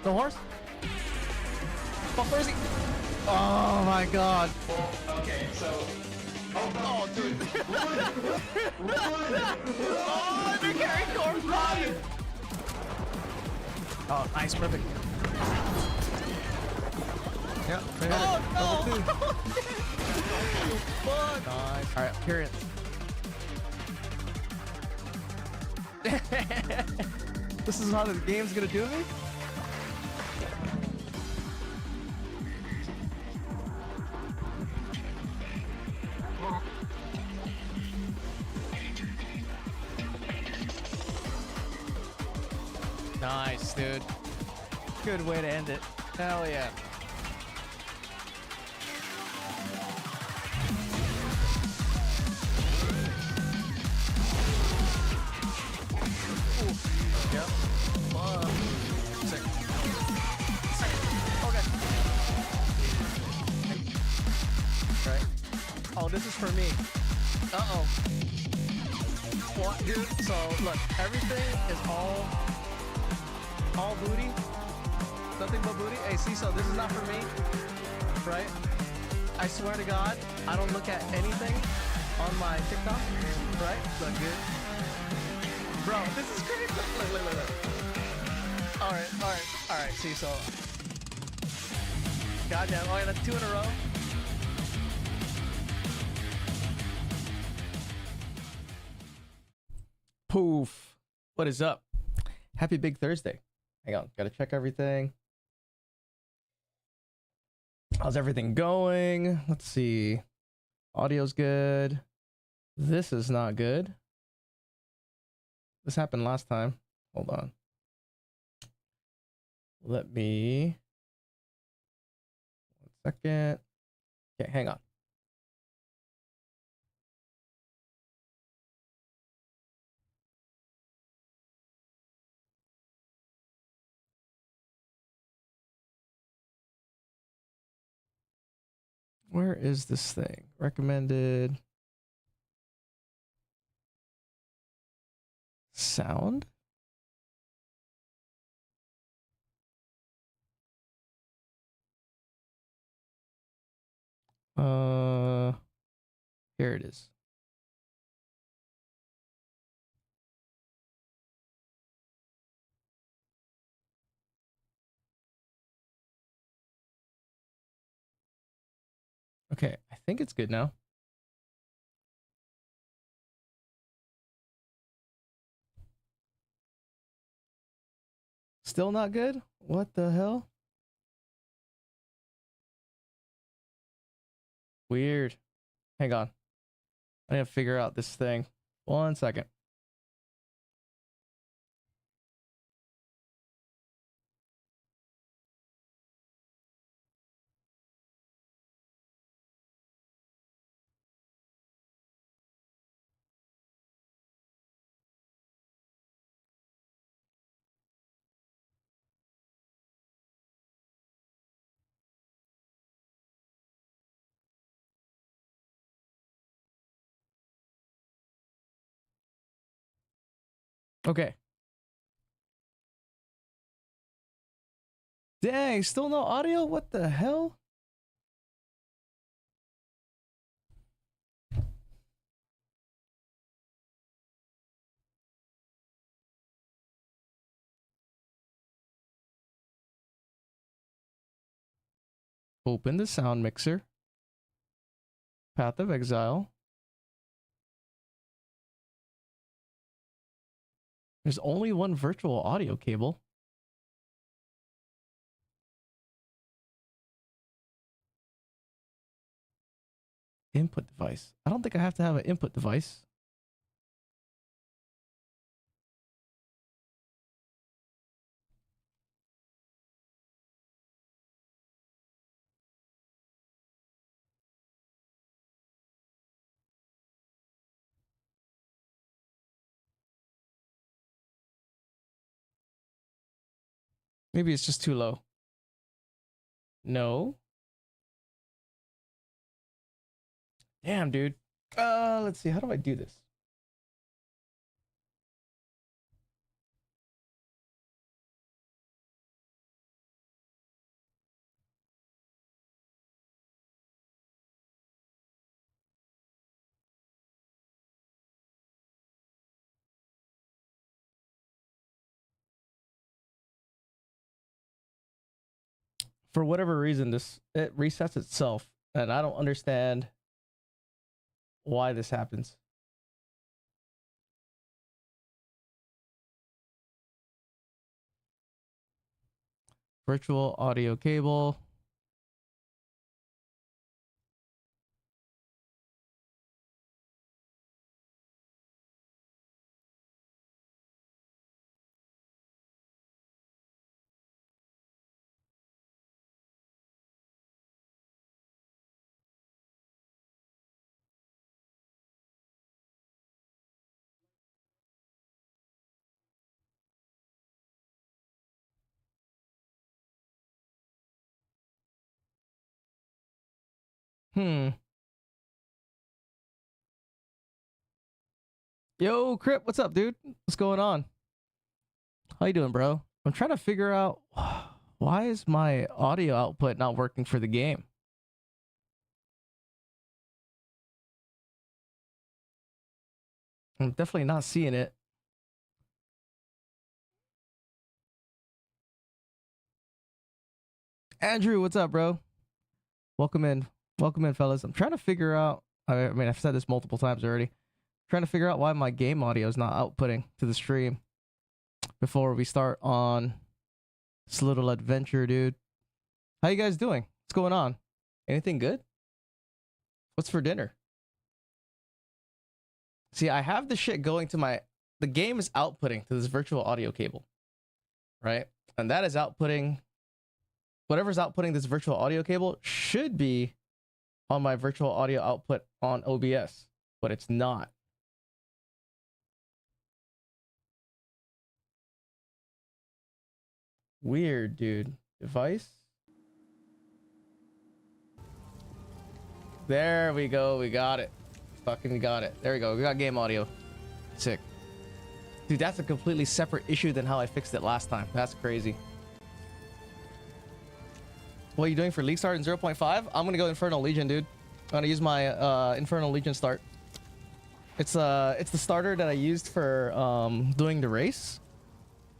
No horse? Fuck, where is he? Oh my god. Okay, so. Oh, dude. Oh, they're carrying corpse. Run! Oh, nice, perfect. Yeah, they hit it. Oh no! Fuck. Nice. All right, period. This is how the game's gonna do me? Nice, dude. Good way to end it. Hell yeah. Yep. Sick. Okay. Right. Oh, this is for me. Uh-oh. What, dude? So, look, everything is all booty. Nothing but booty. Hey, see, so this is not for me. Right? I swear to God, I don't look at anything on my TikTok. Right? Look, dude. Bro, this is crazy. Look. Alright. See, so. Goddamn. Oh, yeah, that's 2 in a row. Poof. What is up? Happy Big Thursday. Hang on. Gotta check everything. How's everything going? Let's see. Audio's good. This is not good. This happened last time. Hold on. Let me... 1 second. Okay, hang on. Where is this thing? Recommended... sound? Here it is. Okay, I think it's good now. Still not good? What the hell? Weird. Hang on. I need to figure out this thing. 1 second. Okay. Dang, still no audio? What the hell? Open the sound mixer. Path of Exile. There's only one virtual audio cable. Input device. I don't think I have to have an input device. Maybe it's just too low. No. Damn, dude. Let's see. How do I do this? for whatever reason, it resets itself, and I don't understand why this happens. Virtual audio cable. Yo, Crip, what's up, dude? What's going on? How you doing, bro? I'm trying to figure out why is my audio output not working for the game? I'm definitely not seeing it. Andrew, what's up, bro? Welcome in. Welcome in, fellas. I'm trying to figure out, I mean, I've said this multiple times already. Trying to figure out why my game audio is not outputting to the stream before we start on this little adventure, dude. How you guys doing? What's going on? Anything good? What's for dinner? See, I have the shit going to the game is outputting to this virtual audio cable, right? And that is outputting, whatever's outputting this virtual audio cable should be on my virtual audio output on OBS, but it's not. Weird, dude. Device. There we go. We got it. Fucking got it. There we go. We got game audio. Sick. Dude, that's a completely separate issue than how I fixed it last time. That's crazy. What are you doing for League Start in 0.5? I'm gonna go Infernal Legion, dude. I'm gonna use my Infernal Legion start. It's the starter that I used for doing the race.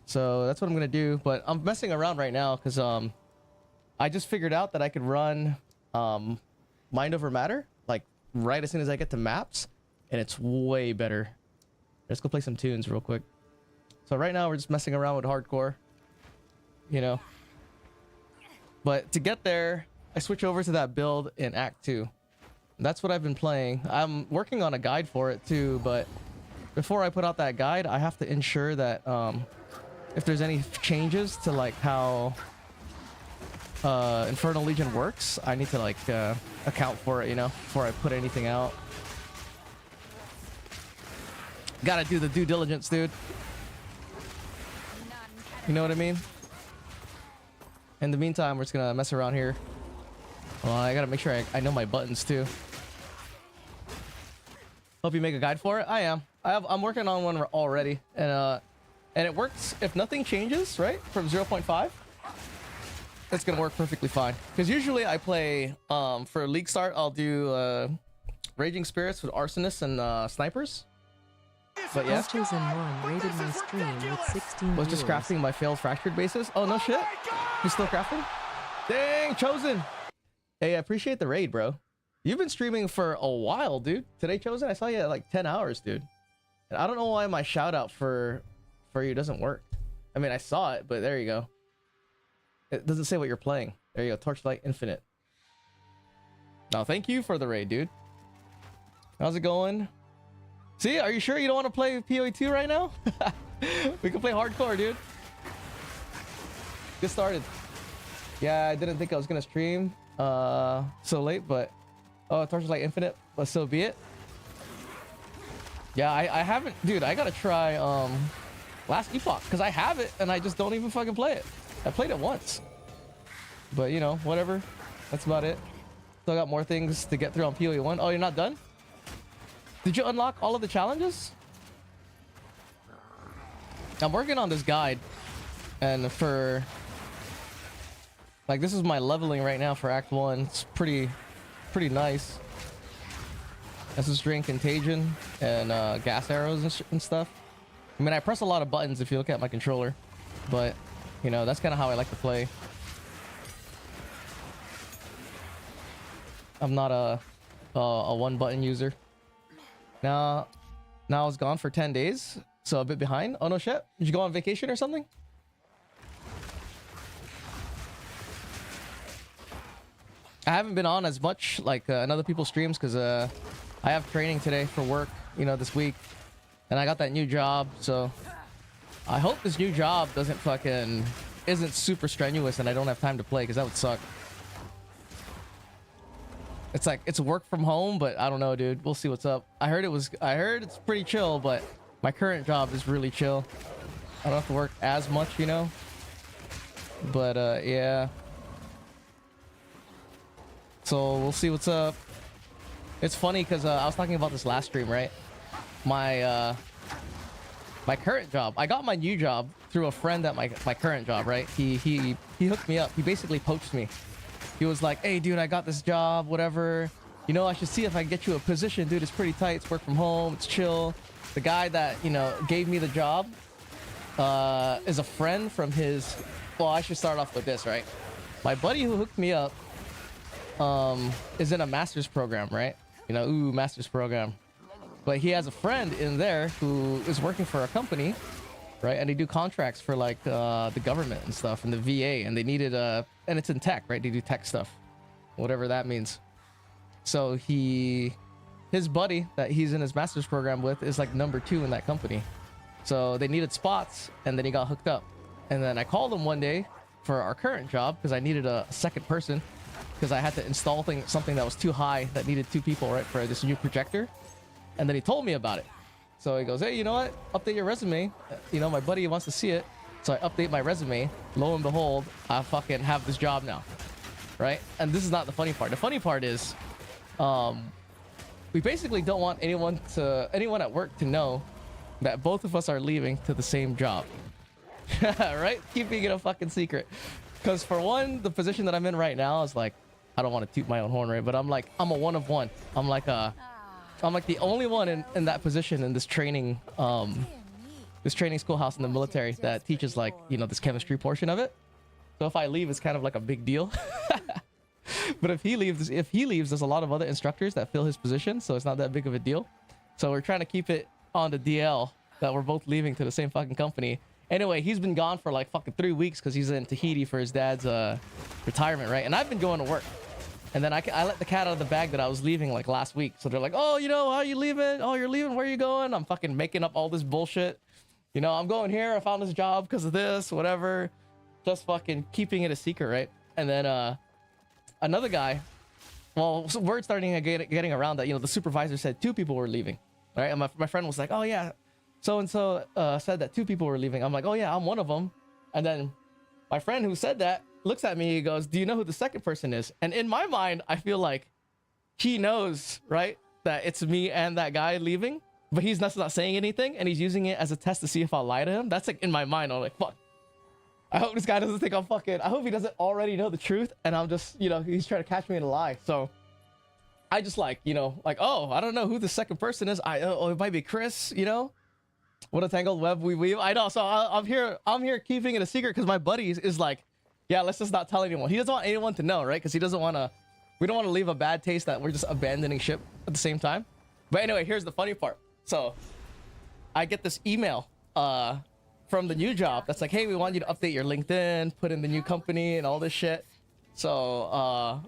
So that's what I'm gonna do. But I'm messing around right now because I just figured out that I could run Mind Over Matter like right as soon as I get to maps, and it's way better. Let's go play some tunes real quick. So right now we're just messing around with hardcore, you know. But to get there, I switch over to that build in Act 2. That's what I've been playing. I'm working on a guide for it too, but before I put out that guide, I have to ensure that if there's any changes to like how Infernal Legion works, I need to like account for it, you know, before I put anything out. Gotta do the due diligence, dude. You know what I mean? In the meantime, we're just gonna mess around here. Well, I gotta make sure I know my buttons too. Hope you make a guide for it. I'm working on one already, and it works. If nothing changes, right, from 0.5, it's gonna work perfectly fine. Because usually I play for League Start, I'll do Raging Spirits with Arsonists and Snipers. But yeah, Chosen One rated my stream with 16 was just crafting my failed fractured bases. Oh no shit, you still crafting? Dang, Chosen. Hey, I appreciate the raid, bro. You've been streaming for a while, dude. Today, Chosen, I saw you at like 10 hours, dude. And I don't know why my shout out for you doesn't work. I mean, I saw it, but there you go. It doesn't say what you're playing. There you go, Torchlight Infinite. No, thank you for the raid, dude. How's it going? See, are you sure you don't want to play PoE2 right now? We can play hardcore, dude. Get started. Yeah, I didn't think I was gonna stream so late, but oh, Torchlight Infinite, but so be it. Yeah, I haven't, dude. I gotta try Last Epoch because I have it and I just don't even fucking play it. I played it once, but you know, whatever. That's about it. Still got more things to get through on PoE1. Oh, you're not done? Did you unlock all of the challenges? I'm working on this guide, and for like this is my leveling right now for Act 1. It's pretty nice. This is Drain Contagion and gas arrows and stuff. I mean, I press a lot of buttons if you look at my controller, but you know, that's kind of how I like to play. I'm not a one button user. Now I was gone for 10 days, so a bit behind. Oh no shit. Did you go on vacation or something? I haven't been on as much like in other people's streams because I have training today for work, you know, this week, and I got that new job, so I hope this new job isn't super strenuous and I don't have time to play, because that would suck. It's like it's work from home, but I don't know, dude. We'll see what's up. I heard it's pretty chill, but my current job is really chill. I don't have to work as much, you know. But yeah. So we'll see what's up. It's funny because I was talking about this last stream, right? My current job. I got my new job through a friend at my current job, right? He hooked me up. He basically poached me. He was like, "Hey, dude, I got this job, whatever. You know, I should see if I can get you a position, dude. It's pretty tight. It's work from home. It's chill." The guy that, you know, gave me the job is a friend from his... Well, I should start off with this, right? My buddy who hooked me up is in a master's program, right? You know, ooh, master's program. But he has a friend in there who is working for a company, right? And they do contracts for like the government and stuff and the VA, and they needed and it's in tech, right? They do tech stuff, whatever that means. So his buddy that he's in his master's program with is like number 2 in that company. So they needed spots, and then he got hooked up. And then I called him one day for our current job because I needed a second person, because I had to install something that was too high that needed 2 people, right, for this new projector. And then he told me about it. So he goes, "Hey, you know what? Update your resume. You know, my buddy wants to see it." So I update my resume. Lo and behold, I fucking have this job now, right? And this is not the funny part. The funny part is, we basically don't want anyone at work to know that both of us are leaving to the same job, right? Keeping it a fucking secret. Because for one, the position that I'm in right now is like, I don't want to toot my own horn, right? But I'm a one of one. I'm like the only one in that position in this training schoolhouse in the military that teaches, like, you know, this chemistry portion of it. So if I leave, it's kind of like a big deal. But if he leaves, there's a lot of other instructors that fill his position, so it's not that big of a deal. So we're trying to keep it on the DL that we're both leaving to the same fucking company. Anyway, he's been gone for like fucking 3 weeks because he's in Tahiti for his dad's retirement, right? And I've been going to work. And then I let the cat out of the bag that I was leaving like last week. So they're like, "Oh, you know, how are you leaving? Oh, you're leaving. Where are you going?" I'm fucking making up all this bullshit. You know, "I'm going here. I found this job because of this, whatever." Just fucking keeping it a secret, right? And then another guy, well, so word starting getting around that, you know, the supervisor said 2 people were leaving, right? And my friend was like, "Oh yeah, so-and-so said that 2 people were leaving." I'm like, "Oh yeah, I'm one of them." And then my friend who said that looks at me, he goes, "Do you know who the second person is?" And in my mind, I feel like he knows, right, that it's me and that guy leaving, but he's not saying anything, and he's using it as a test to see if I'll lie to him. That's like in my mind. I'm like, fuck. I hope this guy doesn't think I'm fucking... I hope he doesn't already know the truth, and I'm just, you know, he's trying to catch me in a lie. So I just like, you know, like, oh, I don't know who the second person is. Oh, it might be Chris, you know? What a tangled web we weave. I know. So I'm here keeping it a secret because my buddy is like, "Yeah, let's just not tell anyone." He doesn't want anyone to know, right? Because he doesn't want to... We don't want to leave a bad taste that we're just abandoning ship at the same time. But anyway, here's the funny part. So I get this email from the new job that's like, "Hey, we want you to update your LinkedIn, put in the new company and all this shit." So,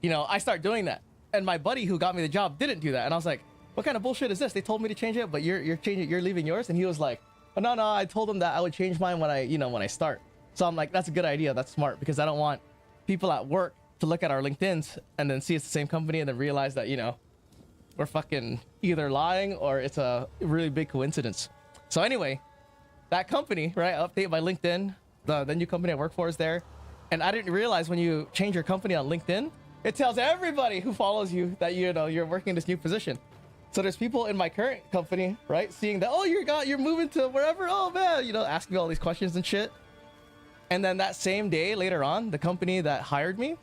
you know, I start doing that. And my buddy who got me the job didn't do that. And I was like, "What kind of bullshit is this? They told me to change it, but you're changing, you're leaving yours?" And he was like, "Oh, no, I told him that I would change mine when I start." So I'm like, that's a good idea. That's smart, because I don't want people at work to look at our LinkedIns and then see it's the same company and then realize that, you know, we're fucking either lying or it's a really big coincidence. So anyway, that company, right? I update my LinkedIn. The new company I work for is there. And I didn't realize when you change your company on LinkedIn, it tells everybody who follows you that, you know, you're working in this new position. So there's people in my current company, right, seeing that, "Oh, you're moving to wherever. Oh man," you know, asking me all these questions and shit. And then that same day, later on, the company that hired me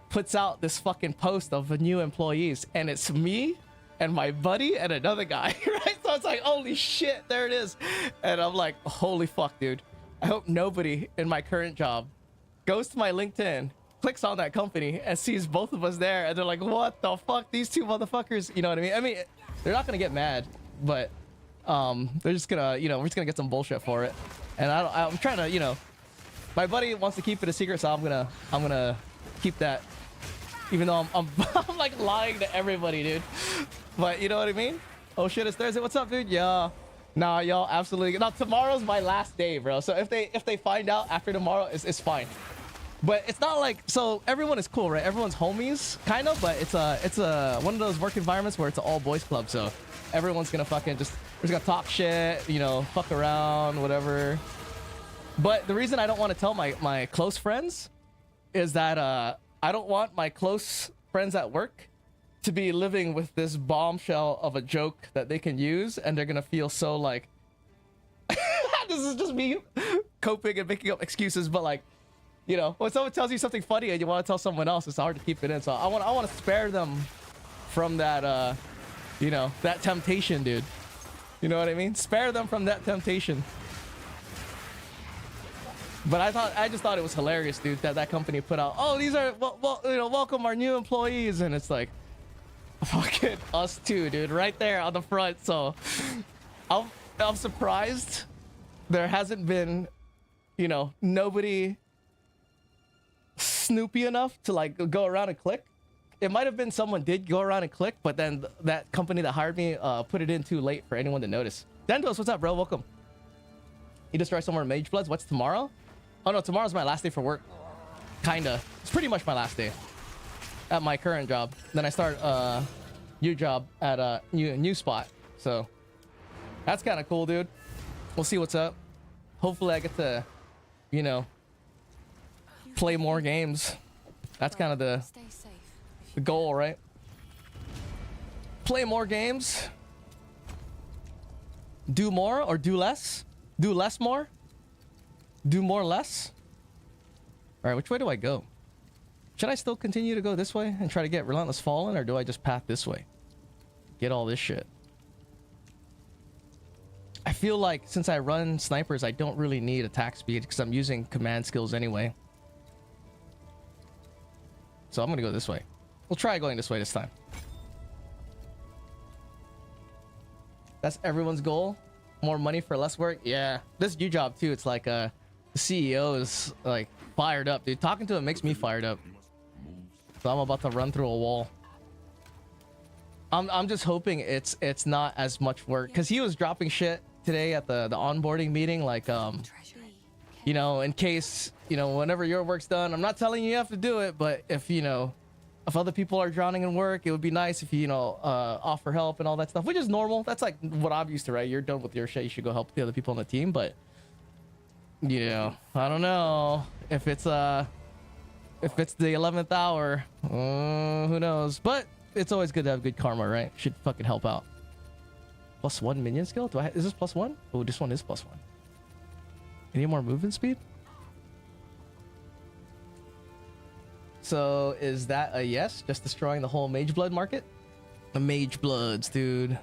puts out this fucking post of new employees, and it's me and my buddy and another guy, right? So it's like, holy shit, there it is. And I'm like, holy fuck, dude. I hope nobody in my current job goes to my LinkedIn clicks on that company and sees both of us there, and they're like, what the fuck, these two motherfuckers, you know what I mean? I mean, they're not gonna get mad, but they're just gonna, you know, we're just gonna get some bullshit for it. And I'm trying to, you know, my buddy wants to keep it a secret, so I'm gonna keep that, even though I'm I'm like lying to everybody, dude. But you know what I mean? Oh shit, it's Thursday. What's up, dude? Yeah. Nah, y'all, absolutely. Now tomorrow's my last day, bro. So if they find out after tomorrow, it's fine. But it's not like, so everyone is cool, right? Everyone's homies, kind of. But it's a one of those work environments where it's an all boys club. So everyone's gonna fucking just, we're just gonna talk shit, you know, fuck around, whatever. But the reason I don't want to tell my close friends is that I don't want my close friends at work to be living with this bombshell of a joke that they can use, and they're gonna feel so like this is just me coping and making up excuses. But like, you know, when someone tells you something funny and you want to tell someone else, it's hard to keep it in. So I want to spare them from that you know, that temptation, dude. You know what I mean? Spare them from that temptation. But I just thought it was hilarious, dude, that company put out, oh, these are, well, you know, welcome our new employees, and it's like, fucking us too, dude, right there on the front. So I'm surprised there hasn't been, you know, nobody snoopy enough to like go around and click. It might have been someone did go around and click, but then that company that hired me put it in too late for anyone to notice. Dendos, what's up, bro? Welcome. You destroy somewhere in Mage Bloods. What's tomorrow? Oh no, tomorrow's my last day for work. Kinda. It's pretty much my last day at my current job. Then I start new job at a new spot. So that's kind of cool, dude. We'll see what's up. Hopefully I get to, you know, play more games. That's kind of the goal, right? Play more games. Do more or do less? Do less more? Do more less? All right, which way do I go? Should I still continue to go this way and try to get Relentless Fallen, or do I just path this way? Get all this shit. I feel like since I run snipers, I don't really need attack speed because I'm using command skills anyway. So I'm gonna go this way. We'll try going this way this time. That's everyone's goal. More money for less work. Yeah, this new job too. It's like the CEO is like fired up, dude. Talking to him makes me fired up. So I'm about to run through a wall. I'm just hoping it's not as much work, because he was dropping shit today at the onboarding meeting, like you know, in case, you know, whenever your work's done, I'm not telling you have to do it, but if, you know, if other people are drowning in work, it would be nice if you know, offer help and all that stuff, which is normal. That's like what I'm used to, right? You're done with your shit, you should go help the other people on the team. But you know, I don't know if it's the 11th hour, who knows? But it's always good to have good karma, right? Should fucking help out. +1 minion skill? Is this +1? Oh, this one is +1. Any more movement speed? So is that a yes? Just destroying the whole Mage Blood market? The Mage Bloods, dude.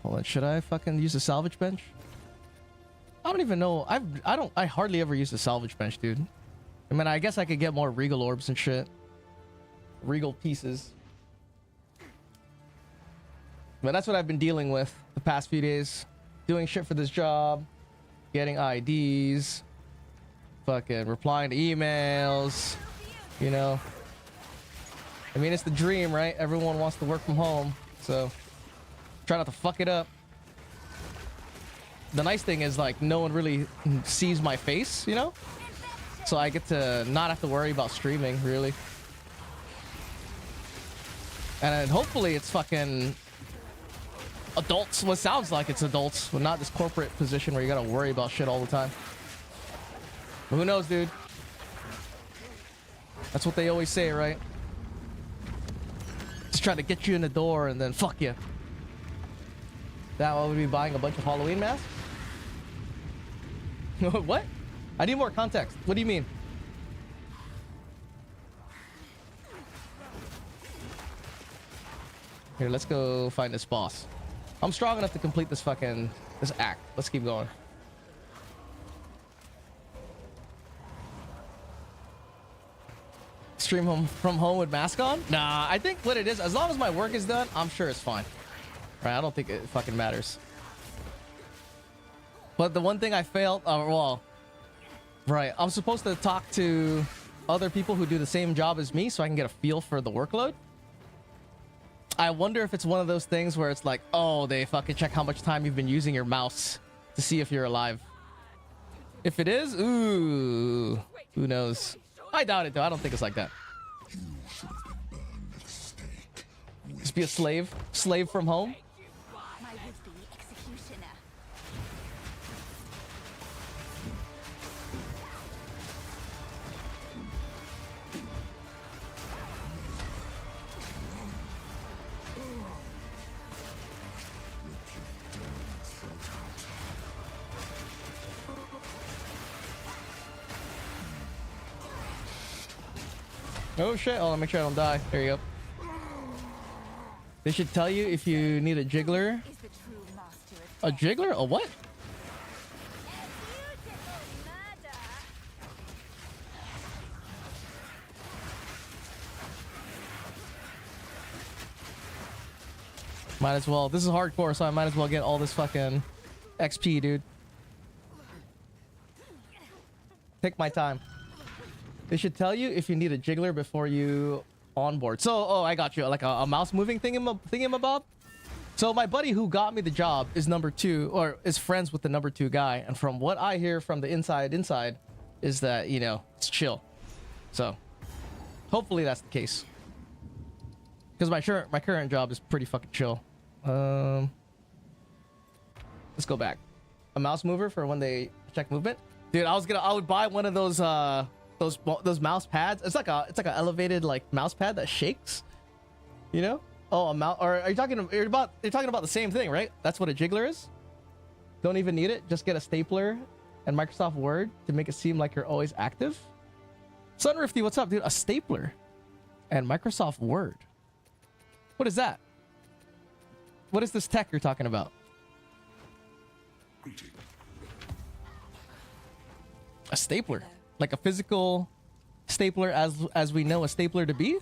Hold on, should I fucking use a salvage bench? I don't even know. I hardly ever use the salvage bench, dude. I mean, I guess I could get more regal orbs and shit. Regal pieces. But that's what I've been dealing with the past few days. Doing shit for this job. Getting IDs. Fucking replying to emails. You know. I mean, it's the dream, right? Everyone wants to work from home. So, try not to fuck it up. The nice thing is, like, no one really sees my face, you know? So I get to not have to worry about streaming, really. And then hopefully it's fucking adults. What sounds like it's adults, but not this corporate position where you gotta worry about shit all the time. But who knows, dude? That's what they always say, right? Just trying to get you in the door and then fuck you. That one would be buying a bunch of Halloween masks? What? I need more context. What do you mean? Here, let's go find this boss. I'm strong enough to complete this act. Let's keep going. Stream from home with mask on? Nah, I think what it is, as long as my work is done, I'm sure it's fine. Right? I don't think it fucking matters. But the one thing I failed, well, right, I'm supposed to talk to other people who do the same job as me so I can get a feel for the workload. I wonder if it's one of those things where it's like, oh, they fucking check how much time you've been using your mouse to see if you're alive. If it is, ooh, who knows? I doubt it though. I don't think it's like that. Just be a slave from home. Oh shit, oh, I'll make sure I don't die. There you go. They should tell you if you need a jiggler. A jiggler? A what? Might as well. This is hardcore, so I might as well get all this fucking XP, dude. Take my time. They should tell you if you need a jiggler before you onboard. So, oh, I got you. Like a mouse moving thingamabob. So my buddy who got me the job is number 2, or is friends with the number 2 guy. And from what I hear from the inside is that, you know, it's chill. So hopefully that's the case. Because my current job is pretty fucking chill. Let's go back. A mouse mover for when they check movement. Dude, I would buy one of those mouse pads. It's like an elevated like mouse pad that shakes. You know? Oh, a mouse. Or are you talking about the same thing, right? That's what a jiggler is. Don't even need it. Just get a stapler and Microsoft Word to make it seem like you're always active. Sunrifty, what's up, dude? A stapler and Microsoft Word. What is that? What is this tech you're talking about? A stapler, like a physical stapler, as we know a stapler to be.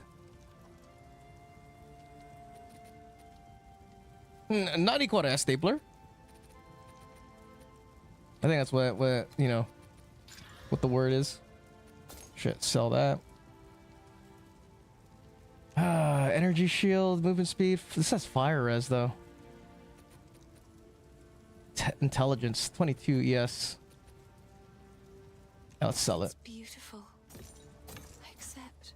Not equal to a stapler. I think that's what you know, what the word is. Shit, sell that. Energy shield, movement speed. This has fire res though. Intelligence 22. Yes. Let's sell it. It's beautiful. Accept.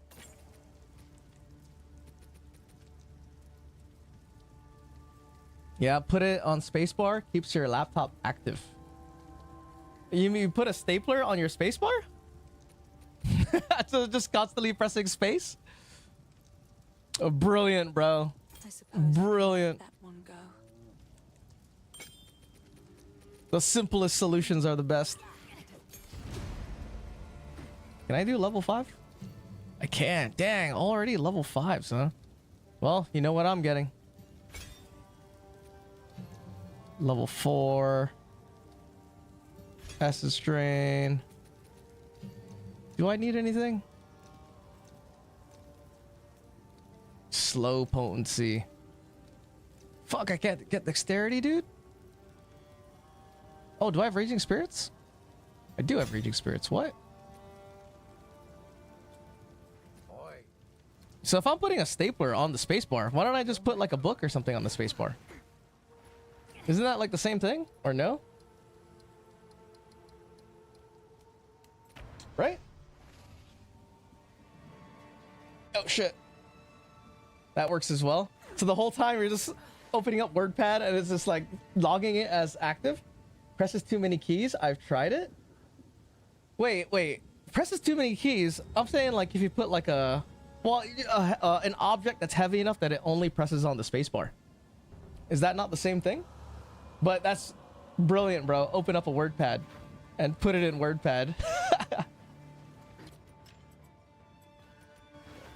Yeah, put it on spacebar. Keeps your laptop active. You mean you put a stapler on your spacebar? So just constantly pressing space? Oh, brilliant, bro. Brilliant. That one go. The simplest solutions are the best. Can I do level 5? I can. Dang, already level 5s, huh? Well, you know what I'm getting. Level 4. Acid strain. Do I need anything? Slow potency. Fuck, I can't get dexterity, dude. Oh, do I have raging spirits? I do have raging spirits. What? So if I'm putting a stapler on the spacebar, why don't I just put like a book or something on the spacebar? Isn't that like the same thing? Or no? Right? Oh shit. That works as well. So the whole time you're just opening up WordPad and it's just like logging it as active. Presses too many keys. I've tried it. Wait. Presses too many keys. I'm saying like if you put like a... Well, an object that's heavy enough that it only presses on the spacebar. Is that not the same thing? But that's brilliant, bro. Open up a WordPad and put it in WordPad.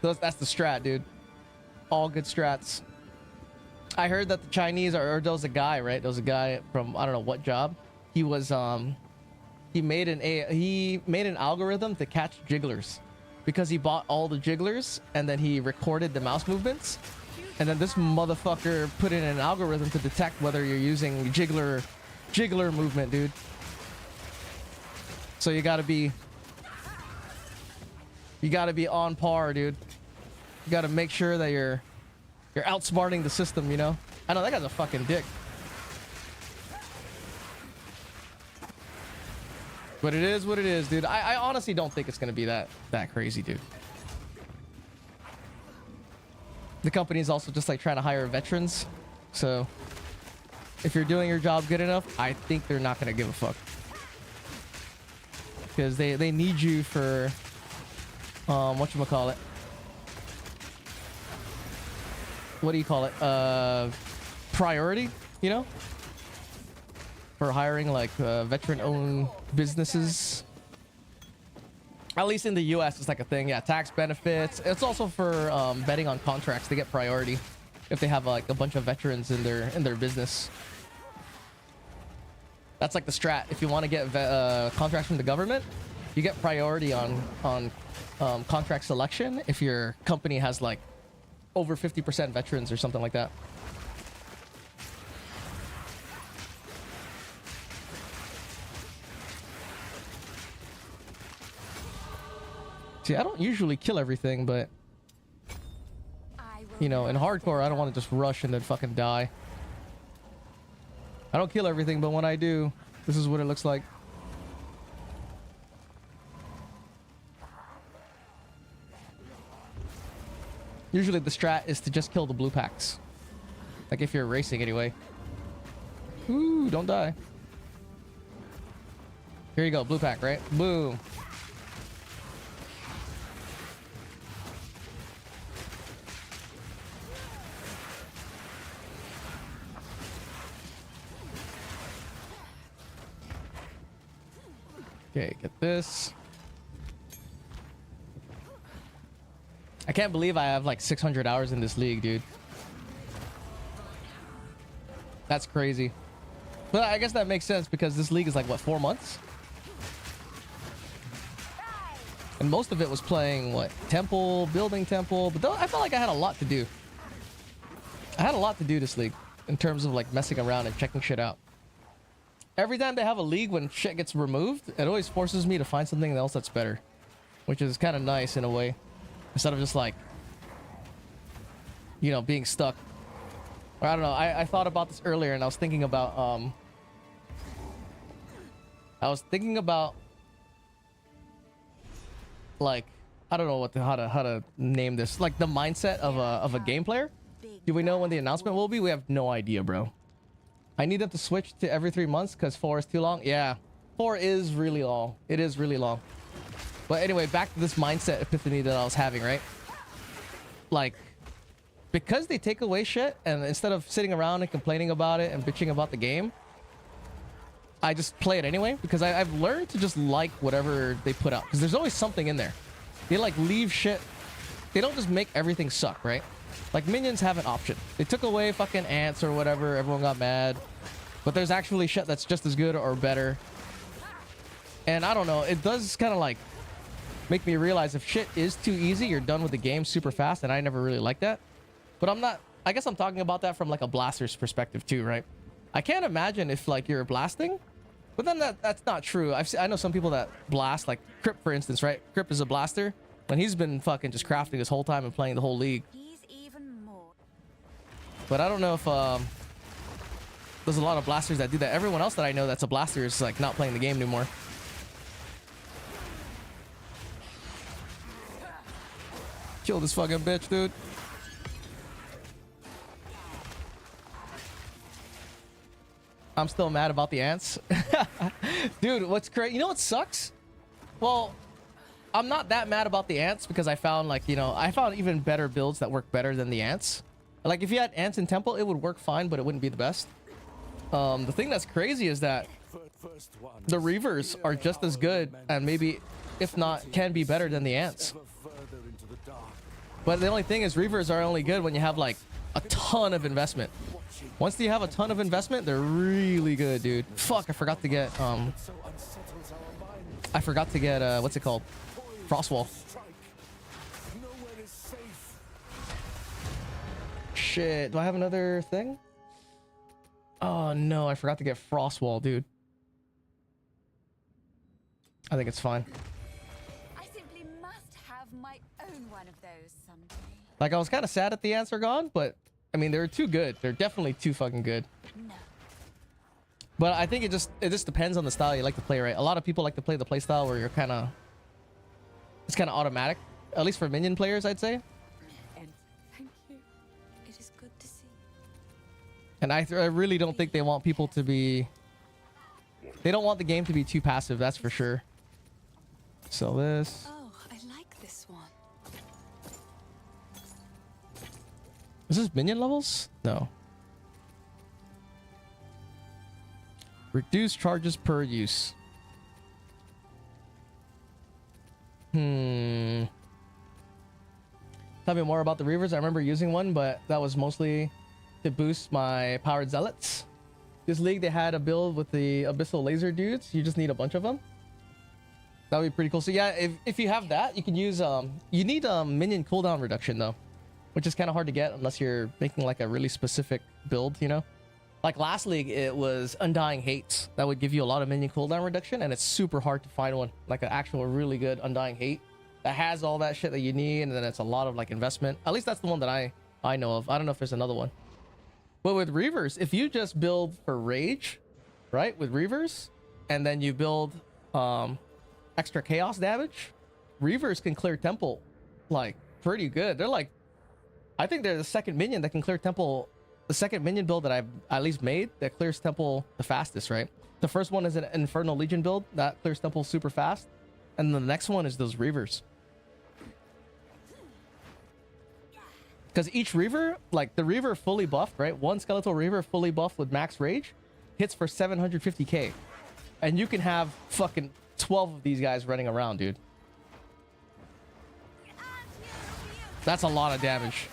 That's the strat, dude. All good strats. I heard that the Chinese, or there was a guy, right? There was a guy from I don't know what job. He was he made an algorithm to catch jigglers. because he bought all the jigglers and then he recorded the mouse movements. And then this motherfucker put in an algorithm to detect whether you're using jiggler movement, dude. So you gotta be on par, dude. You gotta make sure that you're outsmarting the system, you know? I know that guy's a fucking dick. But it is what it is, dude. I honestly don't think it's gonna be that crazy, dude. The company is also just like trying to hire veterans. So if you're doing your job good enough, I think they're not gonna give a fuck. Because they need you for whatchamacallit. What do you call it? Priority, you know? For hiring like veteran-owned businesses. At least in the US, it's like a thing. Yeah, tax benefits. It's also for betting on contracts. They get priority if they have like a bunch of veterans in their business. That's like the strat. If you want to get contracts from the government, you get priority on contract selection if your company has like over 50% veterans or something like that. See, I don't usually kill everything, but you know, in hardcore, I don't want to just rush and then fucking die. I don't kill everything, but when I do, this is what it looks like. Usually the strat is to just kill the blue packs. Like if you're racing anyway. Ooh, don't die. Here you go, blue pack, right? Boom. Okay, get this. I can't believe I have like 600 hours in this league, dude. That's crazy. But I guess that makes sense because this league is like, what, 4 months? And most of it was playing, what, temple, building temple. But I felt like I had a lot to do. I had a lot to do this league in terms of like messing around and checking shit out. Every time they have a league when shit gets removed, it always forces me to find something else that's better. Which is kind of nice in a way. Instead of just like, you know, being stuck. Or I don't know, I thought about this earlier and I was thinking about, like, I don't know what how to name this. Like the mindset of a game player. Do we know when the announcement will be? We have no idea, bro. I need them to switch to every 3 months because 4 is too long. Yeah, 4 is really long. It is really long. But anyway, back to this mindset epiphany that I was having, right? Like, because they take away shit, and instead of sitting around and complaining about it and bitching about the game, I just play it anyway because I've learned to just like whatever they put out because there's always something in there. They like leave shit. They don't just make everything suck, right? Like minions have an option. They took away fucking ants or whatever. Everyone got mad. But there's actually shit that's just as good or better. And I don't know. It does kind of like make me realize if shit is too easy, you're done with the game super fast. And I never really liked that. But I'm not... I guess I'm talking about that from like a blaster's perspective too, right? I can't imagine if like you're blasting. But then that's not true. I know some people that blast, like Crip, for instance, right? Crip is a blaster. And he's been fucking just crafting his whole time and playing the whole league. But I don't know if there's a lot of blasters that do that. Everyone else that I know that's a blaster is like not playing the game anymore. Kill this fucking bitch, dude. I'm still mad about the ants. Dude, what's crazy? You know what sucks? Well, I'm not that mad about the ants because I found like, you know, I found even better builds that work better than the ants. Like if you had ants in temple, it would work fine, but it wouldn't be the best. The thing that's crazy is that the reavers are just as good and maybe, if not, can be better than the ants. But the only thing is reavers are only good when you have like a ton of investment. Once you have a ton of investment, they're really good, dude. Fuck, I forgot to get what's it called? Frostwall. shit. Do I have another thing? Oh no, I forgot to get Frostwall, dude. I think it's fine. I simply must have my own one of those someday. Like, I was kind of sad that the ants are gone, but I mean, they're too good. They're definitely too fucking good. No. But I think it just depends on the style you like to play, right? A lot of people like to play the play style where you're kind of, it's kind of automatic. At least for minion players, I'd say. And thank you. It is good to see. And I really don't think they want people to be... They don't want the game to be too passive, that's for sure. Sell this. Oh, I like this one. Is this minion levels? No. Reduce charges per use. Tell me more about the Reavers. I remember using one, but that was mostly to boost my powered zealots. This league, they had a build with the abyssal laser dudes. You just need a bunch of them. That would be pretty cool. So yeah, if you have that, you can use you need minion cooldown reduction though, which is kind of hard to get unless you're making like a really specific build, you know. Like last league, it was Undying Hate. That would give you a lot of minion cooldown reduction, and it's super hard to find one. Like an actual really good Undying Hate that has all that shit that you need, and then it's a lot of like investment. At least that's the one that I know of. I don't know if there's another one. But with Reavers, if you just build for Rage, right, with Reavers, and then you build extra chaos damage, Reavers can clear Temple like pretty good. They're like, I think they're the second minion that can clear Temple. The second minion build that I've at least made that clears Temple the fastest, right? The first one is an Infernal Legion build that clears Temple super fast. And the next one is those Reavers. Because each Reaver, like the Reaver fully buffed, right? One Skeletal Reaver fully buffed with max rage hits for 750k. And you can have fucking 12 of these guys running around, dude. That's a lot of damage.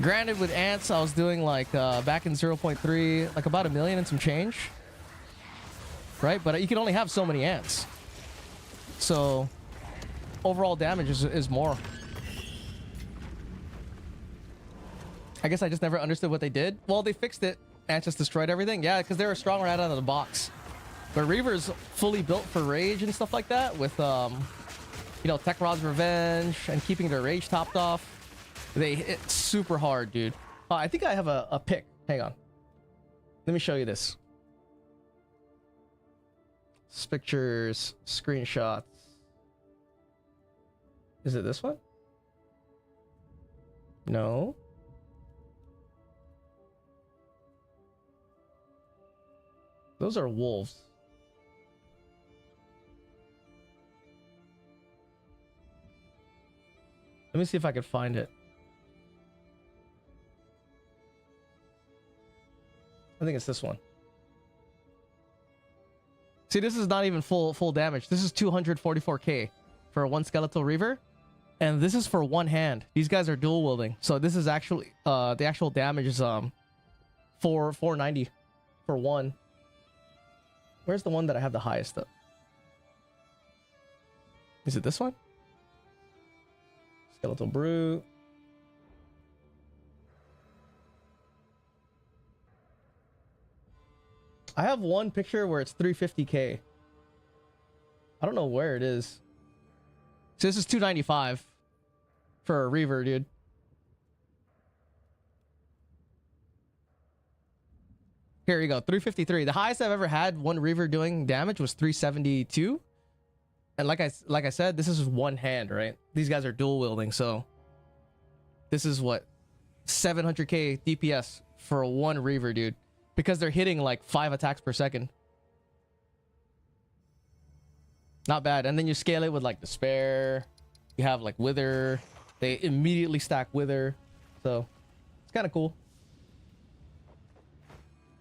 Granted, with ants, I was doing like back in 0.3, like about 1 million and some change. Right? But you can only have so many ants. So overall damage is more. I guess I just never understood what they did. Well, they fixed it. Ants just destroyed everything. Yeah, because they were strong right out of the box. But Reaver's fully built for rage and stuff like that with, you know, Tech Rod's Revenge and keeping their rage topped off. They hit super hard, dude. I think I have a pick. Hang on. Let me show you this. Pictures, screenshots. Is it this one? No. Those are wolves. Let me see if I can find it. I think it's this one. See, this is not even full damage. This is 244k for one Skeletal Reaver. And this is for one hand. These guys are dual wielding. So this is actually the actual damage is 490 for one. Where's the one that I have the highest of? Is it this one? Skeletal Brute. I have one picture where it's 350k. I don't know where it is. So this is 295 for a Reaver, dude. Here you go, 353. The highest I've ever had one Reaver doing damage was 372. And like I said, this is one hand, right? These guys are dual wielding, so this is what 700k DPS for one Reaver, dude. Because they're hitting like 5 attacks per second. Not bad. And then you scale it with like Despair. You have like Wither. They immediately stack Wither. So it's kind of cool.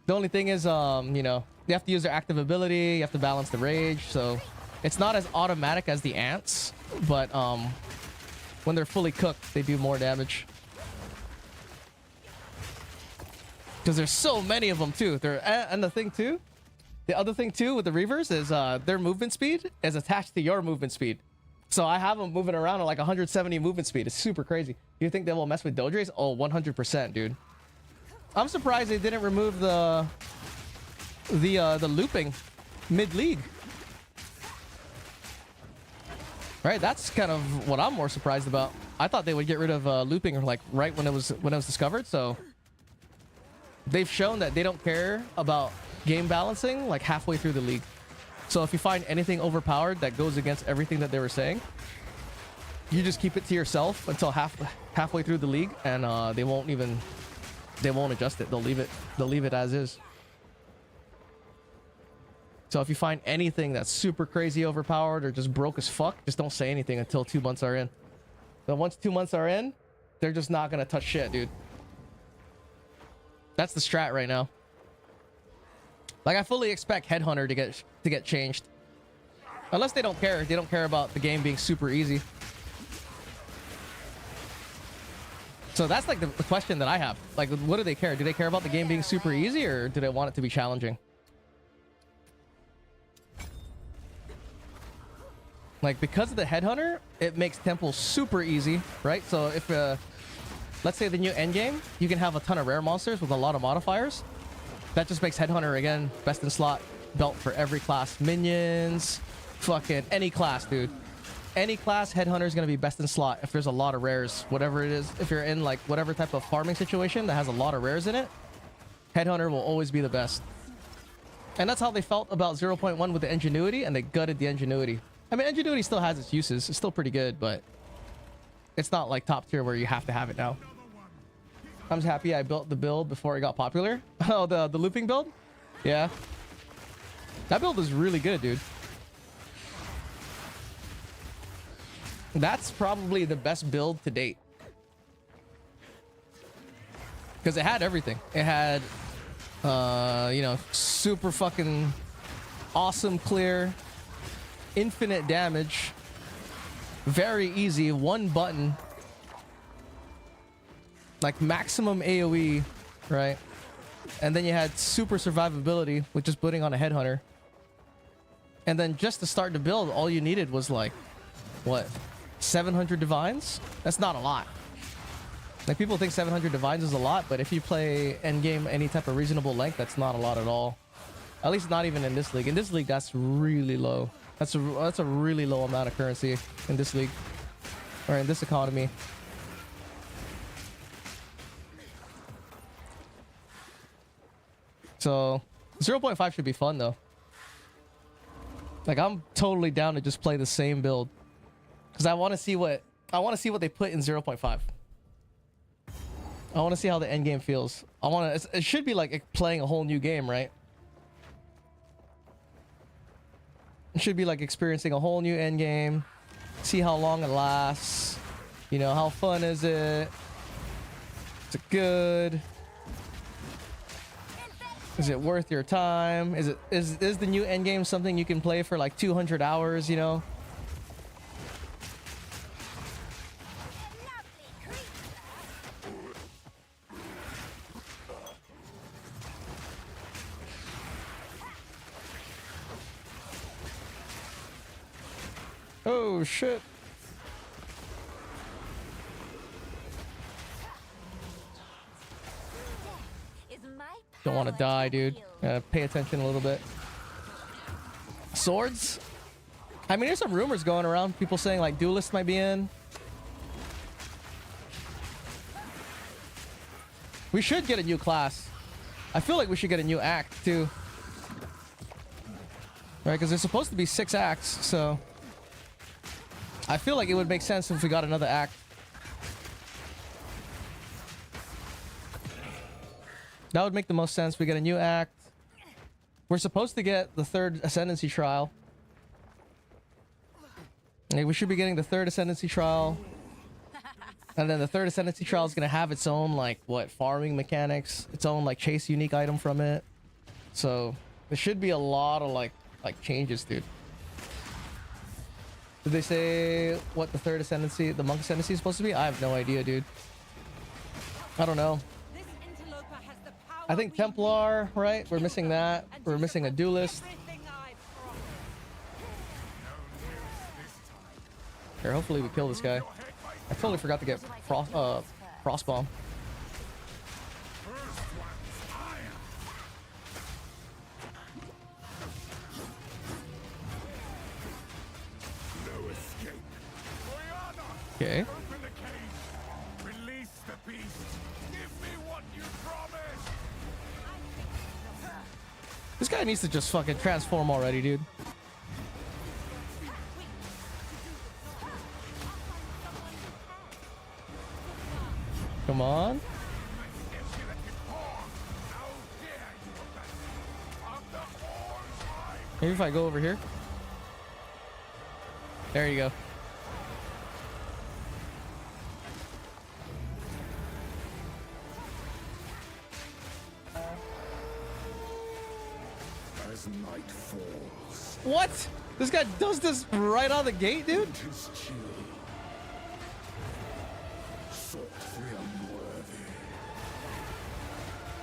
The only thing is, you know, you have to use their active ability. You have to balance the rage. So it's not as automatic as the ants. But when they're fully cooked, they do more damage. Because there's so many of them too. And the thing too, the other thing too with the Reavers is their movement speed is attached to your movement speed. So I have them moving around at like 170 movement speed. It's super crazy. You think they will mess with Dodres? Oh, 100%, dude. I'm surprised they didn't remove the looping mid-league. Right, that's kind of what I'm more surprised about. I thought they would get rid of looping like right when it was discovered. So they've shown that they don't care about game balancing like halfway through the league. So if you find anything overpowered that goes against everything that they were saying, you just keep it to yourself until halfway through the league, and they won't adjust it. They'll leave it as is. So if you find anything that's super crazy overpowered or just broke as fuck, just don't say anything until 2 months are in. But once 2 months are in, they're just not gonna touch shit, dude. That's the strat right now. Like, I fully expect Headhunter to get changed. Unless they don't care. They don't care about the game being super easy. So that's like the question that I have. Like, what do they care? Do they care about the game being super easy, or do they want it to be challenging? Like, because of the Headhunter, it makes Temple super easy, right? So if, let's say the new endgame, you can have a ton of rare monsters with a lot of modifiers. That just makes Headhunter, again, best in slot belt for every class. Minions, fucking any class, dude. Any class, Headhunter is going to be best in slot if there's a lot of rares, whatever it is. If you're in, like, whatever type of farming situation that has a lot of rares in it, Headhunter will always be the best. And that's how they felt about 0.1 with the Ingenuity, and they gutted the Ingenuity. I mean, Ingenuity still has its uses. It's still pretty good, but it's not like top tier where you have to have it now. I'm just happy I built the build before it got popular. Oh, the looping build? Yeah. That build is really good, dude. That's probably the best build to date. Because it had everything. It had, you know, super fucking awesome clear, infinite damage, very easy, one button, like maximum AoE, right? And then you had super survivability with just putting on a Headhunter. And then just to start the build, all you needed was like, what, 700 divines? That's not a lot. Like, people think 700 divines is a lot, but if you play endgame any type of reasonable length, that's not a lot at all. At least not even in this league. In this league, that's really low. That's a really low amount of currency in this league, or in this economy. So 0.5 should be fun though. Like, I'm totally down to just play the same build because I want to see what they put in 0.5. I want to see how the end game feels. It should be like playing a whole new game, right? It should be like experiencing a whole new end game. See how long it lasts. You know, how fun is it? Is it good? Is it worth your time? Is the new end game something you can play for like 200 hours, you know? Oh shit. Don't want to die, dude. Pay attention a little bit. Swords? I mean, there's some rumors going around. People saying like Duelist might be in. We should get a new class. I feel like we should get a new act too. Right, because there's supposed to be 6 acts, so I feel like it would make sense if we got another act. That would make the most sense. We get a new act. We're supposed to get the 3rd Ascendancy Trial. Okay, we should be getting the 3rd Ascendancy Trial. And then the 3rd Ascendancy Trial is going to have its own, like, farming mechanics. Its own, like, chase unique item from it. So, there should be a lot of, like changes, dude. Did they say what the 3rd Ascendancy, the Monk Ascendancy is supposed to be? I have no idea, dude. I don't know. I think Templar, right? We're missing that. We're missing a Duelist. Here, hopefully we kill this guy. I totally forgot to get frost bomb. Okay. This guy needs to just fucking transform already, dude. Come on. Maybe if I go over here. There you go. As night falls, What? This guy does this right out of the gate, dude? it is chill. Sought the unworthy.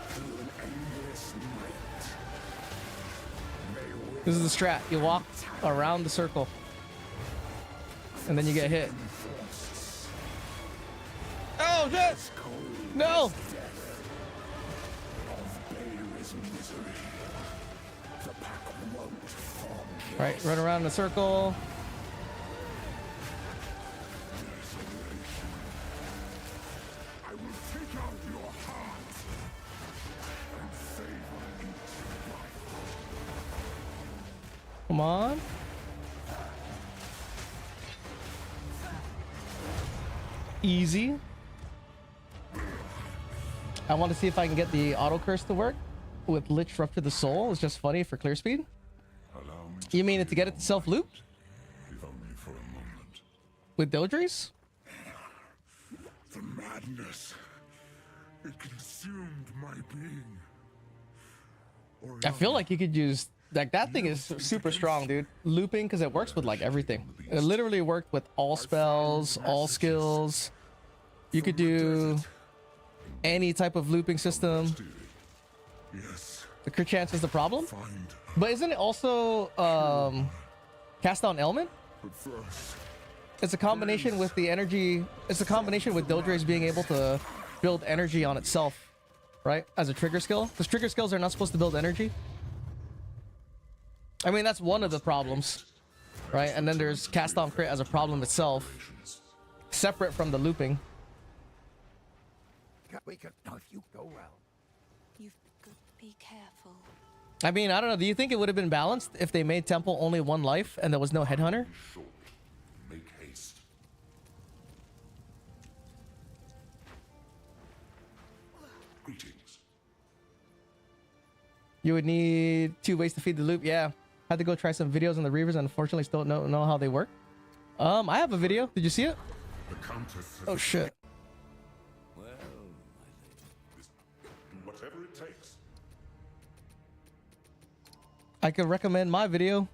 Through an endless night. May This is the strat. You walk around the circle. And then you get hit. Oh, shit! No! Right, run around in a circle. I will take out your heart and savor each life. Come on. Easy. I want to see if I can get the auto curse to work with Lich Rupture the Soul. It's just funny for clear speed. Allow me You mean it to get it to self loop if only for a moment. with Dodries? The madness. It consumed my being. Or I feel like you could use like that thing is super strong, dude. Looping because it works with like everything. It literally worked with all spells, all skills. You could do any type of looping system. yes, The crit chance is the problem, find. but isn't it also cast down element? But first, It's a combination with the energy. It's a combination with Dodres being able to build energy on itself, right? As a trigger skill. Because trigger skills are not supposed to build energy. I mean, that's one of the problems, right? And then there's cast down crit as a problem itself, separate from the looping. We could, no, if you go well. You've got to be careful. I mean, I don't know. Do you think it would have been balanced if they made Temple only one life and there was no headhunter? short, make haste. Greetings. You would need 2 ways to feed the loop. Yeah. Had to go try some videos on the Reavers and unfortunately still don't know how they work. I have a video. Did you see it? The Countess. Oh shit. Whatever it takes. I could recommend my video.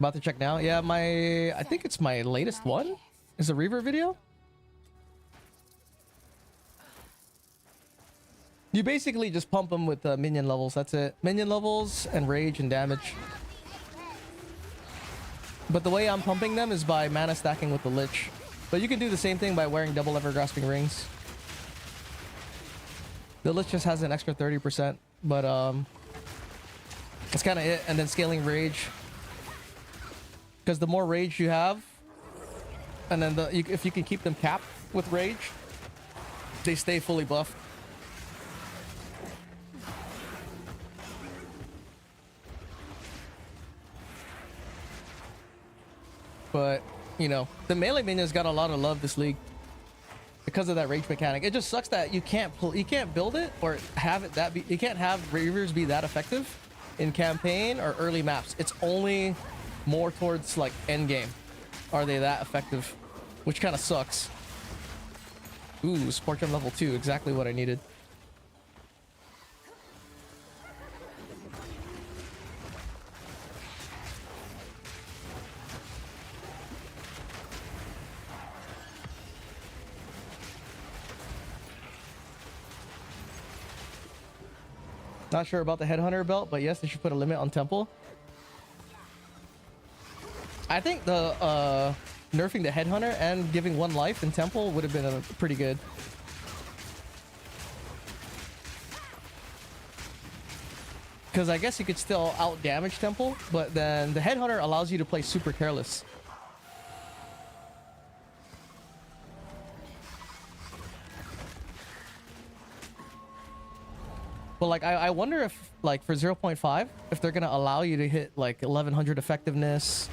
About to check now. Yeah, I think it's my latest one. Is a Reaver video. You basically just pump them with minion levels. That's it. Minion levels and rage and damage. But the way I'm pumping them is by mana stacking with the Lich. But you can do the same thing by wearing double ever grasping rings. The Lich just has an extra 30%, but that's kind of it. And then scaling rage, because the more rage you have, and then if you can keep them capped with rage, they stay fully buffed. But you know, the melee minions got a lot of love this league because of that rage mechanic. It just sucks that you can't build it or have it that be. You can't have Reavers be that effective in campaign or early maps. It's only more towards like end game are they that effective, which kind of sucks. Ooh, Sport Gem level 2, exactly what I needed. Not sure about the headhunter belt, but yes, they should put a limit on temple. I think the nerfing the headhunter and giving 1 life in temple would have been pretty good. Because I guess you could still out damage temple, but then the headhunter allows you to play super careless. But like I wonder if like for 0.5 if they're gonna allow you to hit like 1100 effectiveness,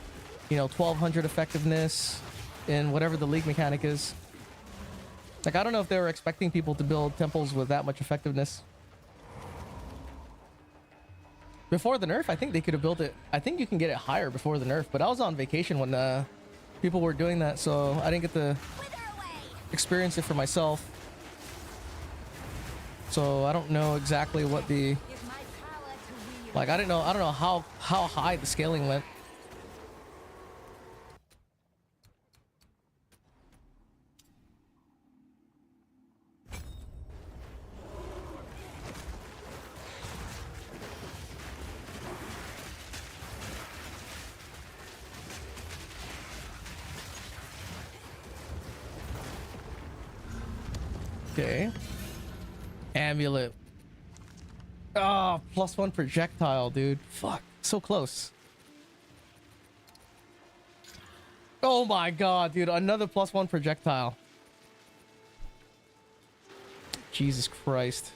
you know, 1200 effectiveness in whatever the league mechanic is. Like I don't know if they were expecting people to build temples with that much effectiveness. Before the nerf, I think they could have built it. I think you can get it higher before the nerf, but I was on vacation when people were doing that, so I didn't get to experience it for myself. So I don't know exactly what the like. I don't know how high the scaling went. Okay. Amulet. Oh, +1 projectile, dude. Fuck. So close. Oh my god, dude. Another +1 projectile. Jesus Christ.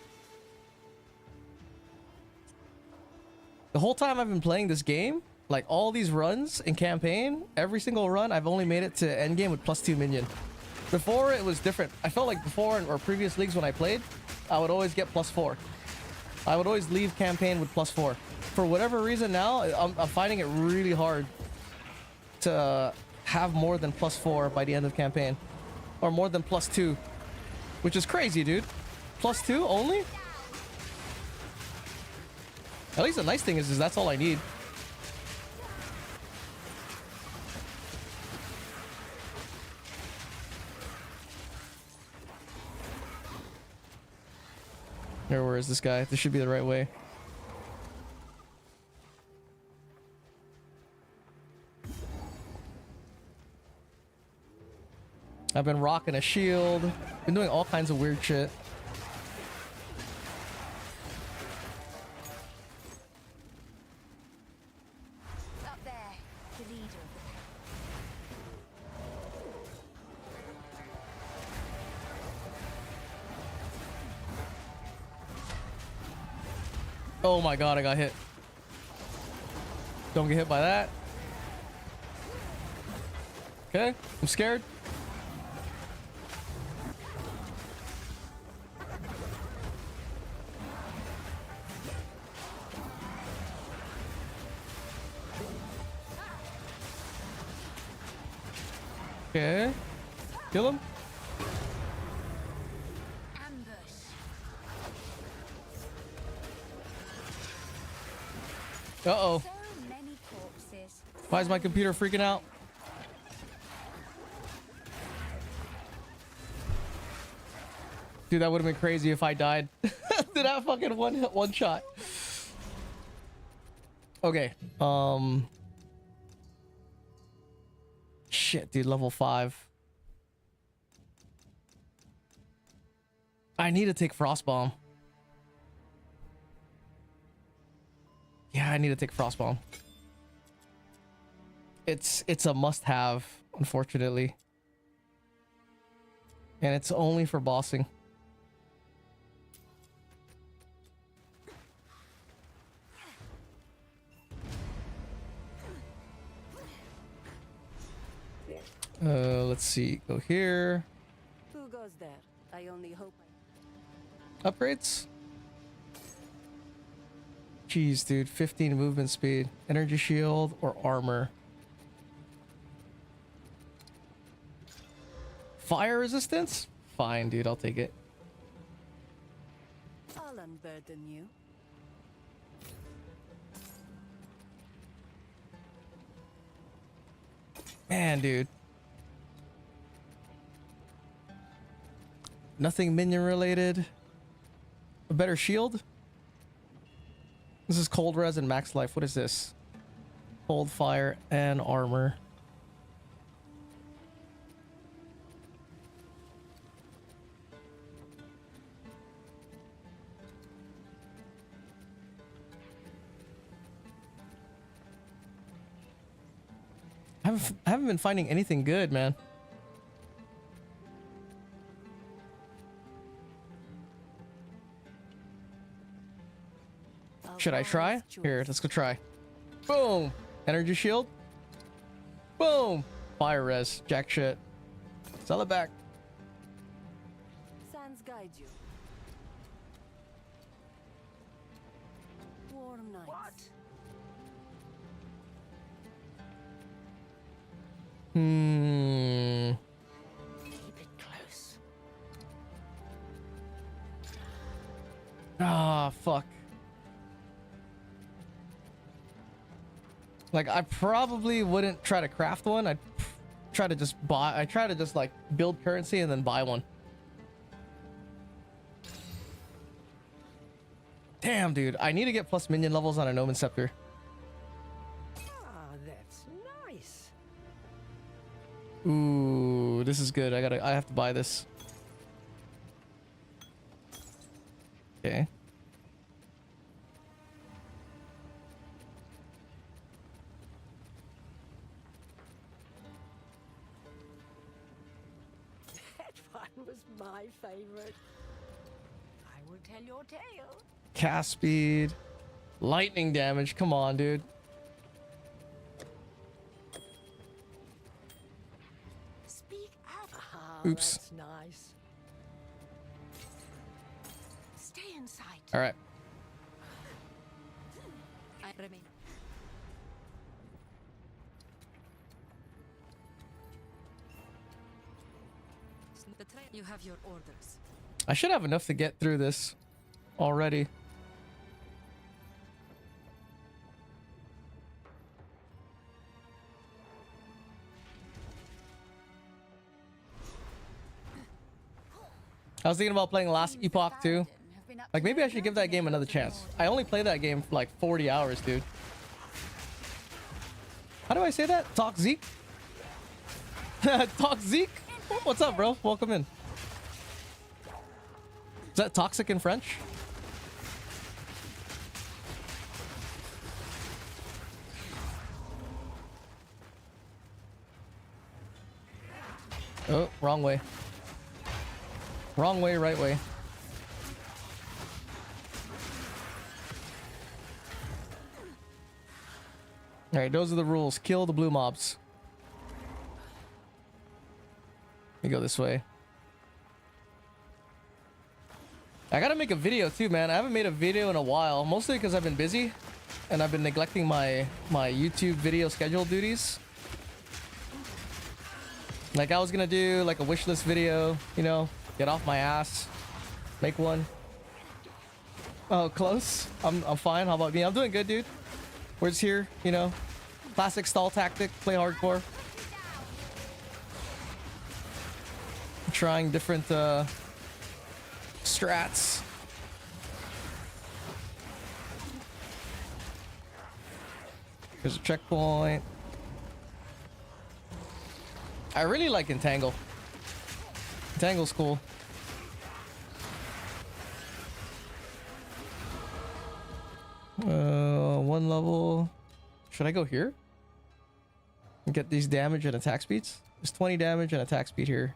The whole time I've been playing this game, like all these runs in campaign, every single run, I've only made it to endgame with +2 minion. Before, it was different. I felt like before or previous leagues when I played, I would always get +4. I would always leave campaign with +4. For whatever reason now, I'm finding it really hard to have more than +4 by the end of campaign. Or more than +2. Which is crazy, dude. +2 only? At least the nice thing is that's all I need. Where is this guy? This should be the right way. I've been rocking a shield. Been doing all kinds of weird shit. Up there, the leader of the Oh my god, I got hit. Don't get hit by that. Okay, I'm scared. Okay. Kill him. Uh-oh. so many corpses. Why is my computer freaking out? Dude, that would have been crazy if I died. Did that fucking one shot. Okay. Shit, dude, level 5. I need to take Frostbomb. Yeah, I need to take Frostbomb. It's a must-have, unfortunately. And it's only for bossing. Let's see. Go here. Who goes there? I only hope Upgrades? Jeez, dude. 15 movement speed. Energy shield or armor. Fire resistance? Fine, dude. I'll take it. I'll unburden you. Man, dude. Nothing minion related. A better shield? This is cold res and max life. What is this? Cold fire and armor. I haven't been finding anything good, man. Should I try? Here, let's go try. Boom! Energy shield. Boom! Fire res. Jack shit. Sell it back. Sands guide you. Warm nights. What? Keep it close. Ah, fuck. Like, I probably wouldn't try to craft one. I'd try to just buy. I try to just like build currency and then buy one. Damn, dude. I need to get plus minion levels on a Gnomon Scepter. Ah, that's nice. Ooh, this is good. I have to buy this. Okay. That one was my favorite. I will tell your tale. Cast speed. Lightning damage. Come on, dude. Speak up. Ah, Oops. that's nice. Stay in sight. All right. I remain. You have your orders. I should have enough to get through this already. I was thinking about playing Last Epoch too. Like, maybe I should give that game another chance. I only played that game for like 40 hours, dude. How do I say that? Talk Zeke? Talk Zeke? What's up, bro? Welcome in. Is that toxic in French? Oh, wrong way. Wrong way, right way. Alright, those are the rules. Kill the blue mobs. Let me go this way. I gotta make a video too, man. I haven't made a video in a while. Mostly because I've been busy. And I've been neglecting my YouTube video schedule duties. Like, I was gonna do like a wish list video, you know, get off my ass, make one. Oh, close. I'm fine. How about me? I'm doing good, dude. We're just here, you know, classic stall tactic, play hardcore. Trying different strats. There's a checkpoint. I really like Entangle. Entangle's cool. One level. Should I go here? And get these damage and attack speeds? There's 20 damage and attack speed here.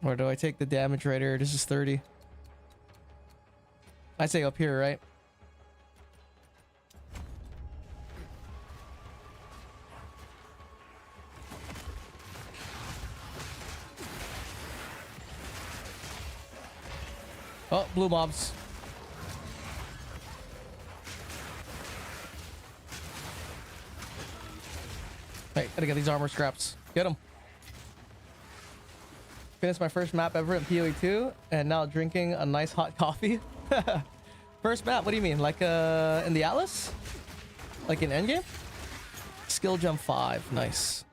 Or do I take the damage right here? This is 30. I say up here, right? Oh, blue mobs. Hey, gotta get these armor scraps. Get them. Finished my first map ever in PoE 2 and now drinking a nice hot coffee. First map, what do you mean? Like in the Atlas? Like in Endgame? Skill jump 5. Nice.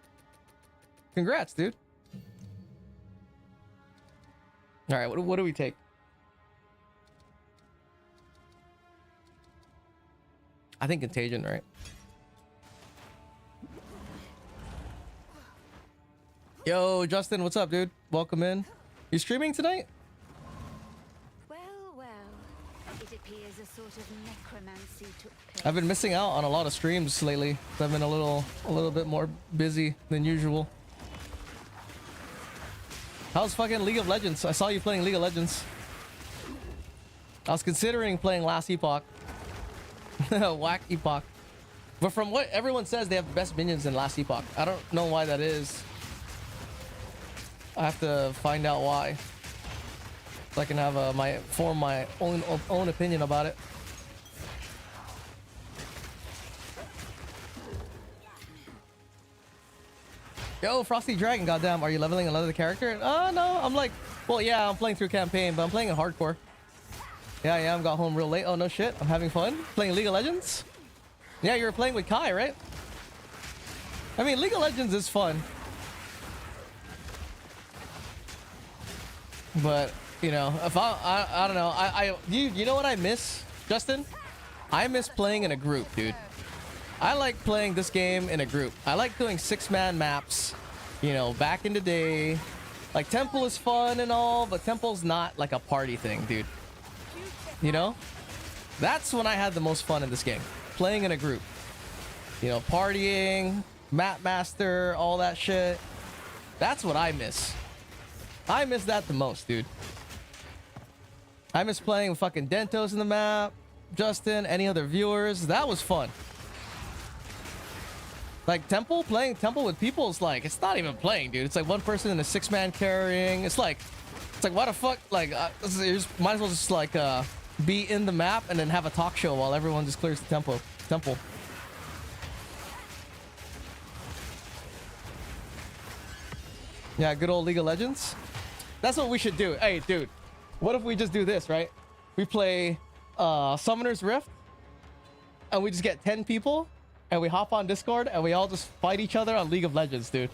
Congrats, dude. Alright, what do we take? I think Contagion, right? Yo, Justin, what's up, dude? Welcome in. You streaming tonight? Well, well. It appears a sort of necromancy took place. I've been missing out on a lot of streams lately. I've been a little bit more busy than usual. How's fucking League of Legends? I saw you playing League of Legends. I was considering playing Last Epoch. Whack Epoch. But from what everyone says, they have the best minions in Last Epoch. I don't know why that is. I have to find out why, so I can have form my own opinion about it. Yo, Frosty Dragon, goddamn, are you leveling another character? No, I'm like, well, yeah, I'm playing through campaign, but I'm playing in hardcore. Yeah, I am. Got home real late. Oh no shit, I'm having fun playing League of Legends. Yeah, you were playing with Kai, right? I mean, League of Legends is fun. But you know, if I don't know, you know what I miss, Justin? I miss playing in a group, dude. I like playing this game in a group. I like doing 6-man maps, you know, back in the day. Like Temple is fun and all, but Temple's not like a party thing, dude. You know, that's when I had the most fun in this game, playing in a group. You know, partying, map master, all that shit. That's what I miss. I miss that the most, dude. I miss playing with fucking Dentos in the map, Justin, any other viewers. That was fun. Like Temple, playing Temple with people is like, it's not even playing, dude. It's like one person in a 6-man carrying. It's like why the fuck? Like, you just, might as well just like be in the map and then have a talk show while everyone just clears the temple. Yeah, good old League of Legends. That's what we should do. Hey, dude, what if we just do this, right? We play Summoner's Rift and we just get 10 people and we hop on Discord and we all just fight each other on League of Legends, dude.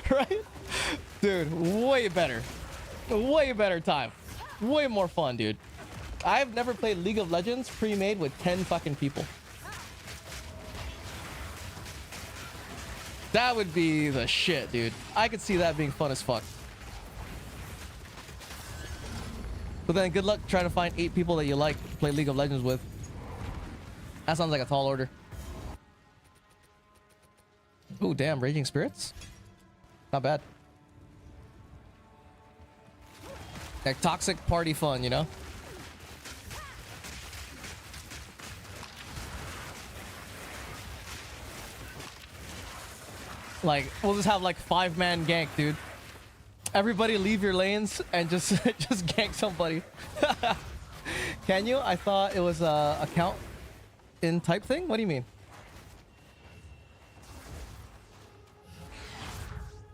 Right? Dude, way better. Way better time. Way more fun, dude. I've never played League of Legends pre-made with 10 fucking people. That would be the shit, dude. I could see that being fun as fuck. But then good luck trying to find 8 people that you like to play League of Legends with. That sounds like a tall order. Ooh, damn, Raging Spirits? Not bad. Like toxic party fun, you know? Like, we'll just have like 5-man gank, dude. Everybody leave your lanes and just just gank somebody. Can you? I thought it was a count in type thing. What do you mean?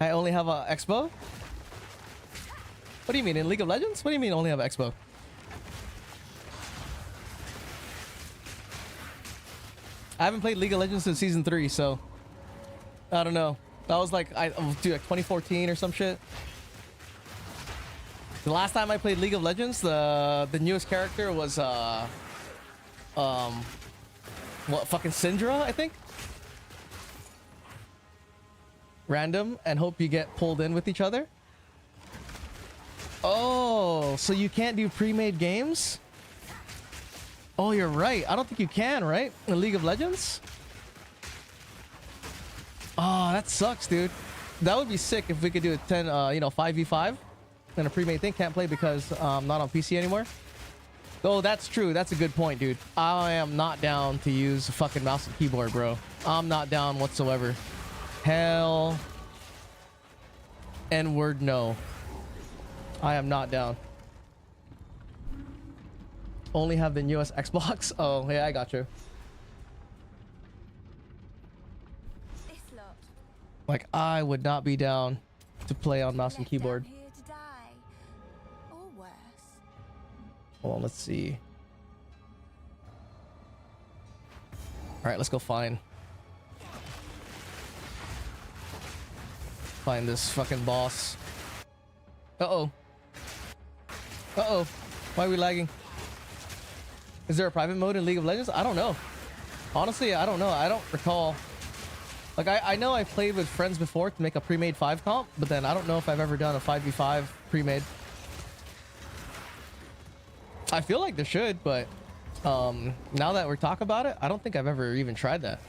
I only have a expo? What do you mean, in League of Legends? What do you mean only have expo? I haven't played League of Legends since season 3, so I don't know. That was like, like 2014 or some shit. The last time I played League of Legends, the newest character was what, fucking Syndra, I think. Random, and hope you get pulled in with each other. Oh, so you can't do pre-made games? Oh, you're right. I don't think you can, right? In League of Legends? Oh, that sucks, dude. That would be sick if we could do a 10, 5v5 and a pre-made thing. Can't play because I'm not on PC anymore. Oh, that's true. That's a good point, dude. I am not down to use a fucking mouse and keyboard, bro. I'm not down whatsoever. Hell. N-word, no. I am not down. Only have the newest Xbox? Oh, yeah, I got you. This lot. Like, I would not be down to play on mouse and Left keyboard. down here to die. Or worse. Hold on, let's see. Alright, let's go find this fucking boss. Uh-oh. Uh-oh. Why are we lagging? Is there a private mode in League of Legends? I don't know. Honestly, I don't know. I don't recall. Like, I know I played with friends before to make a pre-made 5 comp, but then I don't know if I've ever done a 5v5 pre-made. I feel like there should, but now that we're talking about it, I don't think I've ever even tried that.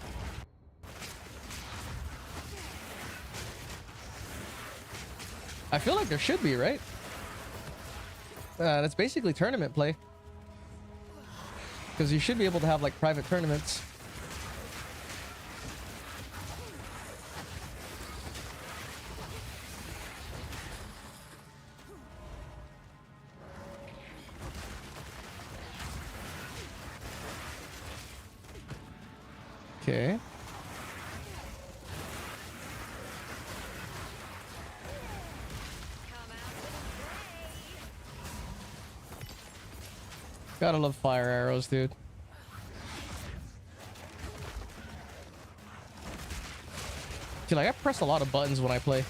I feel like there should be, right? That's basically tournament play. Because you should be able to have like private tournaments. Okay. Gotta love fire arrows, dude. See, like, I press a lot of buttons when I play.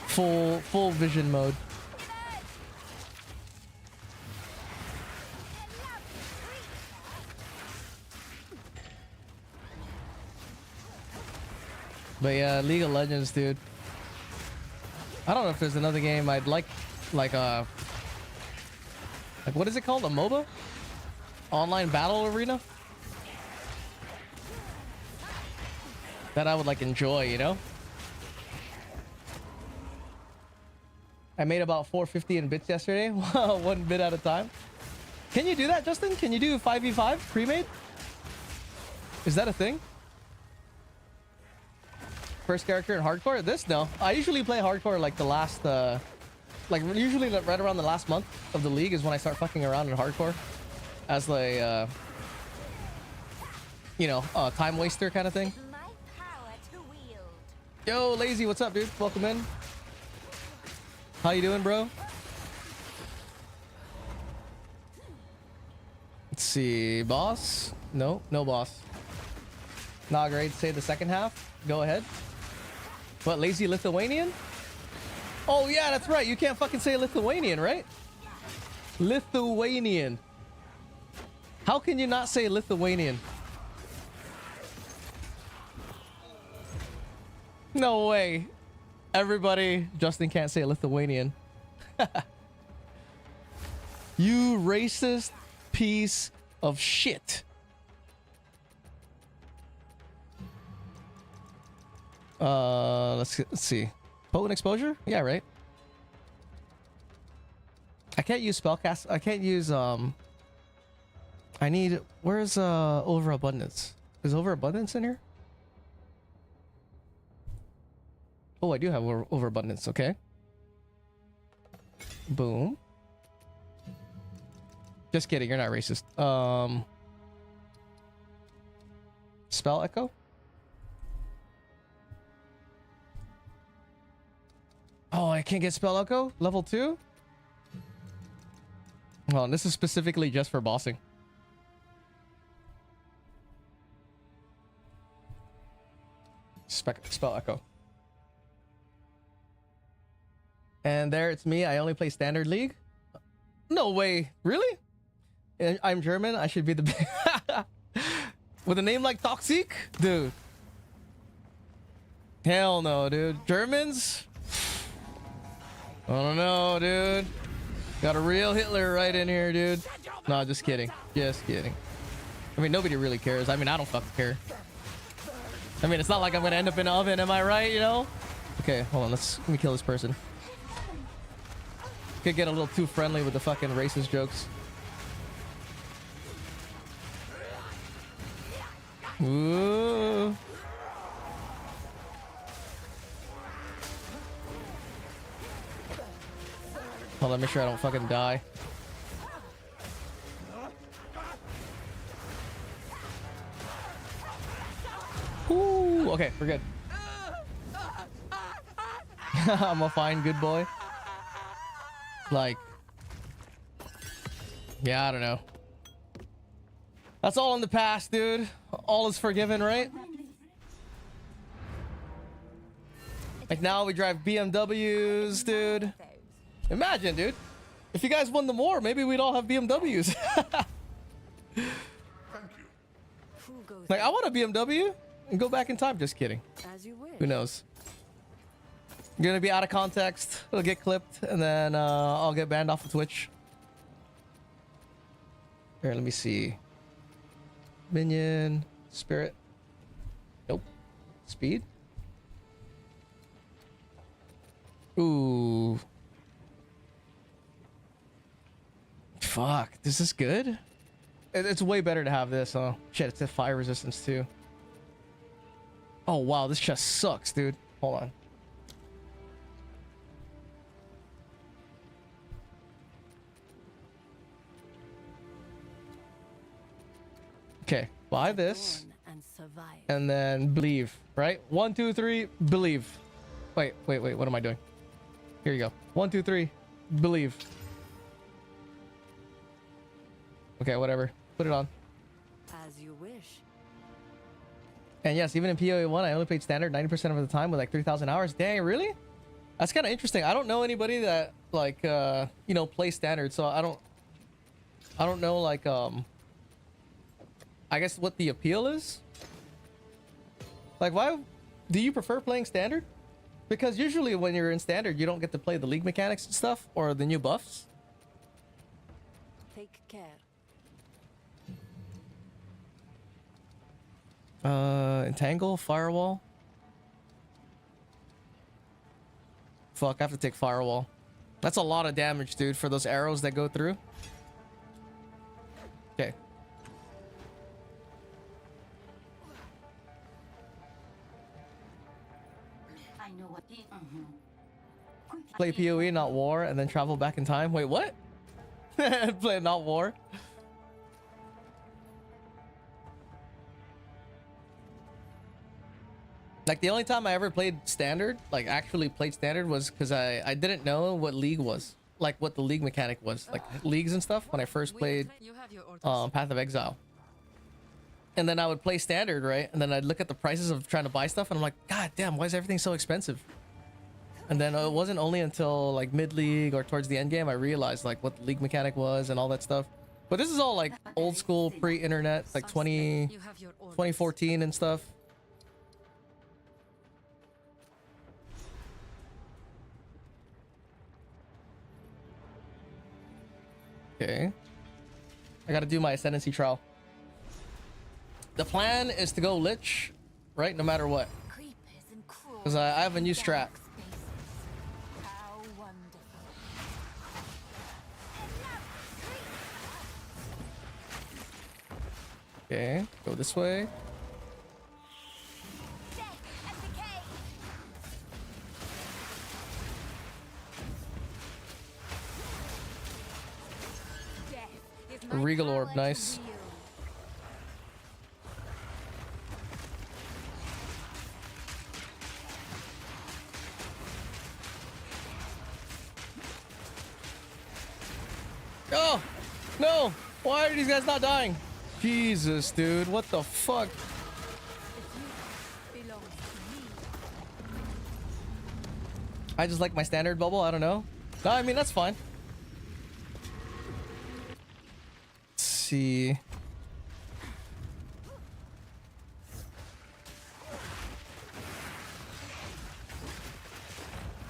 Full vision mode. But yeah, League of Legends, dude. I don't know if there's another game I'd like what is it called? A MOBA? Online Battle Arena? That I would like enjoy, you know? I made about 450 in bits yesterday. 1 bit at a time. Can you do that, Justin? Can you do 5v5 pre-made? Is that a thing? First character in hardcore? This? No. I usually play hardcore like the last, like usually right around the last month of the league is when I start fucking around in hardcore. As like, you know, time waster kind of thing. My power to wield. Yo, Lazy, what's up, dude? Welcome in. How you doing, bro? Let's see. Boss? No, no boss. Not great. Say the second half. Go ahead. What, lazy Lithuanian? Oh, yeah, that's right. You can't fucking say Lithuanian, right? Lithuanian. How can you not say Lithuanian? No way. Everybody, Justin can't say Lithuanian. You racist piece of shit. Let's see. Potent exposure? Yeah, right. I can't use spellcast. I can't use I need, where's overabundance? Is overabundance in here? Oh, I do have overabundance. Okay. Boom. Just kidding. You're not racist. Spell echo. Oh, I can't get spell echo? Level 2? Well, this is specifically just for bossing. Spell echo. And there it's me. I only play standard league. No way. Really? I'm German. I should be the with a name like Toxic? Dude. Hell no, dude. Germans? I don't know, dude. Got a real Hitler right in here, dude. No, just kidding. Just kidding. I mean, nobody really cares. I mean, I don't fucking care. I mean, it's not like I'm gonna end up in an oven, am I right, you know? Okay, hold on. Let me kill this person. Could get a little too friendly with the fucking racist jokes. Ooh. Hold on, make sure I don't fucking die. Ooh, okay, we're good. I'm a fine good boy. Like, yeah, I don't know. That's all in the past, dude. All is forgiven, right? Like now we drive BMWs, dude. Imagine, dude. If you guys won the war, maybe we'd all have BMWs. Thank you. Who goes Like I want a BMW and go back in time. Just kidding. as you wish? Who knows? Gonna be out of context. It'll get clipped, and then I'll get banned off of Twitch. Here, let me see. Minion, spirit. Nope. Speed. Ooh. Fuck. This is good. It's way better to have this, huh? Shit, it's a fire resistance too. Oh wow, this chest sucks, dude. Hold on. Okay, buy this And survive. and then believe, right? 1, 2, 3, believe. Wait, what am I doing? Here you go. 1, 2, 3, believe. Okay, whatever. Put it on. As you wish. And yes, even in PoE 1, I only played standard 90% of the time with like 3,000 hours. Dang, really? That's kind of interesting. I don't know anybody that like, you know, plays standard. So I don't know like, I guess what the appeal is. Like, why do you prefer playing standard? Because usually when you're in standard, you don't get to play the league mechanics and stuff or the new buffs. Take care. Entangle, firewall. Fuck, I have to take firewall. That's a lot of damage, dude, for those arrows that go through. Okay. I know what the. Play PoE, not war, and then travel back in time. Wait, what? Play not war. Like the only time I ever played standard, like actually played standard, was because I didn't know what league was, like what the league mechanic was, like leagues and stuff. When I first played Path of Exile, and then I would play standard, right? And then I'd look at the prices of trying to buy stuff, and I'm like, God damn, why is everything so expensive? And then it wasn't only until like mid league or towards the end game I realized like what the league mechanic was and all that stuff. But this is all like old school pre-internet, like 2014 and stuff. Okay. I gotta do my ascendancy trial. The plan is to go Lich, right? No matter what. Because I have a new strat. How wonderful. Okay, go this way. Regal orb, nice. Oh no! Why are these guys not dying? Jesus, dude, what the fuck? I just like my standard bubble. I don't know. No, I mean that's fine. Let's see.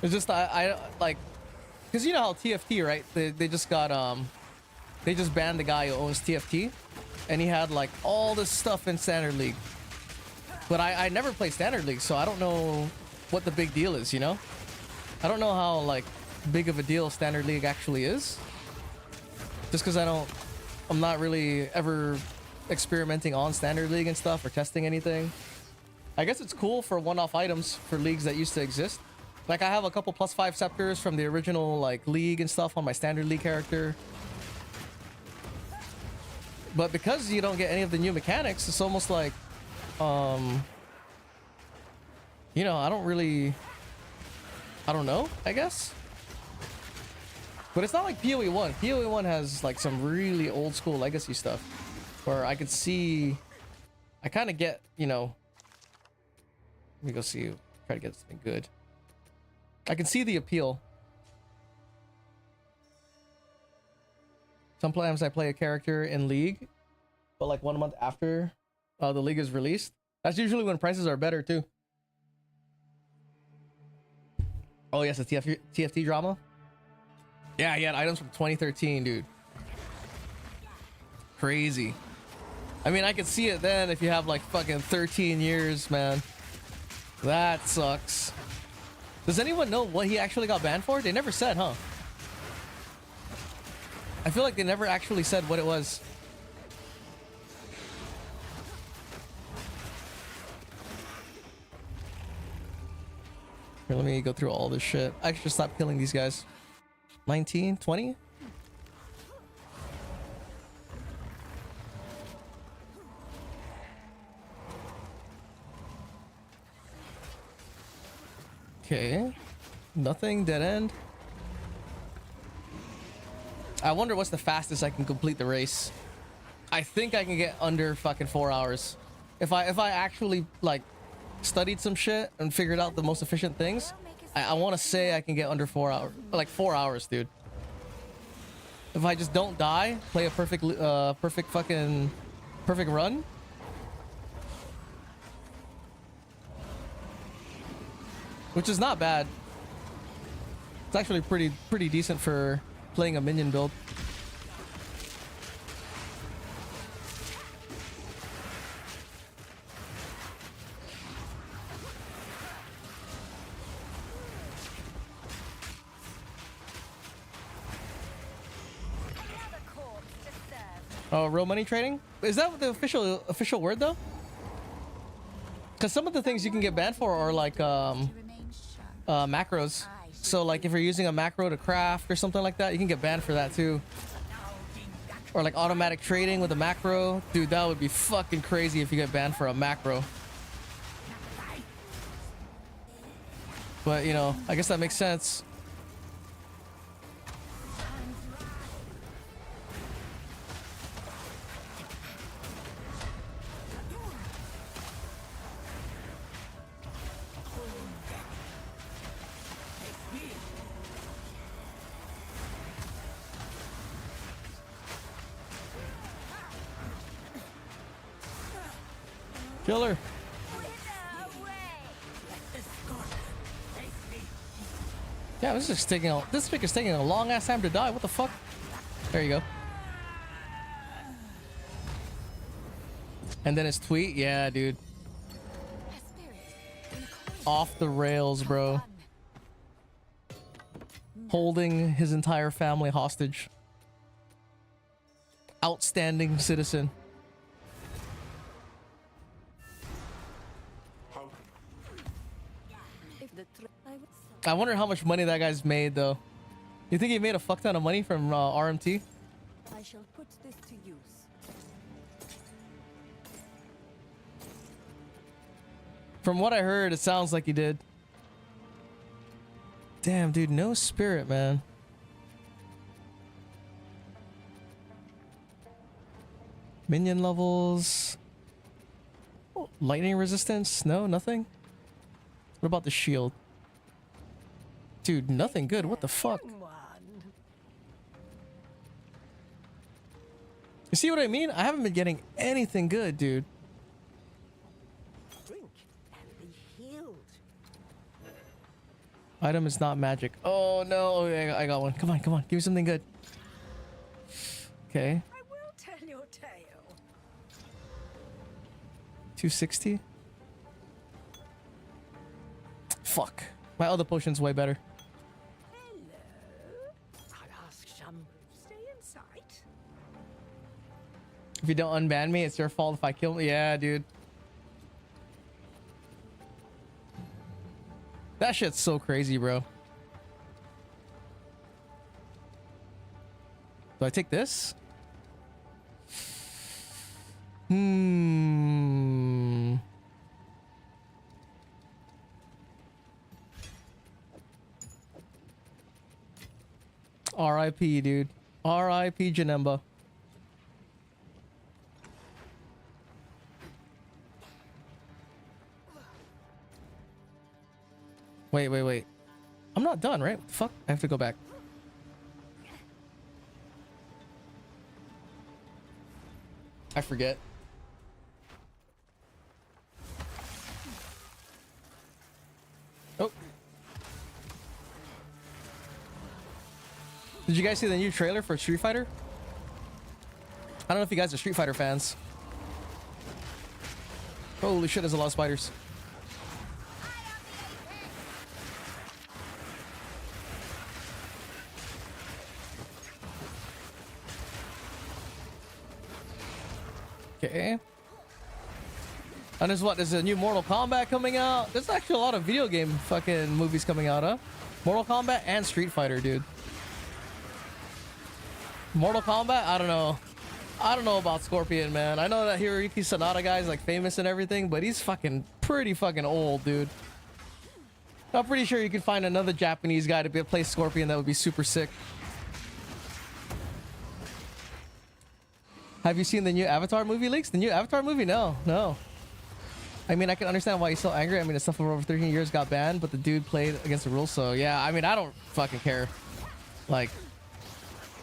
It's just I like, because you know how TFT, right? They just got they just banned the guy who owns TFT, and he had like all this stuff in Standard League. But I never played Standard League, so I don't know what the big deal is, you know? I don't know how like big of a deal Standard League actually is. Just because I'm not really ever experimenting on Standard League and stuff or testing anything. I guess it's cool for one-off items for leagues that used to exist. Like I have a couple +5 scepters from the original like league and stuff on my Standard League character. But because you don't get any of the new mechanics, it's almost like, you know, I don't know, I guess. But it's not like PoE 1. PoE 1 has like some really old school legacy stuff where I could see, I kind of get, you know, let me go see, try to get something good. I can see the appeal. Sometimes I play a character in League, but like 1 month after the League is released. That's usually when prices are better too. Oh yes, the TFT drama. Yeah, he had items from 2013, dude. Crazy. I mean, I could see it then if you have like fucking 13 years, man. That sucks. Does anyone know what he actually got banned for? They never said, huh? I feel like they never actually said what it was. Here, let me go through all this shit. I should stop killing these guys. 19, 20? Okay. Nothing, dead end. I wonder what's the fastest I can complete the race. I think I can get under fucking 4 hours. If I actually like studied some shit and figured out the most efficient things, I want to say I can get under 4 hours, like 4 hours, dude. If I just don't die, play a perfect run. Which is not bad. It's actually pretty decent for playing a minion build. Oh, real money trading? Is that the official word though? Because some of the things you can get banned for are like macros. So like if you're using a macro to craft or something like that, you can get banned for that too. Or like automatic trading with a macro. Dude, that would be fucking crazy if you get banned for a macro. But you know, I guess that makes sense. Killer. Yeah, this is taking this pick is taking a long ass time to die. What the fuck? There you go. And then his tweet, yeah, dude. Off the rails, bro. Holding his entire family hostage. Outstanding citizen. I wonder how much money that guy's made, though. You think he made a fuck ton of money from RMT? I shall put this to use. From what I heard, it sounds like he did. Damn, dude, no spirit, man. Minion levels. Oh, lightning resistance? No, nothing? What about the shield? Dude, nothing good. What the fuck? You see what I mean? I haven't been getting anything good, dude. Drink and be healed. Item is not magic. Oh no, okay, I got one. Come on, come on. Give me something good. Okay. I will tell your tale. 260? Fuck. My other potion's way better. Hello. I'll ask Shamu. Stay in sight. If you don't unban me, it's your fault if I kill me. Yeah, dude. That shit's so crazy, bro. Do I take this? R.I.P. dude. R.I.P. Janemba. Wait. I'm not done, right? Fuck, I have to go back. I forget. Oh. Did you guys see the new trailer for Street Fighter? I don't know if you guys are Street Fighter fans. Holy shit, there's a lot of spiders. Okay. And there's what? There's a new Mortal Kombat coming out. There's actually a lot of video game fucking movies coming out, huh? Mortal Kombat and Street Fighter, dude. Mortal Kombat? I don't know. I don't know about Scorpion, man. I know that Hiroyuki Sanada guy is like famous and everything, but he's fucking pretty fucking old, dude. I'm pretty sure you could find another Japanese guy to play Scorpion that would be super sick. Have you seen the new Avatar movie leaks? The new Avatar movie? No, no. I mean, I can understand why he's so angry. I mean, the stuff for over 13 years got banned, but the dude played against the rules. So yeah, I mean, I don't fucking care. Like,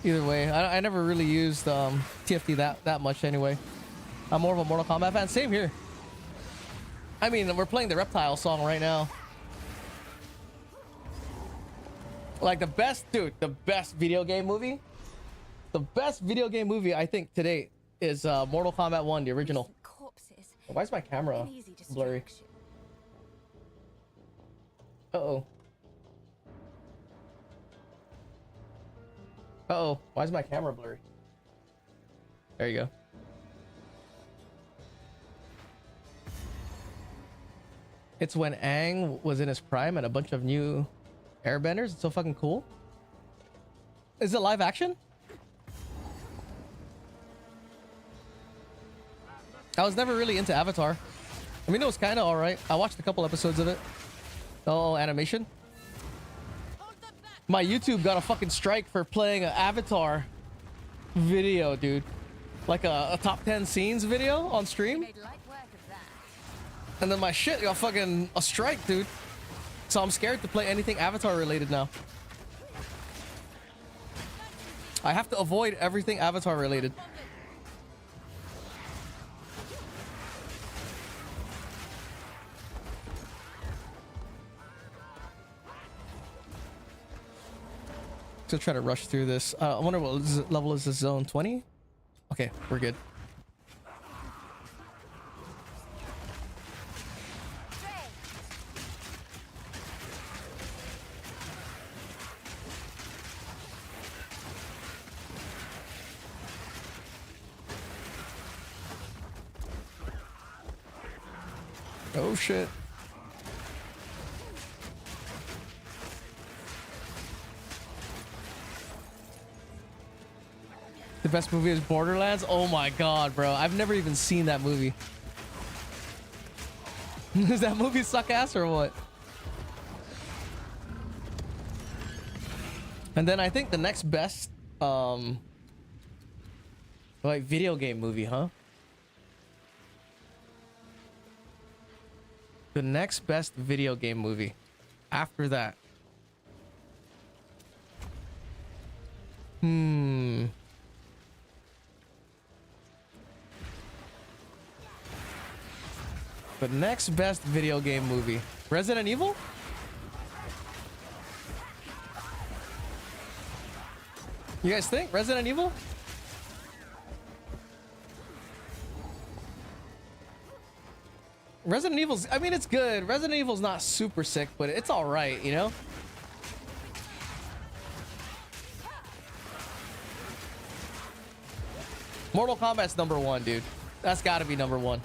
either way, I never really used TFT that much anyway. I'm more of a Mortal Kombat fan. Same here. I mean, we're playing the Reptile song right now. Like the best, dude, the best video game movie. The best video game movie I think to date is Mortal Kombat 1, the original. Corpses. Why is my camera blurry? Uh-oh. Uh-oh. Why is my camera blurry? There you go. It's when Aang was in his prime and a bunch of new airbenders. It's so fucking cool. Is it live action? I was never really into Avatar. I mean, it was kind of alright. I watched a couple episodes of it. Oh, animation. My YouTube got a fucking strike for playing an Avatar video, dude. Like a top 10 scenes video on stream. And then my shit got fucking a strike, dude. So I'm scared to play anything Avatar related now. I have to avoid everything Avatar related. To try to rush through this. I wonder what level is this zone? 20? Okay, we're good. Oh shit. The best movie is Borderlands? Oh my god, bro. I've never even seen that movie. Does that movie suck ass or what? And then I think the next best like video game movie, huh? The next best video game movie after that. The next best video game movie. Resident Evil? You guys think? Resident Evil? Resident Evil's, I mean, it's good. Resident Evil's not super sick, but it's alright, you know? Mortal Kombat's #1, dude. That's gotta be #1.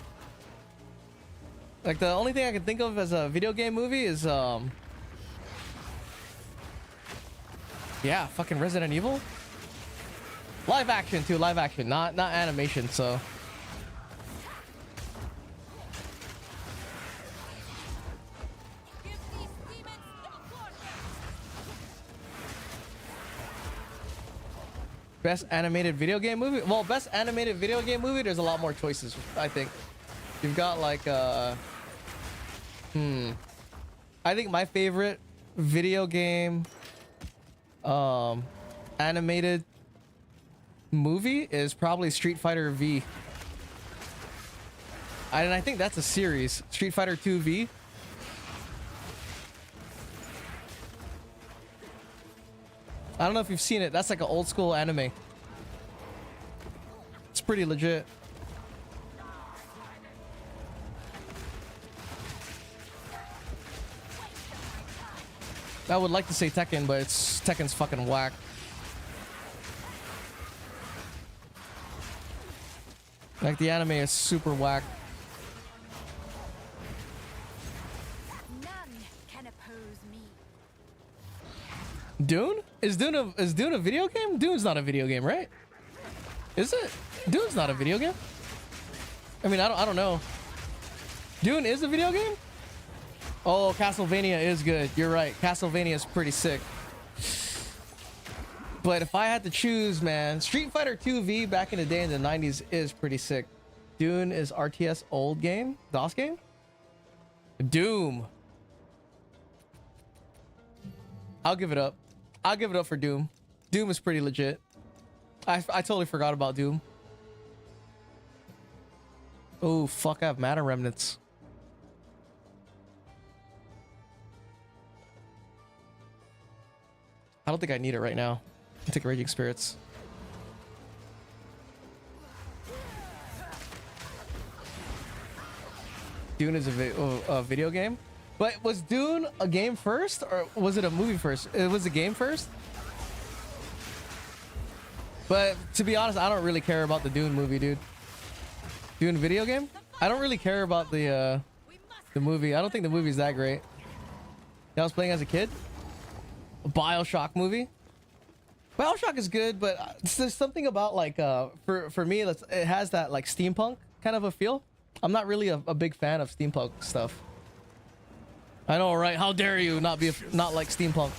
Like, the only thing I can think of as a video game movie is, yeah, fucking Resident Evil. Live action, too. Live action, not animation, so. Best animated video game movie? Well, best animated video game movie, there's a lot more choices, I think. You've got, like, I think my favorite video game animated movie is probably Street Fighter V. And I think that's a series, Street Fighter 2 V. I don't know if you've seen it. That's like an old school anime. It's pretty legit. I would like to say Tekken, but Tekken's fucking whack. Like the anime is super whack. None can oppose me. Dune? Is Dune a video game? Dune's not a video game, right? Is it? Dune's not a video game. I mean, I don't know. Dune is a video game? Oh, Castlevania is good. You're right. Castlevania is pretty sick. But if I had to choose, man, Street Fighter 2 V back in the day in the 90s is pretty sick. Dune is RTS old game? DOS game? Doom. I'll give it up. I'll give it up for Doom. Doom is pretty legit. I totally forgot about Doom. Oh, fuck, I have mana remnants. I don't think I need it right now. I'll take Raging Spirits. Dune is a video game? But was Dune a game first? Or was it a movie first? It was a game first? But to be honest, I don't really care about the Dune movie, dude. Dune video game? I don't really care about the movie. I don't think the movie's that great. I was playing as a kid. A BioShock movie. BioShock is good, but there's something about like for me it has that like steampunk kind of a feel. I'm not really a big fan of steampunk stuff. I know, right? How dare you not like steampunk?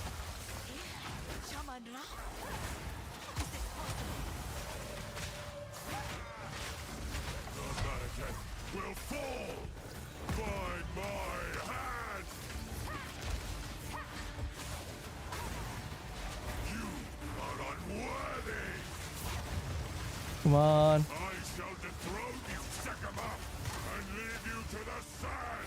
Come on. I shall dethrone you, Sekama, and leave you to the sand.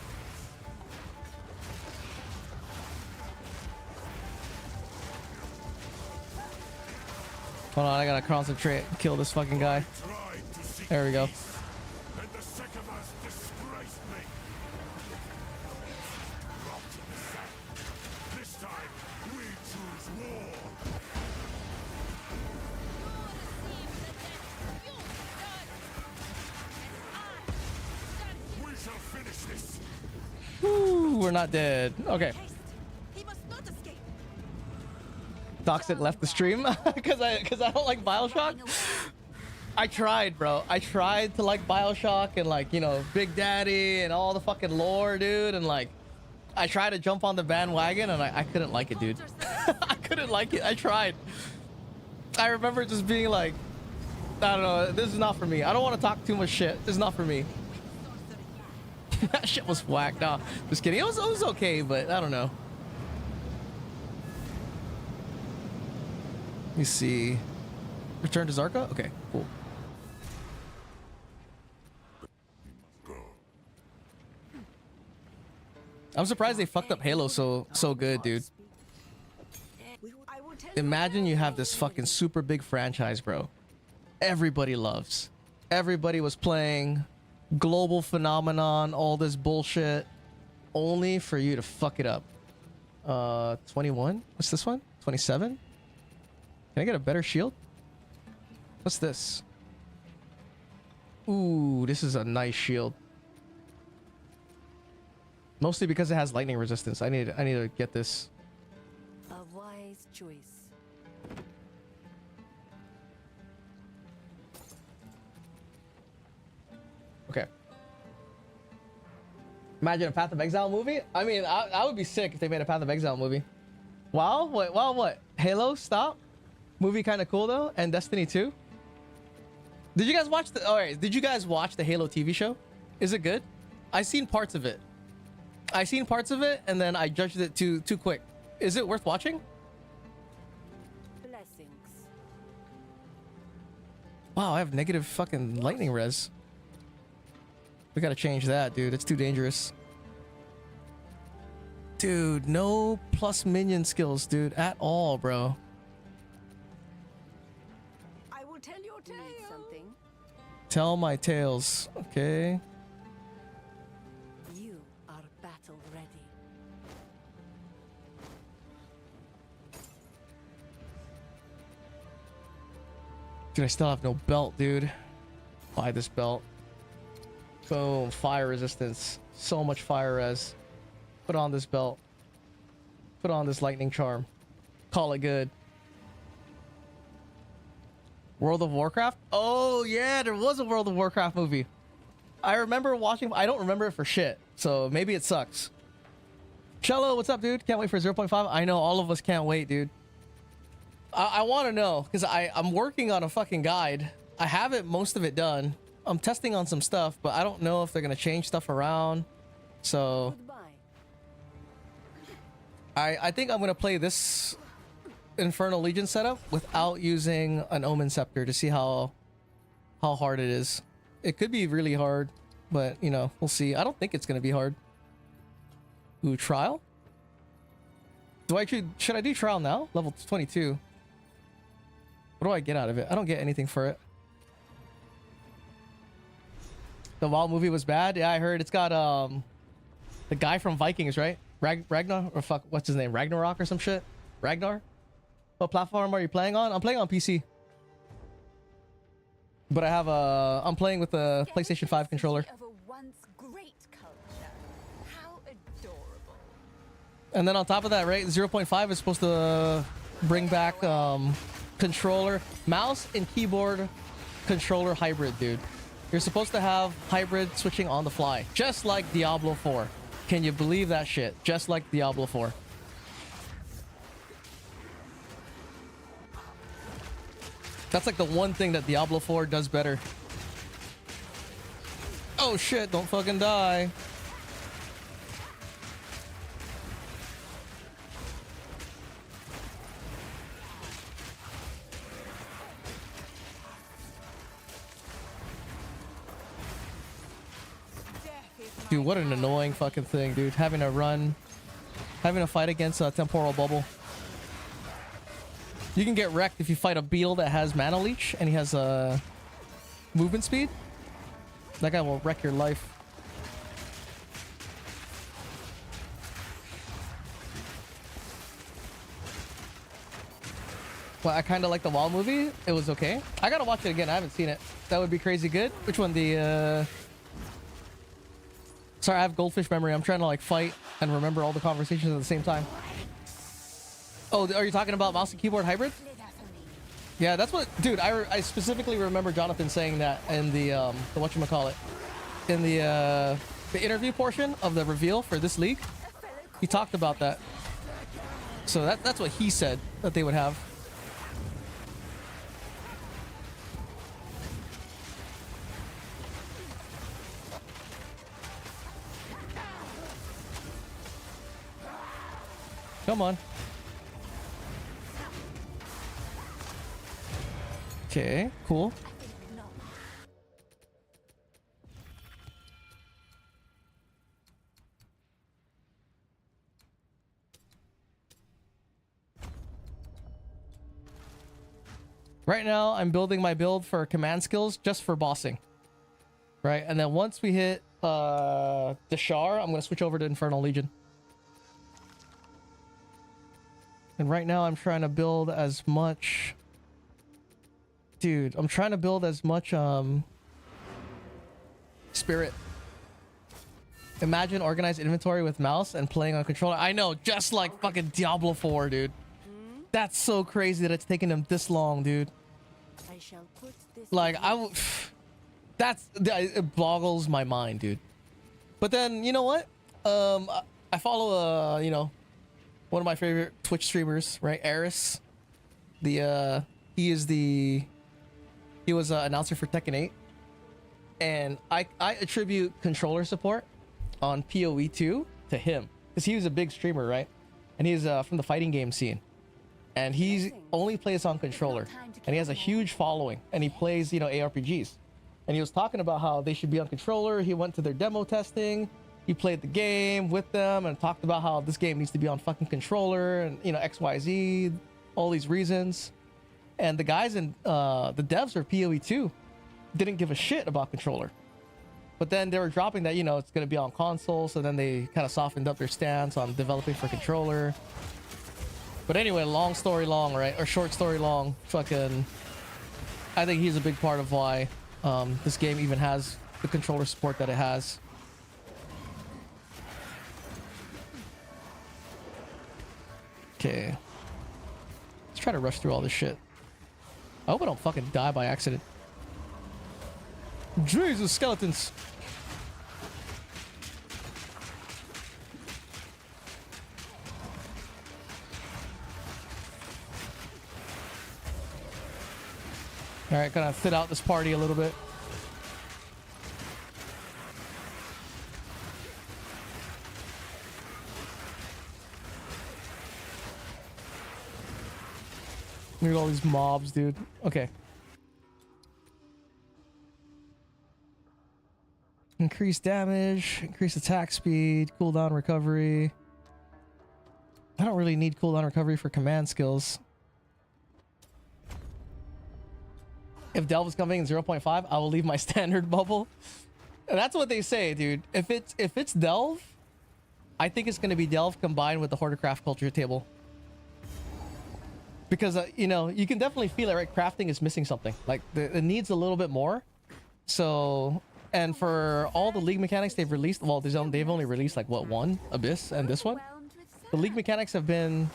Hold on, I gotta concentrate. Kill this fucking guy. There we go. And the Sekamas disgraced me. Drop to the sand. This time, we choose war. We shall finish this. Woo, we're not dead. Okay. He must not escape. Toxic left the stream because I don't like BioShock. I tried, bro. I tried to like BioShock and like, you know, Big Daddy and all the fucking lore, dude. And like, I tried to jump on the bandwagon and I couldn't like it, dude. I couldn't like it. I tried. I remember just being like, I don't know. This is not for me. I don't want to talk too much shit. This is not for me. That shit was whack. Nah, just kidding. It was okay, but I don't know. Let me see. Return to Zarka? Okay, cool. I'm surprised they fucked up Halo so good, dude. Imagine you have this fucking super big franchise, bro. Everybody loves. Everybody was playing. Global phenomenon, all this bullshit. Only for you to fuck it up. 21? What's this one? 27? Can I get a better shield? What's this? Ooh, this is a nice shield. Mostly because it has lightning resistance. I need to get this. A wise choice. Okay. Imagine a Path of Exile movie? I mean, I would be sick if they made a Path of Exile movie. Wow, wait, wow, what? Halo, stop. Movie kind of cool though, and Destiny 2. Did you guys watch the? Alright, did you guys watch the Halo TV show? Is it good? I seen parts of it. I seen parts of it, and then I judged it too quick. Is it worth watching? Blessings. Wow, I have negative fucking lightning res. We gotta change that, dude. It's too dangerous. Dude, no plus minion skills, dude, at all, bro. I will tell your tale. Need something? Tell my tales, okay? You are battle ready. Dude, I still have no belt, dude. Buy this belt. Boom, fire resistance. So much fire res. Put on this belt. Put on this lightning charm. Call it good. World of Warcraft? Oh yeah, there was a World of Warcraft movie. I remember watching. I don't remember it for shit, so maybe it sucks. Cello, what's up, dude? Can't wait for 0.5. I know all of us can't wait, dude. I want to know because I'm working on a fucking guide. I have it, most of it done. I'm testing on some stuff, but I don't know if they're gonna change stuff around. So I think I'm gonna play this Infernal Legion setup without using an Omen Scepter to see how hard it is. It could be really hard, but you know, we'll see. I don't think it's gonna be hard. Ooh, trial? Should I do trial now? Level 22. What do I get out of it? I don't get anything for it. The WoW movie was bad? Yeah, I heard. It's got the guy from Vikings, right? Ragnar? Or fuck, what's his name? Ragnarok or some shit? Ragnar? What platform are you playing on? I'm playing on PC. But I have I'm playing with the PlayStation 5 controller. Of a once great culture. How adorable. And then on top of that, right, 0.5 is supposed to bring back controller, mouse and keyboard controller hybrid, dude. You're supposed to have hybrid switching on the fly, just like Diablo 4. Can you believe that shit? Just like Diablo 4. That's like the one thing that Diablo 4 does better. Oh shit, don't fucking die. Dude, what an annoying fucking thing, dude. Having to fight against a temporal bubble. You can get wrecked if you fight a beetle that has mana leech and he has a movement speed. That guy will wreck your life. Well, I kind of like the WoW movie. It was okay. I gotta watch it again. I haven't seen it. That would be crazy good. Which one? Sorry, I have goldfish memory. I'm trying to like fight and remember all the conversations at the same time. Oh, are you talking about mouse and keyboard hybrid? Yeah, that's what, dude. I specifically remember Jonathan saying that in the whatchamacallit, in the interview portion of the reveal for this league. He talked about that. So that's what he said that they would have. Come on. Okay, cool. Right now, I'm building my build for command skills just for bossing. Right, and then once we hit the Shar, I'm gonna switch over to Infernal Legion. And right now I'm trying to build as much... Dude, I'm trying to build as much spirit. Imagine organized inventory with mouse and playing on controller. I know, just like fucking Diablo 4, dude. That's so crazy that it's taken them this long, dude. I shall put this Like, it boggles my mind, dude. But then, you know what? I follow, you know, one of my favorite Twitch streamers, right? Eris. He was an announcer for Tekken 8. And I attribute controller support on PoE 2 to him. Because he was a big streamer, right? and he's from the fighting game scene, and he only plays on controller, and he has a huge following, and he plays, you know, ARPGs, and he was talking about how they should be on controller. He went to their demo testing, he played the game with them, and talked about how this game needs to be on fucking controller, and you know, XYZ, all these reasons. And the guys in the devs for PoE 2 didn't give a shit about controller. But then they were dropping that, you know, it's going to be on console. So then they kind of softened up their stance on developing for controller. But anyway, long story long, right? Or short story long, fucking, I think he's a big part of why this game even has the controller support that it has. Okay. Let's try to rush through all this shit. I hope I don't fucking die by accident. Jesus, skeletons. All right, gonna fit out this party a little bit. Look at all these mobs, dude. Okay. Increase damage, increase attack speed, cooldown recovery. I don't really need cooldown recovery for command skills. If Delve is coming in 0.5, I will leave my standard bubble. And that's what they say, dude. If it's Delve, I think it's going to be Delve combined with the Horticraft culture table. Because, you know, you can definitely feel it, right? Crafting is missing something. Like, it needs a little bit more. So, and for all the league mechanics they've released, well, they've only released, like, what, one? Abyss and this one? The league mechanics have been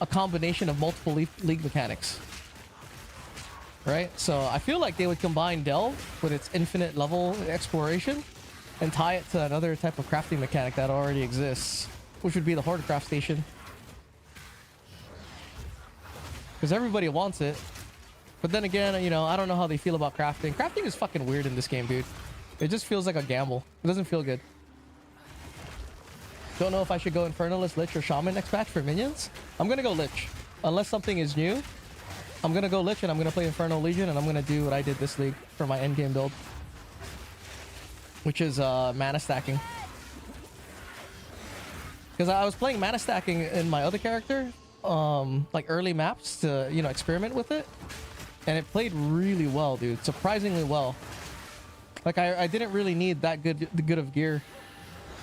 a combination of multiple league mechanics. Right? So, I feel like they would combine Delve with its infinite level exploration and tie it to another type of crafting mechanic that already exists, which would be the Horticraft station. Because everybody wants it. But then again, you know, I don't know how they feel about crafting. Crafting is fucking weird in this game, dude. It just feels like a gamble. It doesn't feel good. Don't know if I should go Infernalist, Lich, or Shaman next patch for minions. I'm gonna go Lich. Unless something is new, I'm gonna go Lich and I'm gonna play Infernal Legion and I'm gonna do what I did this league for my endgame build. Which is mana stacking. Because I was playing mana stacking in my other character. Like early maps to, you know, experiment with it, and it played really well, dude. Surprisingly well. Like I didn't really need that good of gear.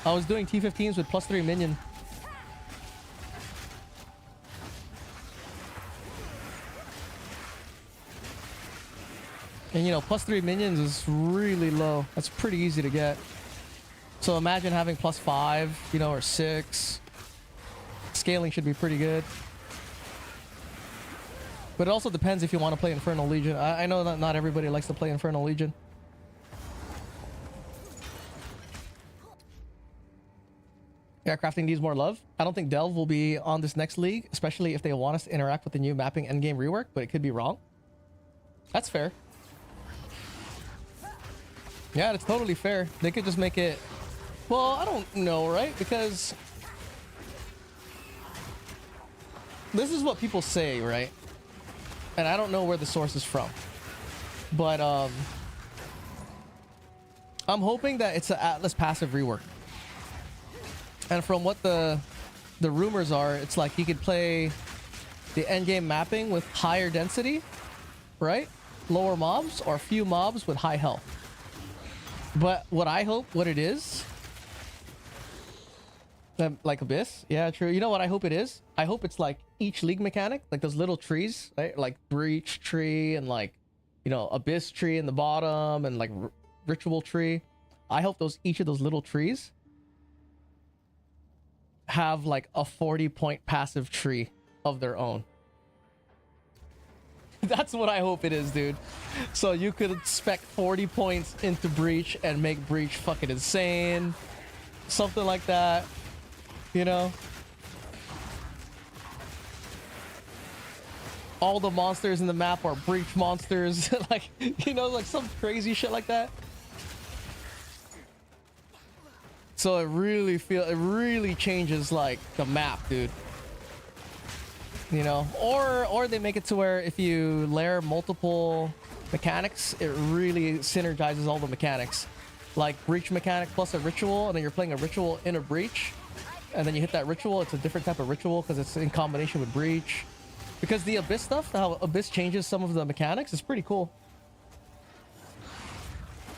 I was doing T15s with +3 minion. And you know, +3 minions is really low. That's pretty easy to get. So imagine having +5, you know, or 6. Scaling should be pretty good. But it also depends if you want to play Infernal Legion. I know that not everybody likes to play Infernal Legion. Yeah, crafting needs more love. I don't think Delve will be on this next league, especially if they want us to interact with the new mapping endgame rework, but it could be wrong. That's fair. Yeah, it's totally fair. They could just make it... Well, I don't know, right? Because... this is what people say, right? And I don't know where the source is from. But, I'm hoping that it's an Atlas passive rework. And from what the rumors are, it's like he could play the endgame mapping with higher density, right? Lower mobs, or few mobs with high health. But what I hope, what it is... like Abyss? Yeah, true. You know what I hope it is? I hope it's like each league mechanic, like those little trees, right? Like Breach tree and like, you know, Abyss tree in the bottom and like Ritual tree. I hope each of those little trees have like a 40-point passive tree of their own. That's what I hope it is, dude. So you could spec 40 points into Breach and make Breach fucking insane. Something like that. You know? All the monsters in the map are Breach monsters. Like, you know, like some crazy shit like that. So it really changes like the map, dude. you know, or they make it to where if you layer multiple mechanics, it really synergizes all the mechanics, like breach mechanic plus a ritual, and then you're playing a ritual in a breach, and then you hit that ritual. It's a different type of ritual because it's in combination with breach. Because the Abyss stuff, how Abyss changes some of the mechanics, is pretty cool.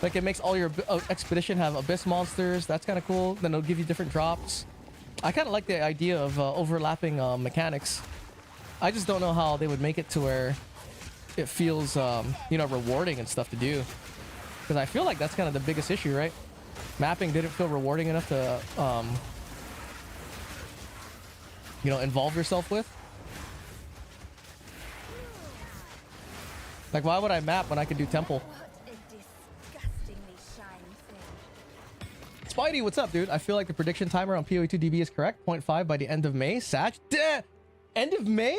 Like it makes all your expedition have Abyss monsters. That's kind of cool. Then it'll give you different drops. I kind of like the idea of overlapping mechanics. I just don't know how they would make it to where it feels, you know, rewarding and stuff to do. Because I feel like that's kind of the biggest issue, right? Mapping didn't feel rewarding enough to, you know, involve yourself with. Like, why would I map when I could do temple? What a disgustingly shiny thing. Spidey, what's up, dude? I feel like the prediction timer on PoE2DB is correct. 0.5 by the end of May. Sag? End of May?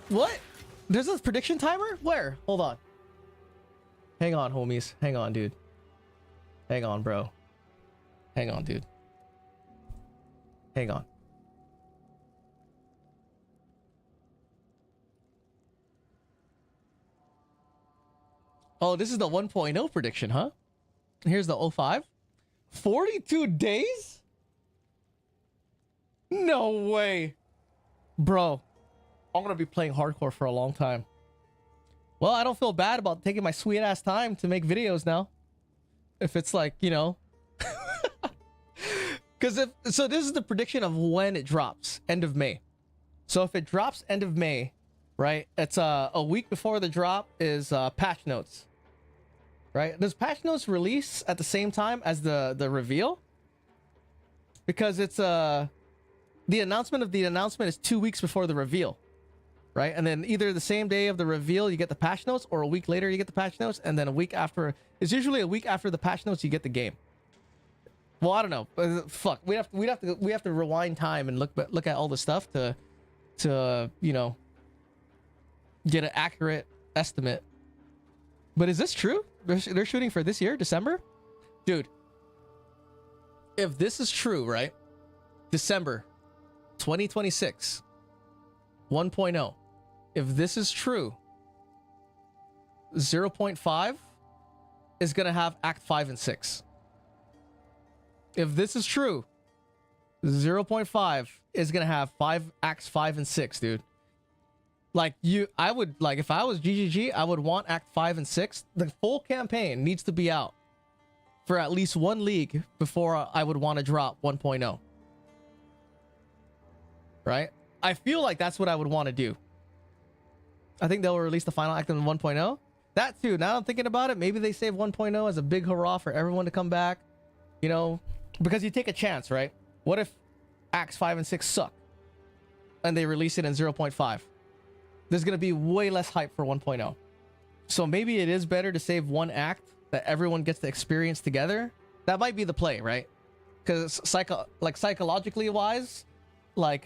What? There's a prediction timer? Where? Hold on. Hang on, homies. Hang on, dude. Hang on, bro. Hang on, dude. Hang on. Oh, this is the 1.0 prediction, huh? Here's the 05. 42 days? No way. Bro, I'm going to be playing hardcore for a long time. Well, I don't feel bad about taking my sweet ass time to make videos now. If it's like, you know. So this is the prediction of when it drops. End of May. So if it drops end of May, right? It's a week before the drop is patch notes. Right? Does patch notes release at the same time as the reveal? Because it's the announcement of the announcement is 2 weeks before the reveal, right? And then either the same day of the reveal you get the patch notes, or a week later you get the patch notes, and then a week after, it's usually a week after the patch notes you get the game. Well, I don't know. Fuck, we have to rewind time and look at all the stuff to you know, get an accurate estimate. But is this true? They're shooting for this year, December? Dude, if this is true, right? December 2026, 1.0. If this is true, 0.5 is going to have Act 5 and 6. If this is true, 0.5 is going to have Acts 5 and 6, dude. Like I would, like, if I was GGG, I would want Act 5 and 6. The full campaign needs to be out for at least one league before I would want to drop 1.0. Right? I feel like that's what I would want to do. I think they'll release the final act in 1.0. That too, now I'm thinking about it, maybe they save 1.0 as a big hurrah for everyone to come back. You know, because you take a chance, right? What if Acts 5 and 6 suck and they release it in 0.5? There's going to be way less hype for 1.0. So maybe it is better to save one act that everyone gets to experience together. That might be the play, right? Because psychologically wise, like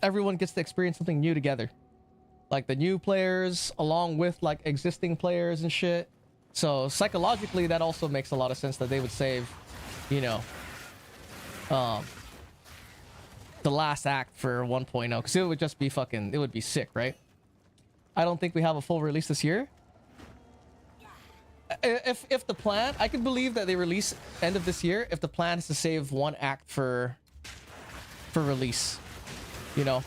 everyone gets to experience something new together. Like the new players along with like existing players and shit. So psychologically that also makes a lot of sense that they would save, you know, the last act for 1.0, because it would just be fucking, it would be sick, right? I don't think we have a full release this year. If the plan, I could believe that they release end of this year if the plan is to save one act for release, you know.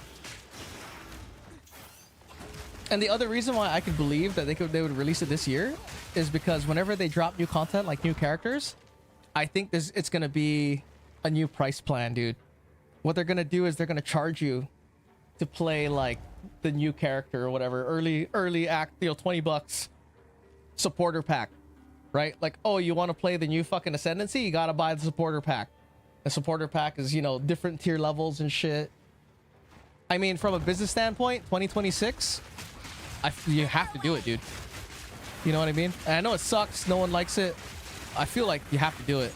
And the other reason why I could believe that they would release it this year is because whenever they drop new content, like new characters, I think it's gonna be a new price plan, dude. What they're gonna do is they're gonna charge you to play like the new character or whatever, early act, you know, $20 supporter pack, right? Like, oh, you want to play the new fucking Ascendancy, you gotta buy the supporter pack. The supporter pack is, you know, different tier levels and shit. I mean, from a business standpoint, 2026, you have to do it, dude. You know what I mean? And I know it sucks, no one likes it. I feel like you have to do it.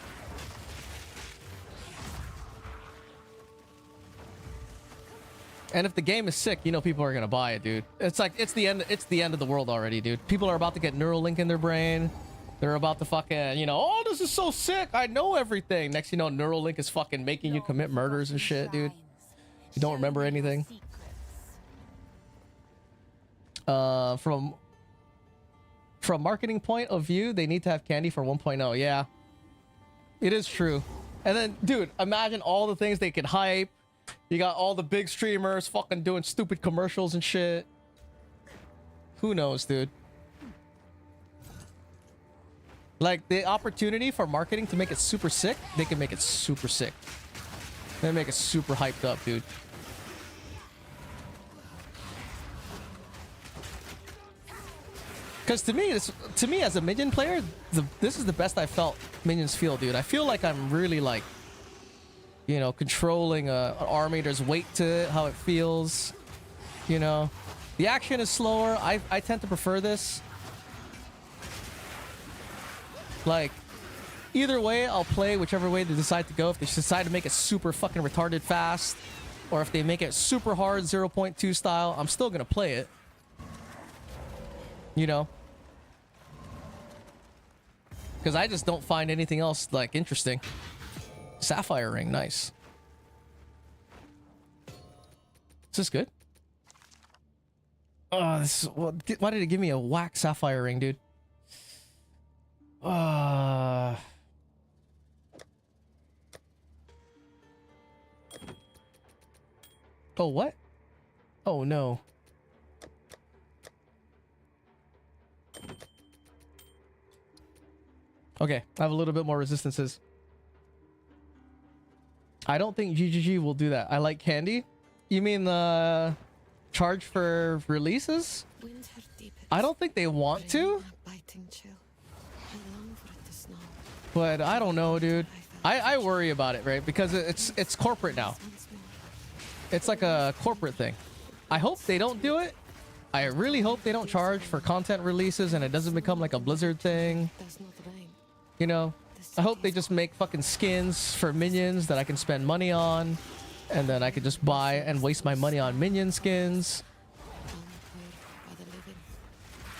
And if the game is sick, you know people are gonna buy it, dude. It's like it's the end of the world already, dude. People are about to get Neuralink in their brain. They're about to fucking, you know, oh, this is so sick, I know everything. Next you know, Neuralink is fucking making you commit murders and shit, dude. You don't remember anything. From marketing point of view, they need to have candy for 1.0. Yeah, it is true. And then, dude, imagine all the things they could hype. You got all the big streamers fucking doing stupid commercials and shit. Who knows, dude? Like, the opportunity for marketing to make it super sick, they can make it super sick. They make it super hyped up, dude. Because to me as a minion player, this is the best I felt minions feel, dude. I feel like I'm really like, you know, controlling an army. There's weight to it, how it feels. You know, the action is slower. I tend to prefer this. Like, either way, I'll play whichever way they decide to go. If they decide to make it super fucking retarded fast, or if they make it super hard 0.2 style, I'm still gonna play it. You know? Because I just don't find anything else, like, interesting. Sapphire ring, nice. Is this good? Oh, this is, well, why did it give me a whack sapphire ring, dude? Oh, what? Oh, no. Okay, I have a little bit more resistances. I don't think GGG will do that. I like candy. You mean the charge for releases? I don't think they want to. But I don't know, dude. I worry about it, right? Because it's corporate now. It's like a corporate thing. I hope they don't do it. I really hope they don't charge for content releases and it doesn't become like a Blizzard thing. You know? I hope they just make fucking skins for minions that I can spend money on. And then I could just buy and waste my money on minion skins.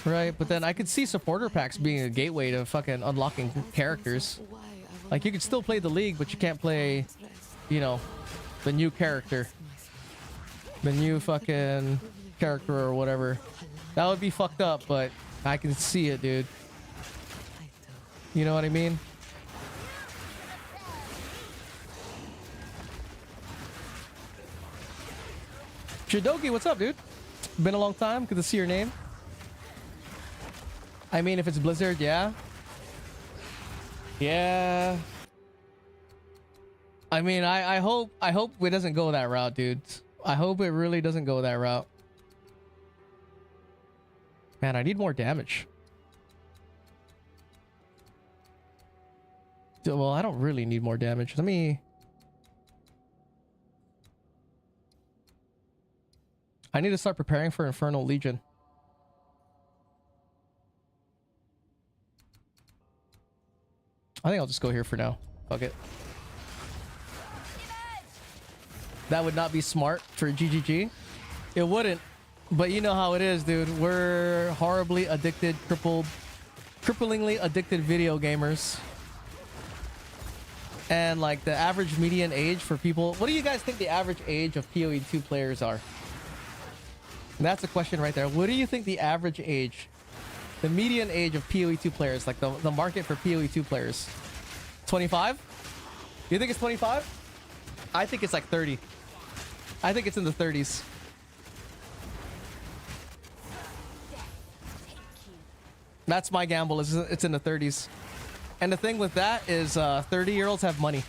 Right, but then I could see supporter packs being a gateway to fucking unlocking characters. Like, you could still play the league, but you can't play, you know, the new character. The new fucking character or whatever. That would be fucked up, but I can see it, dude. You know what I mean? Shidogi, what's up, dude? Been a long time. Good to see your name. I mean, if it's Blizzard, yeah. Yeah. I mean, I hope it doesn't go that route, dude. I hope it really doesn't go that route. Man, I need more damage. Well, I don't really need more damage. Let me... I need to start preparing for Infernal Legion. I think I'll just go here for now. Fuck it. That would not be smart for GGG. It wouldn't. But you know how it is, dude. We're horribly addicted, cripplingly addicted video gamers. And like the average median age for people... What do you guys think the average age of PoE 2 players are? That's a question right there. What do you think the average age... The median age of PoE 2 players, like the market for PoE 2 players? 25? You think it's 25? I think it's like 30. I think it's in the 30s. That's my gamble. It's in the 30s. And the thing with that is 30-year-olds have money.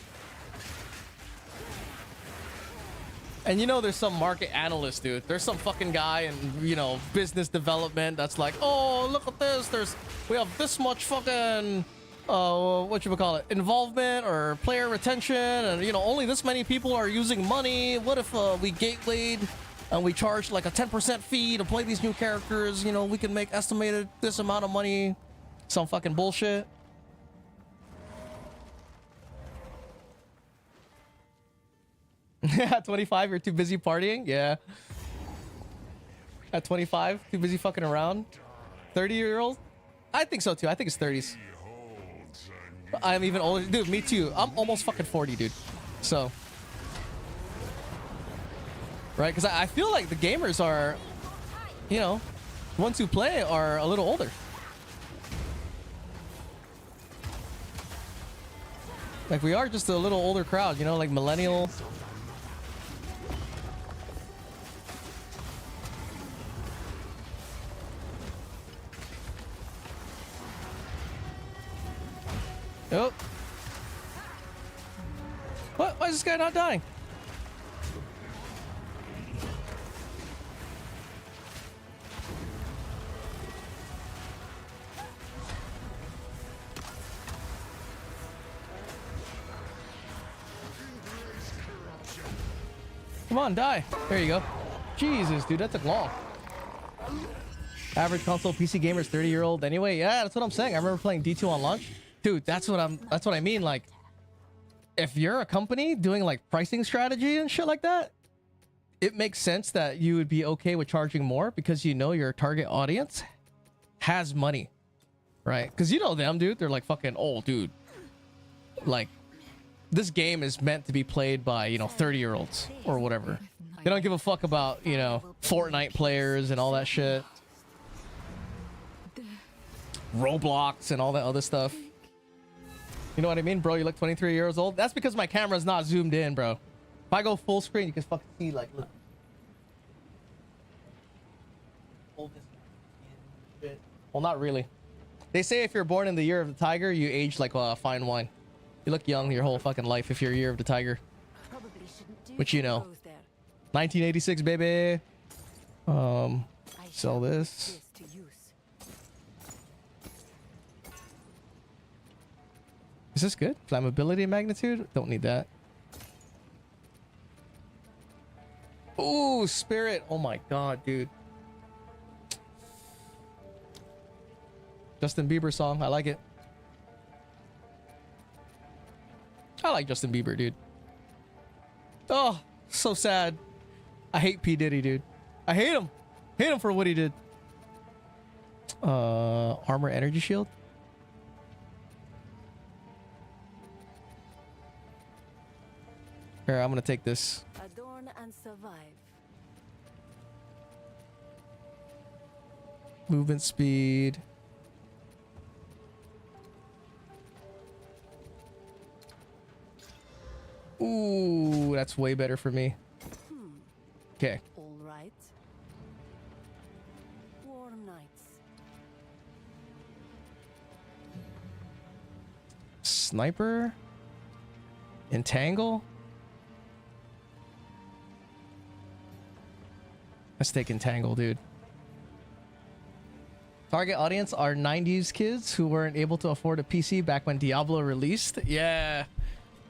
And you know there's some market analyst, dude. There's some fucking guy in, you know, business development that's like, oh, look at this. We have this much fucking, what you would call it, involvement or player retention. And, you know, only this many people are using money. What if we gatewayed and we charge like a 10% fee to play these new characters? You know, we can make estimated this amount of money. Some fucking bullshit. Yeah, 25, you're too busy partying? Yeah. At 25, too busy fucking around? 30-year-old? I think so too. I think it's 30s. I'm even older. Dude, me too. I'm almost fucking 40, dude. So. Right? Because I feel like the gamers are, you know, The ones who play are a little older. Like, we are just a little older crowd, you know, like millennial. Oh. What? Why is this guy not dying? Come on, die. There you go. Jesus, dude, that took long. Average console PC gamer is 30-year-old anyway. Yeah, that's what I'm saying. I remember playing D2 on launch. Dude, that's what I mean. Like, if you're a company doing like pricing strategy and shit like that, it makes sense that you would be okay with charging more because you know your target audience has money, right? Because you know them, dude. They're like fucking, oh, dude. Like, this game is meant to be played by, you know, 30-year-olds or whatever. They don't give a fuck about, you know, Fortnite players and all that shit. Roblox and all that other stuff. You know what I mean, bro? You look 23 years old. That's because my camera's not zoomed in, bro. If I go full screen, you can fucking see, like, look. Well, not really. They say if you're born in the year of the tiger, you age like fine wine. You look young your whole fucking life if you're year of the tiger. Which you know. 1986, baby. Sell this. Is this good? Flammability and magnitude? Don't need that. Ooh, spirit. Oh my god, dude. Justin Bieber song. I like it. I like Justin Bieber, dude. Oh, so sad. I hate P. Diddy, dude. I hate him. Hate him for what he did. Armor energy shield. Here, I'm gonna take this. Adorn and survive. Movement speed. Ooh, that's way better for me. Okay. All right. Warm nights. Sniper. Entangle. Let's take Entangle, dude. Target audience are 90s kids who weren't able to afford a PC back when Diablo released. Yeah.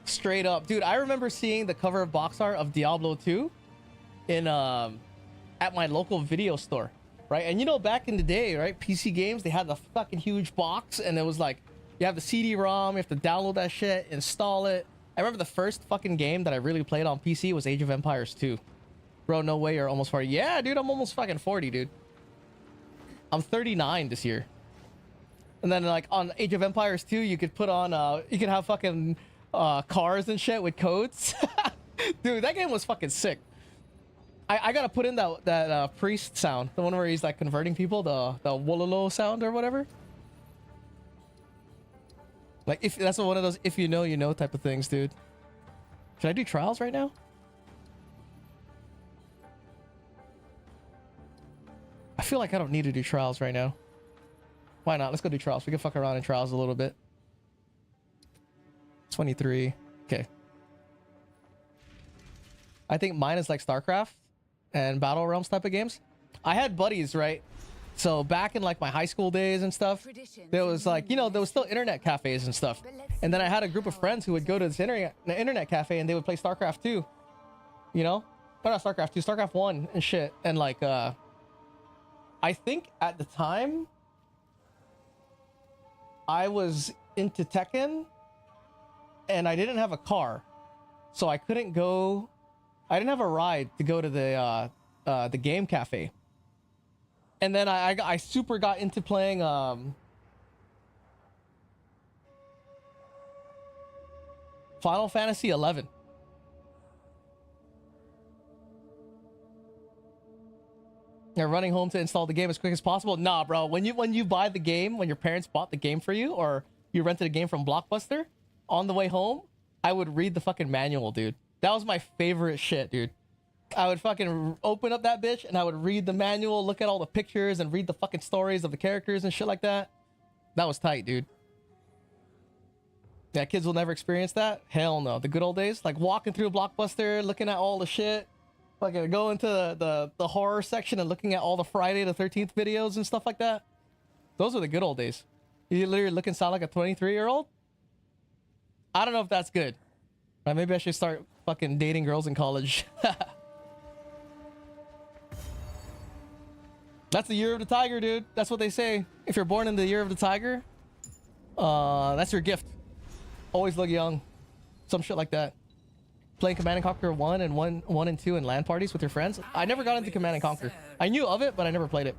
Straight up. Dude, I remember seeing the cover of box art of Diablo 2 in at my local video store, right? And you know, back in the day, right, PC games, they had the fucking huge box and it was like, you have the CD-ROM, you have to download that shit, install it. I remember the first fucking game that I really played on PC was Age of Empires 2. Bro, no way you're almost 40. Yeah, dude, I'm almost fucking 40, dude. I'm 39 this year. And then like on Age of Empires 2, you could put on you could have fucking cars and shit with codes. Dude, that game was fucking sick. I gotta put in that priest sound, the one where he's like converting people, the wololo sound or whatever. Like, if that's one of those if you know type of things, dude. Should I do trials right now? I feel like I don't need to do trials right now. Why not? Let's go do trials. We can fuck around in trials a little bit. 23. Okay. I think mine is like StarCraft and Battle Realms type of games. I had buddies, right? So back in like my high school days and stuff, there was like, you know, there was still internet cafes and stuff. And then I had a group of friends who would go to this internet cafe and they would play StarCraft 2. You know? But not StarCraft 2, StarCraft 1 and shit. And like, I think at the time, I was into Tekken and I didn't have a car. So I couldn't go, I didn't have a ride to go to the game cafe. And then I super got into playing Final Fantasy 11. You're running home to install the game as quick as possible. Nah, bro. When you buy the game, when your parents bought the game for you, or you rented a game from Blockbuster, on the way home, I would read the fucking manual, dude. That was my favorite shit, dude. I would fucking open up that bitch and I would read the manual, look at all the pictures, and read the fucking stories of the characters and shit like that. That was tight, dude. Yeah, kids will never experience that. Hell no. The good old days, like walking through a Blockbuster, looking at all the shit. Fucking going to the horror section and looking at all the Friday the 13th videos and stuff like that. Those are the good old days. You literally look and sound like a 23-year-old. I don't know if that's good. Maybe I should start fucking dating girls in college. That's the year of the tiger, dude. That's what they say. If you're born in the year of the tiger, that's your gift. Always look young. Some shit like that. Playing Command and Conquer 1 and 2 in LAN parties with your friends. I never got into Command and Conquer. I knew of it, but I never played it.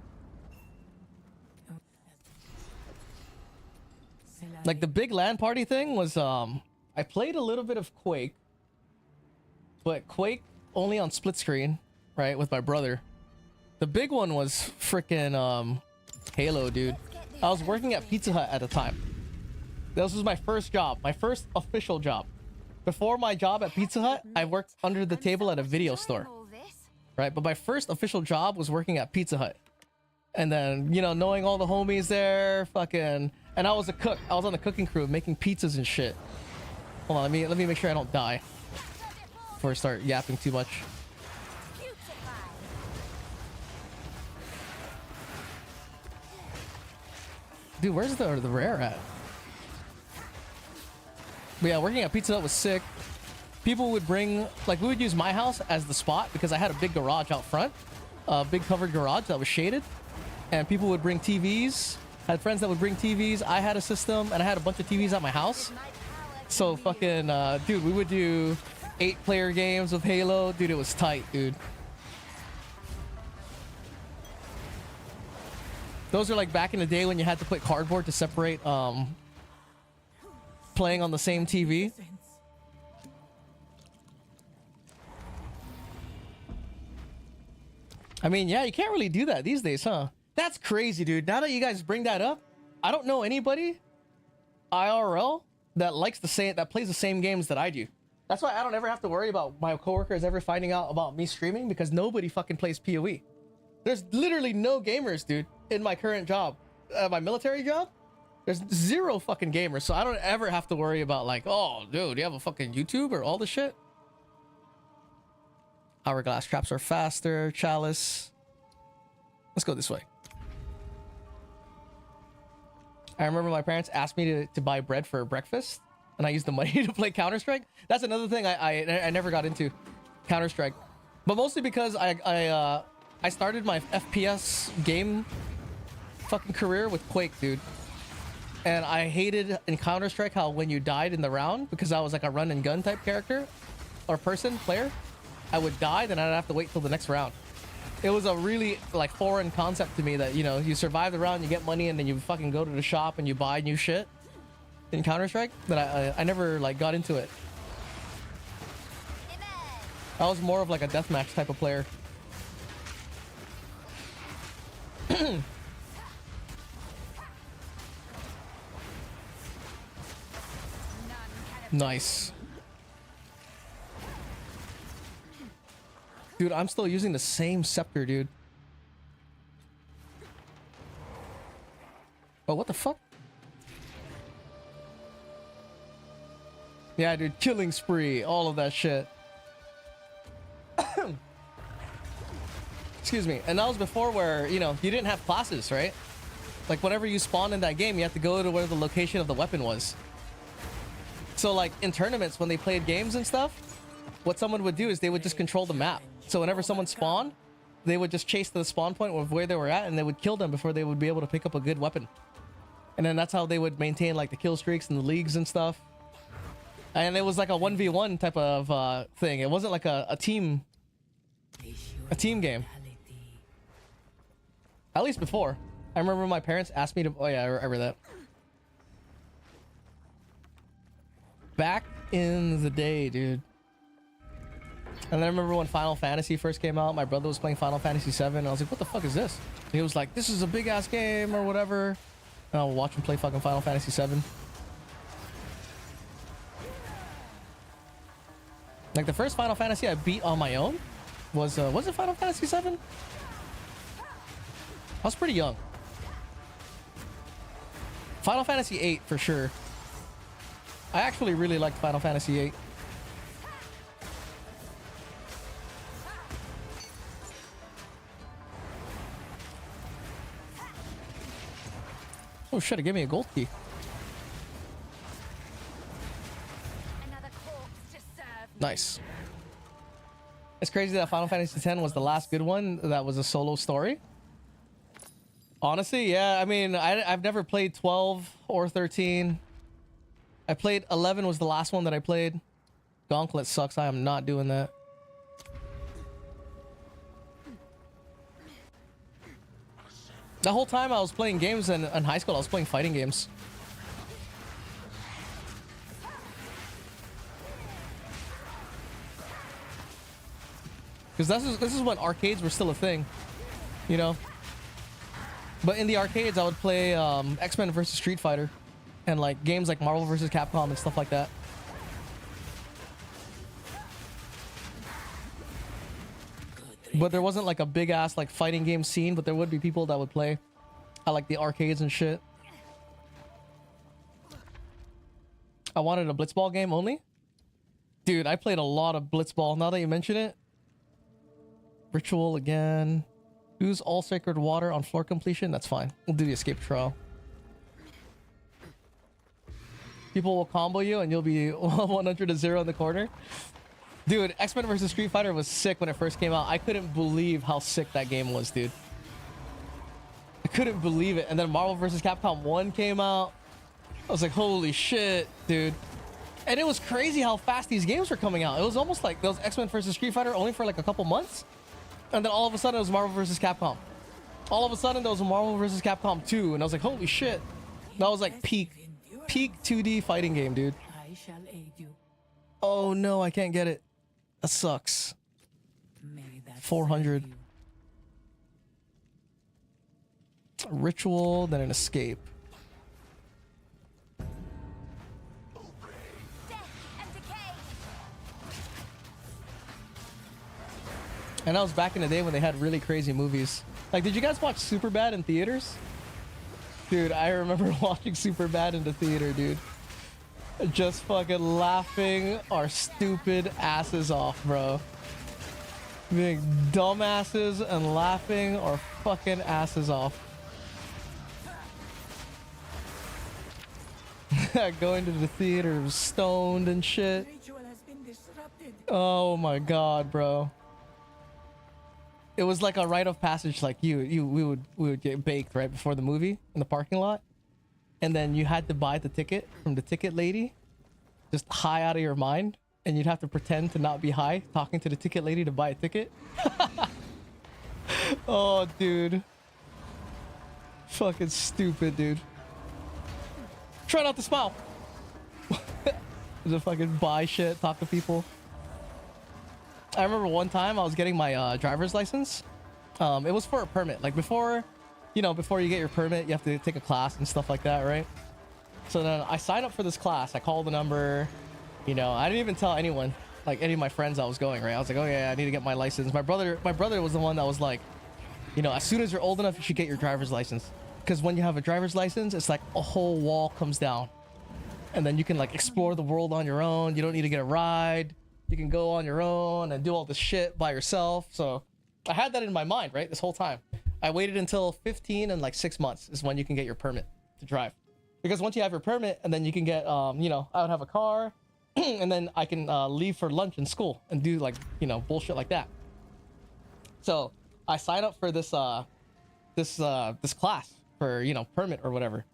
Like the big LAN party thing was, I played a little bit of Quake, but Quake only on split screen, right, with my brother. The big one was freaking Halo, dude. I was working at Pizza Hut at the time. This was my first job, my first official job. Before my job at Pizza Hut, I worked under the table at a video store, right? But my first official job was working at Pizza Hut. And then, you know, knowing all the homies there, fucking... And I was a cook. I was on the cooking crew making pizzas and shit. Hold on, let me make sure I don't die before I start yapping too much. Dude, where's the rare at? But yeah, working at Pizza Hut was sick. People would bring, like, we would use my house as the spot because I had a big garage out front, a big covered garage that was shaded, and people would bring TVs. I had friends that would bring TVs. I had a system, and I had a bunch of TVs at my house. So fucking, dude, we would do 8-player games of Halo. Dude, it was tight, dude. Those are like back in the day when you had to put cardboard to separate, playing on the same TV. I mean, yeah, you can't really do that these days, huh? That's crazy, dude. Now that you guys bring that up, I don't know anybody IRL that likes that plays the same games that I do. That's why I don't ever have to worry about my coworkers ever finding out about me streaming, because nobody fucking plays PoE. There's literally no gamers, dude, in my current job. My military job, there's zero fucking gamers, so I don't ever have to worry about like, oh, dude, you have a fucking YouTube or all this shit. Hourglass traps are faster. Chalice. Let's go this way. I remember my parents asked me to buy bread for breakfast, and I used the money to play Counter-Strike. That's another thing I never got into, Counter-Strike, but mostly because I started my FPS game fucking career with Quake, dude. And I hated in Counter-Strike how when you died in the round, because I was like a run and gun type character or player, I would die, then I'd have to wait till the next round. It was a really like foreign concept to me that, you know, you survive the round, you get money, and then you fucking go to the shop and you buy new shit in Counter-Strike. But I never like got into it. I was more of like a deathmatch type of player. Nice. Dude, I'm still using the same scepter, dude. Oh, what the fuck? Yeah, dude, killing spree, all of that shit. Excuse me. And that was before where, you know, you didn't have classes, right? Like, whenever you spawned in that game, you had to go to where the location of the weapon was. So, like, in tournaments, when they played games and stuff, what someone would do is they would just control the map. So whenever someone spawned, they would just chase to the spawn point of where they were at, and they would kill them before they would be able to pick up a good weapon. And then that's how they would maintain like the kill streaks and the leagues and stuff. And it was like a 1v1 type of thing. It wasn't like a team game. At least before. I remember my parents asked me to... Oh yeah, I remember that. Back in the day, dude. And then I remember when Final Fantasy first came out, my brother was playing Final Fantasy 7, and I was like, what the fuck is this? And he was like, this is a big ass game or whatever. And I'll watch him play fucking Final Fantasy 7. Like the first Final Fantasy I beat on my own was it Final Fantasy 7? I was pretty young. Final Fantasy 8 for sure. I actually really liked Final Fantasy 8. Oh shit, it gave me a gold key. Another corpse to serve. Nice. It's crazy that Final Fantasy X was the last good one that was a solo story. Honestly, yeah. I mean, I've never played 12 or 13. I played 11 was the last one that I played. Gauntlet sucks. I am not doing that. The whole time I was playing games in high school, I was playing fighting games. Because this is when arcades were still a thing, you know? But in the arcades, I would play X-Men versus Street Fighter and like games like Marvel versus Capcom and stuff like that. But there wasn't like a big ass like fighting game scene, but there would be people that would play at like the arcades and shit. I wanted a Blitzball game only. Dude, I played a lot of Blitzball now that you mention it. Ritual again. Use all sacred water on floor completion. That's fine. We'll do the escape trial. People will combo you and you'll be 100-0 in the corner. Dude, X-Men vs. Street Fighter was sick when it first came out. I couldn't believe how sick that game was, dude. I couldn't believe it. And then Marvel vs. Capcom 1 came out. I was like, holy shit, dude. And it was crazy how fast these games were coming out. It was almost like those X-Men vs. Street Fighter only for like a couple months. And then all of a sudden it was Marvel vs. Capcom. All of a sudden there was Marvel vs. Capcom 2. And I was like, holy shit. That was like peak 2D fighting game, dude. I shall aid you. Oh no, I can't get it. That sucks. May that 400. serve you. Ritual, then an escape. Death and decay. And that was back in the day when they had really crazy movies. Like, did you guys watch Superbad in theaters? Dude, I remember watching Superbad in the theater, dude. Just fucking laughing our stupid asses off, bro. Being dumbasses and laughing our fucking asses off. Going to the theater stoned and shit. Ritual has been disrupted. Oh my god, bro. It was like a rite of passage. Like we would get baked right before the movie in the parking lot, and then you had to buy the ticket from the ticket lady, just high out of your mind, and you'd have to pretend to not be high, talking to the ticket lady to buy a ticket. Oh, dude. Fucking stupid, dude. Try not to smile. Just fucking buy shit, talk to people. I remember one time I was getting my driver's license. It was for a permit. Like before you get your permit, you have to take a class and stuff like that, right? So then I signed up for this class. I called the number. I didn't even tell anyone, like any of my friends I was going, right? I was like, oh yeah, I need to get my license. My brother was the one that was like, as soon as you're old enough, you should get your driver's license. Because when you have a driver's license, it's like a whole wall comes down. And then you can like explore the world on your own. You don't need to get a ride. You can go on your own and do all this shit by yourself. So I had that in my mind, right? This whole time. I waited until 15 and like 6 months is when you can get your permit to drive. Because once you have your permit, and then you can get, I would have a car and then I can leave for lunch in school and do like, bullshit like that. So I signed up for this class for, permit or whatever.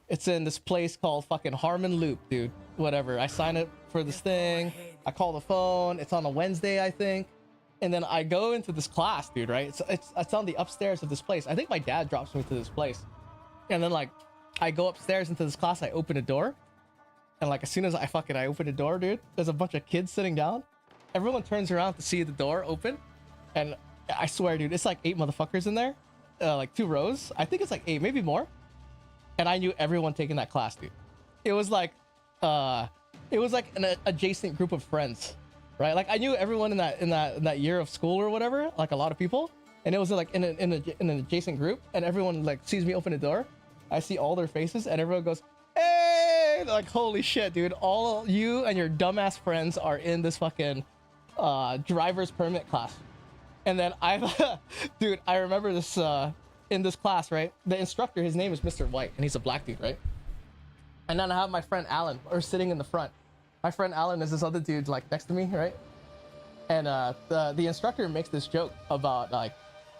It's in this place called fucking Harmon Loop, dude. Whatever. I signed up for this thing. I call the phone. It's on a Wednesday, I think. And then I go into this class, dude, right? It's on the upstairs of this place. I think my dad drops me to this place. And then like I go upstairs into this class. I open a door. And like as soon as I open the door, dude, there's a bunch of kids sitting down. everyone turns around to see the door open, and I swear, dude, it's like 8 motherfuckers in there, like 2 rows. I think it's like 8, maybe more. And I knew everyone taking that class, dude. It was like an adjacent group of friends, right? Like I knew everyone in that year of school or whatever, like a lot of people. And it was like in an adjacent group, and everyone like sees me open the door. I see all their faces, and everyone goes, "Hey!" Like, holy shit, dude! All you and your dumbass friends are in this fucking driver's permit class. And then dude, I remember this in this class, right? The instructor, his name is Mr. White, and he's a black dude, right? And then I have my friend Alan, or sitting in the front. My friend Alan is this other dude like next to me, right? And the instructor makes this joke about like,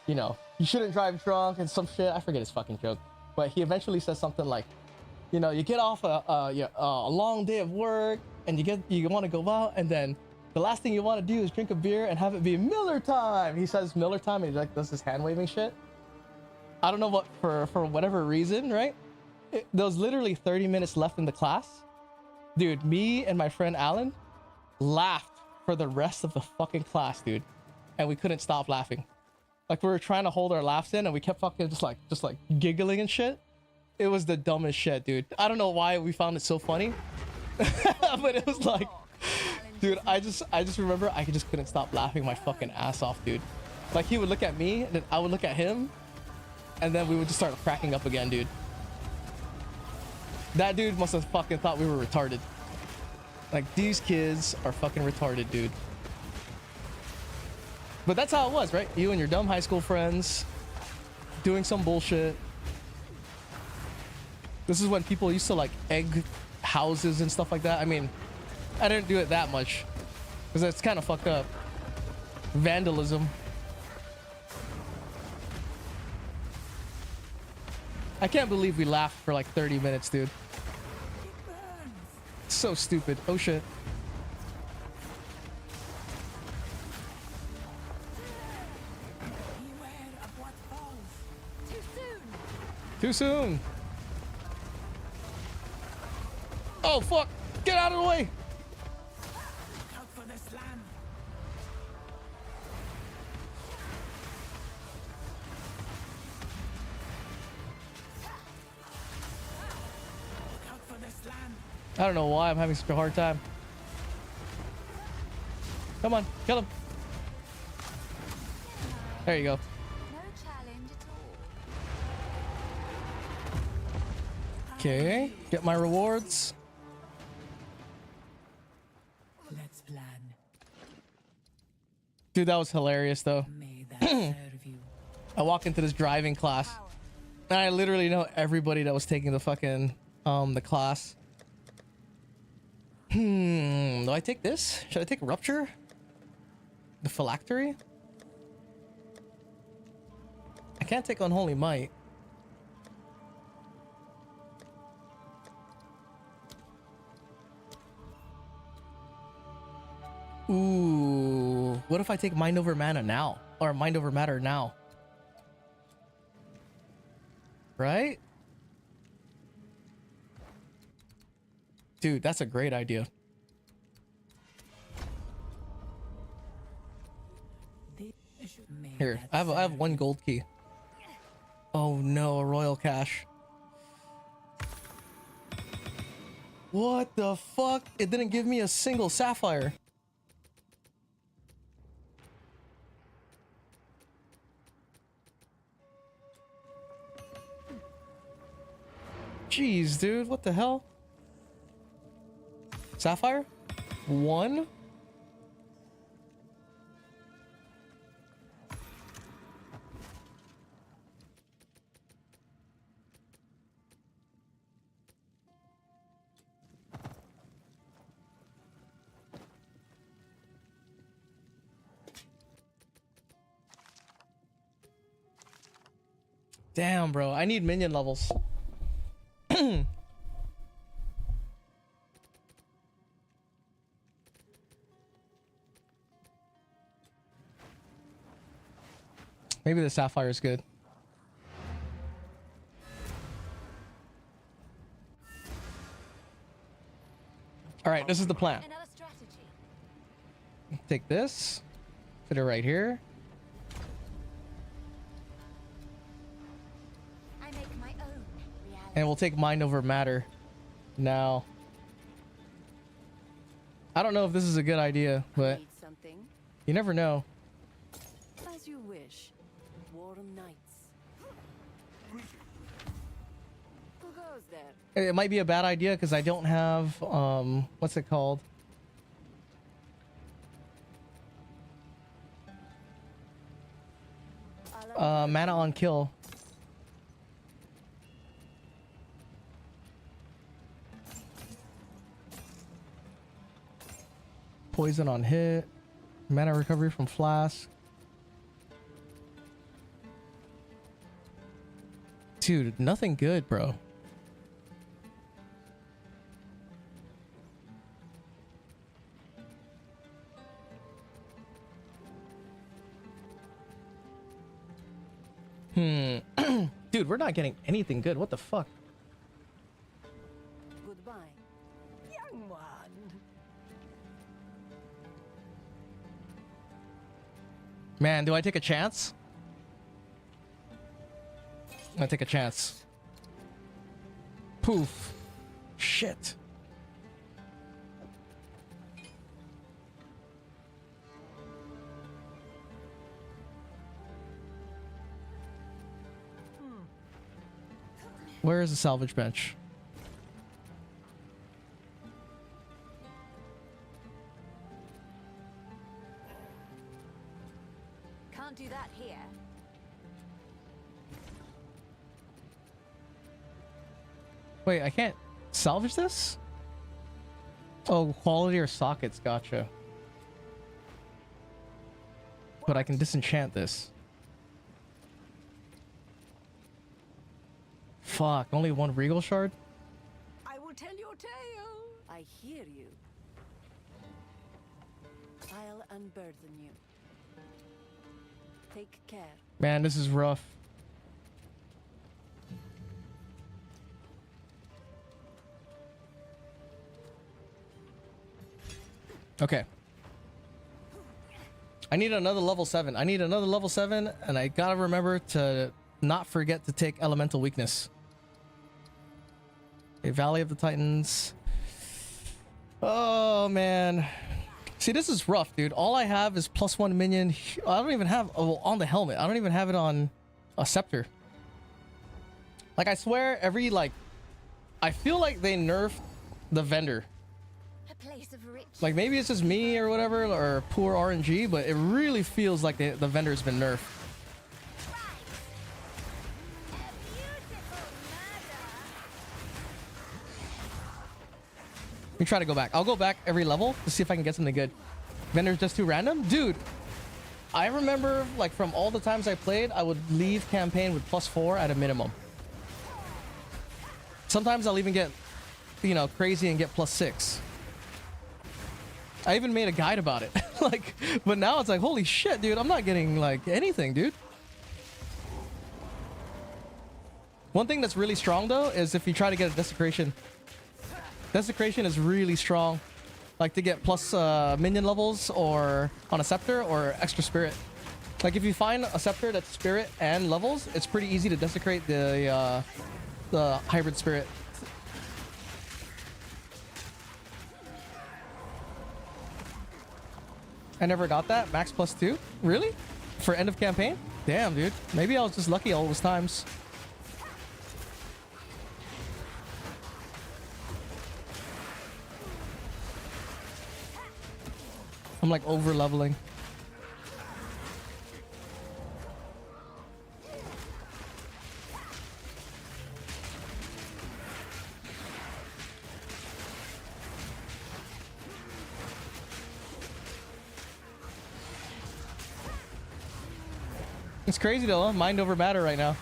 you know, you shouldn't drive drunk and some shit. I forget his fucking joke, but he eventually says something like, you know, you get off a long day of work and you want to go out, and then the last thing you want to do is drink a beer and have it be Miller time. He says Miller time, and he like does this hand waving shit. I don't know what, for whatever reason, right? There was literally 30 minutes left in the class. Dude, me and my friend Alan laughed for the rest of the fucking class, dude. And we couldn't stop laughing. Like we were trying to hold our laughs in, and we kept fucking just like giggling and shit. It was the dumbest shit, dude. I don't know why we found it so funny. But it was like, dude, I just remember I just couldn't stop laughing my fucking ass off, dude. Like he would look at me, and then I would look at him, and then we would just start cracking up again, dude. That dude must have fucking thought we were retarded. Like, these kids are fucking retarded, dude. But that's how it was, right? You and your dumb high school friends doing some bullshit. This is when people used to like egg houses and stuff like that. I mean, I didn't do it that much because it's kind of fucked up. Vandalism. I can't believe we laughed for like 30 minutes, dude. It's so stupid. Oh shit. Too soon. Oh fuck! Get out of the way! Out for the slam. Out for the slam. I don't know why I'm having such a hard time. Come on, kill him. There you go. No challenge at all. Okay, get my rewards. Let's plan. Dude, that was hilarious though. May that serve you. I walk into this driving class, and I literally know everybody that was taking the fucking the class. Do I take this? Should I take rupture? The phylactery? I can't take unholy might. Ooh, what if I take mind over mana now, or mind over matter now? Right? Dude, that's a great idea. Here, I have 1 gold key. Oh no, a royal cache. What the fuck? It didn't give me a single sapphire. Jeez, dude, what the hell? Sapphire? 1? Damn, bro, I need minion levels. Maybe the sapphire is good. All right, this is the plan. Another strategy. Take this. Put it right here. I make my own reality. And we'll take mind over matter. Now. I don't know if this is a good idea, but Need something? you never know. As you wish. Warm nights. Who goes there? It might be a bad idea because I don't have what's it called? Mana on kill. Poison on hit. Mana recovery from flask. Dude, nothing good, bro. Dude, we're not getting anything good. What the fuck? Goodbye. Young one. Man, do I take a chance? I take a chance. Poof. Shit. Where is the salvage bench? Can't do that here. Wait, I can't salvage this? Oh, quality or sockets, gotcha. But I can disenchant this. Fuck, only one regal shard? I will tell your tale. I hear you. I'll unburden you. Take care. Man, this is rough. Okay. I need another level 7. I need another level 7, and I gotta remember to not forget to take elemental weakness. Okay, Valley of the Titans. Oh, man. See, this is rough, dude. All I have is +1 minion. I don't even have on the helmet. I don't even have it on a scepter. Like, I swear, I feel like they nerfed the vendor. A place of rich. Like, maybe it's just me or whatever, or poor RNG, but it really feels like the vendor's been nerfed. Let me try to go back. I'll go back every level to see if I can get something good. Vendor's just too random? Dude, I remember, like, from all the times I played, I would leave campaign with +4 at a minimum. Sometimes I'll even get, you know, crazy and get +6. I even made a guide about it. Like, but now it's like, holy shit, dude, I'm not getting, like, anything, dude. One thing that's really strong, though, is if you try to get a desecration. Desecration is really strong. Like, to get plus minion levels or on a scepter or extra spirit. Like, if you find a scepter that's spirit and levels, it's pretty easy to desecrate the hybrid spirit. I never got that. Max +2? Really? For end of campaign? Damn, dude. Maybe I was just lucky all those times. I'm like over leveling. It's crazy though, huh? Mind over matter right now.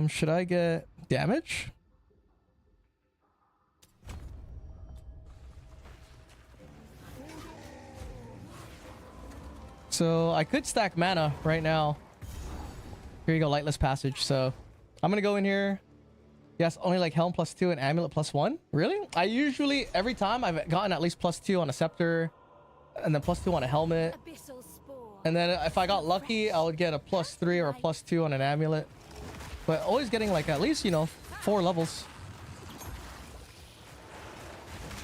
Should I get damage? So I could stack mana right now. Here you go, Lightless Passage. So I'm gonna go in here. Yes, only like Helm +2 and Amulet +1. Really? I usually, every time I've gotten at least +2 on a Scepter and then +2 on a Helmet. Abyssal spore. And then if I got lucky, I would get a +3 or a +2 on an Amulet. But always getting like at least, you know, 4 levels.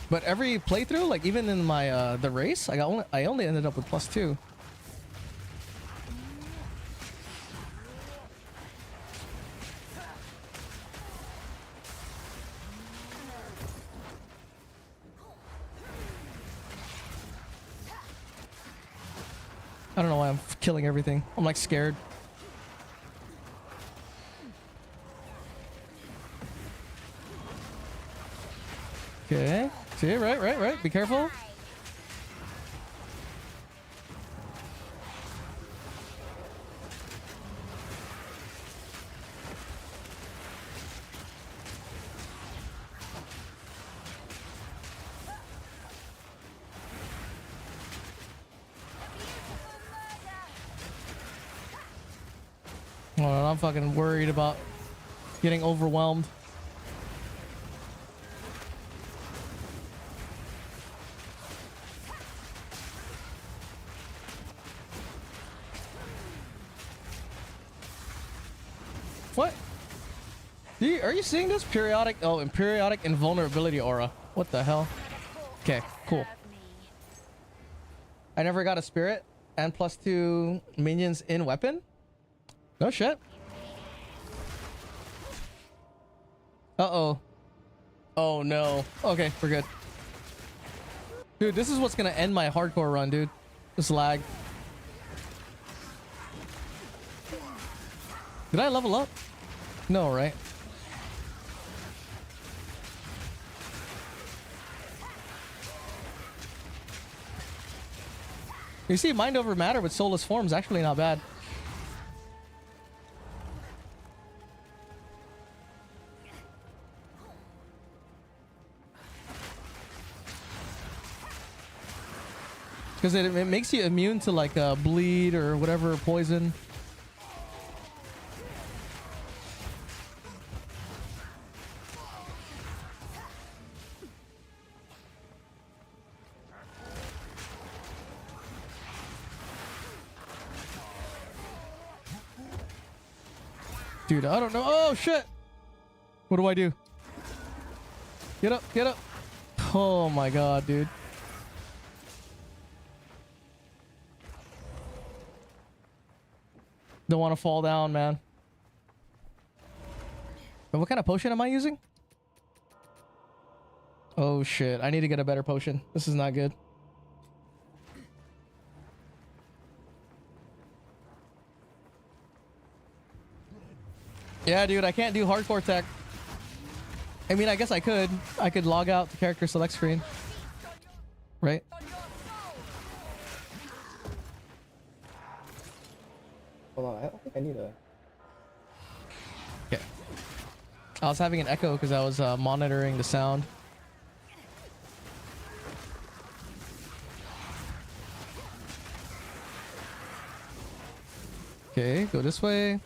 But every playthrough, like even in my the race, I only ended up with +2. I don't know why I'm killing everything. I'm like scared. Okay. See, right. Be careful. Oh, I'm fucking worried about getting overwhelmed. What? Are you seeing this? Periodic, oh, and periodic invulnerability aura. What the hell? Okay, cool. I never got a spirit and +2 minions in weapon. No shit. Uh-oh. Oh no. Okay, we're good. Dude, this is what's gonna end my hardcore run, dude. This lag. Did I level up? No, right? You see, mind over matter with soulless forms actually not bad. Because it makes you immune to like bleed or whatever poison. Dude, I don't know. Oh shit! What do I do? Get up, get up. Oh my god, dude. Don't want to fall down, man. But what kind of potion am I using? Oh shit, I need to get a better potion. This is not good. Yeah, dude, I can't do hardcore tech. I mean, I guess I could. I could log out the character select screen. Right? Hold on, I don't think I need a... Okay. I was having an echo because I was monitoring the sound. Okay, go this way.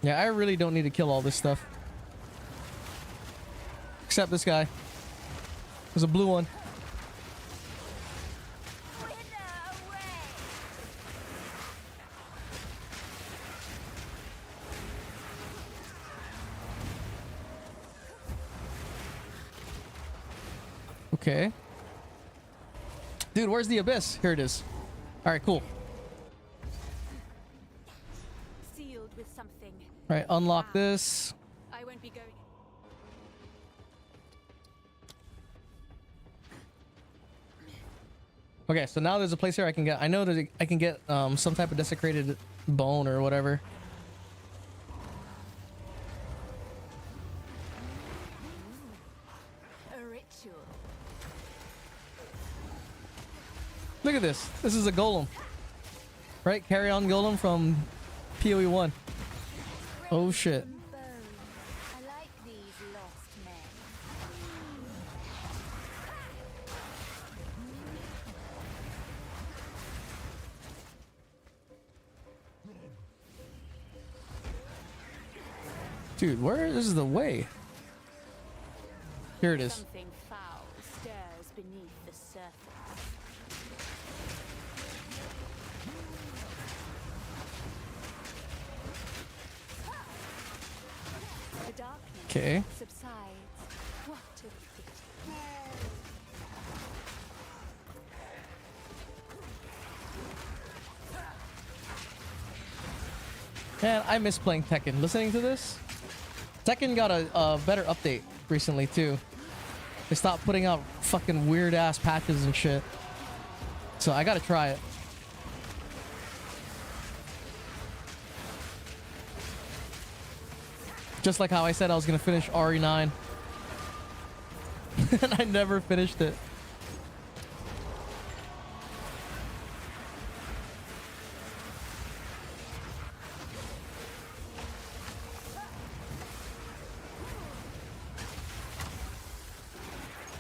Yeah, I really don't need to kill all this stuff. Except this guy. There's a blue one. Okay. Dude, where's the abyss? Here it is. All right, cool. Sealed with something. All right, unlock this. I won't be going. Okay, so now there's a place here I can get. I know that I can get some type of desecrated bone or whatever. A ritual. Look at this. This is a golem. Right? Carry on golem from PoE 1. Oh shit. Bone. I like these lost men. Dude, where is the way? Here it is. Something foul stirs beneath the surface. The darkness Okay. subsides. What a pity. Man, I miss playing Tekken. Listening to this, Tekken got a better update recently too. They stopped putting out fucking weird ass patches and shit. So I gotta try it. Just like how I said I was gonna finish RE9. And I never finished it.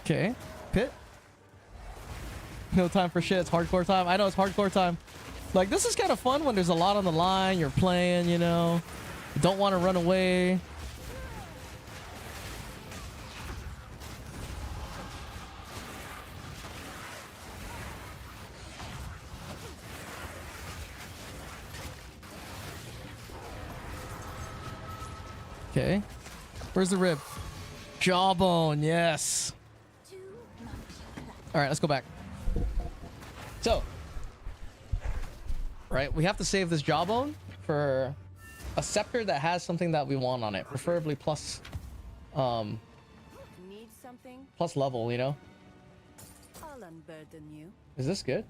Okay, pit. No time for shit. It's hardcore time. I know it's hardcore time. Like, this is kind of fun when there's a lot on the line. You're playing, you know. You don't want to run away. Okay. Where's the rib? Jawbone, yes. All right, let's go back. So, right, we have to save this jawbone for a scepter that has something that we want on it, preferably plus, Need something? plus level, you know? I'll unburden you. Is this good?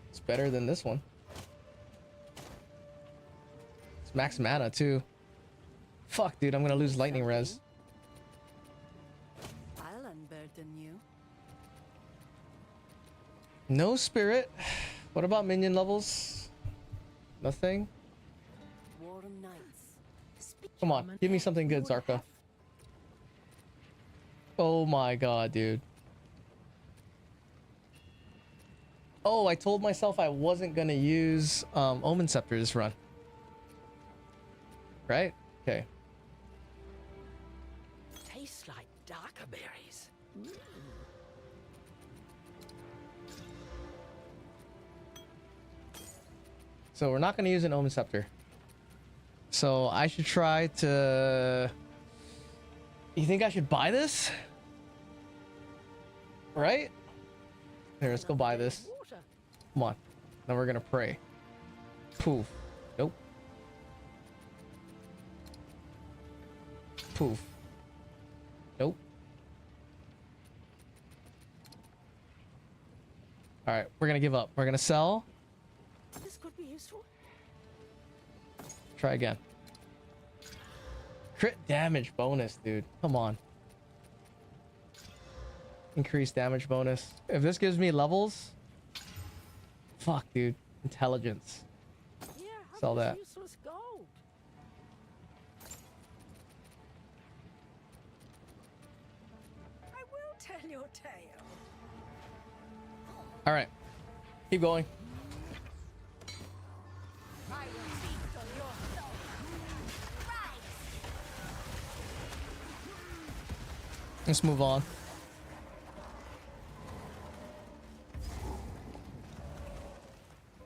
It's better than this one. It's max mana too. Fuck, dude, I'm gonna lose lightning res. I'll unburden you. No spirit. What about minion levels? Nothing? Warm nights. Come on, give me something good, Zarko. Oh my god, dude. Oh, I told myself I wasn't gonna use Omen Scepter this run. Right? Okay. Tastes like darker berries. So we're not gonna use an Omen Scepter. So I should try to... You think I should buy this? Right? Here, let's go buy this. Water. Come on. Then we're gonna pray. Poof. Nope. Poof. Nope. All right, we're gonna give up. We're gonna sell. This could be useful. Try again. Crit damage bonus, dude. Come on. Increased damage bonus. If this gives me levels, fuck, dude. Intelligence. Yeah, how Sell much that. useless gold? I will tell your tale. All right, keep going. I will feast on your soul. Let's move on.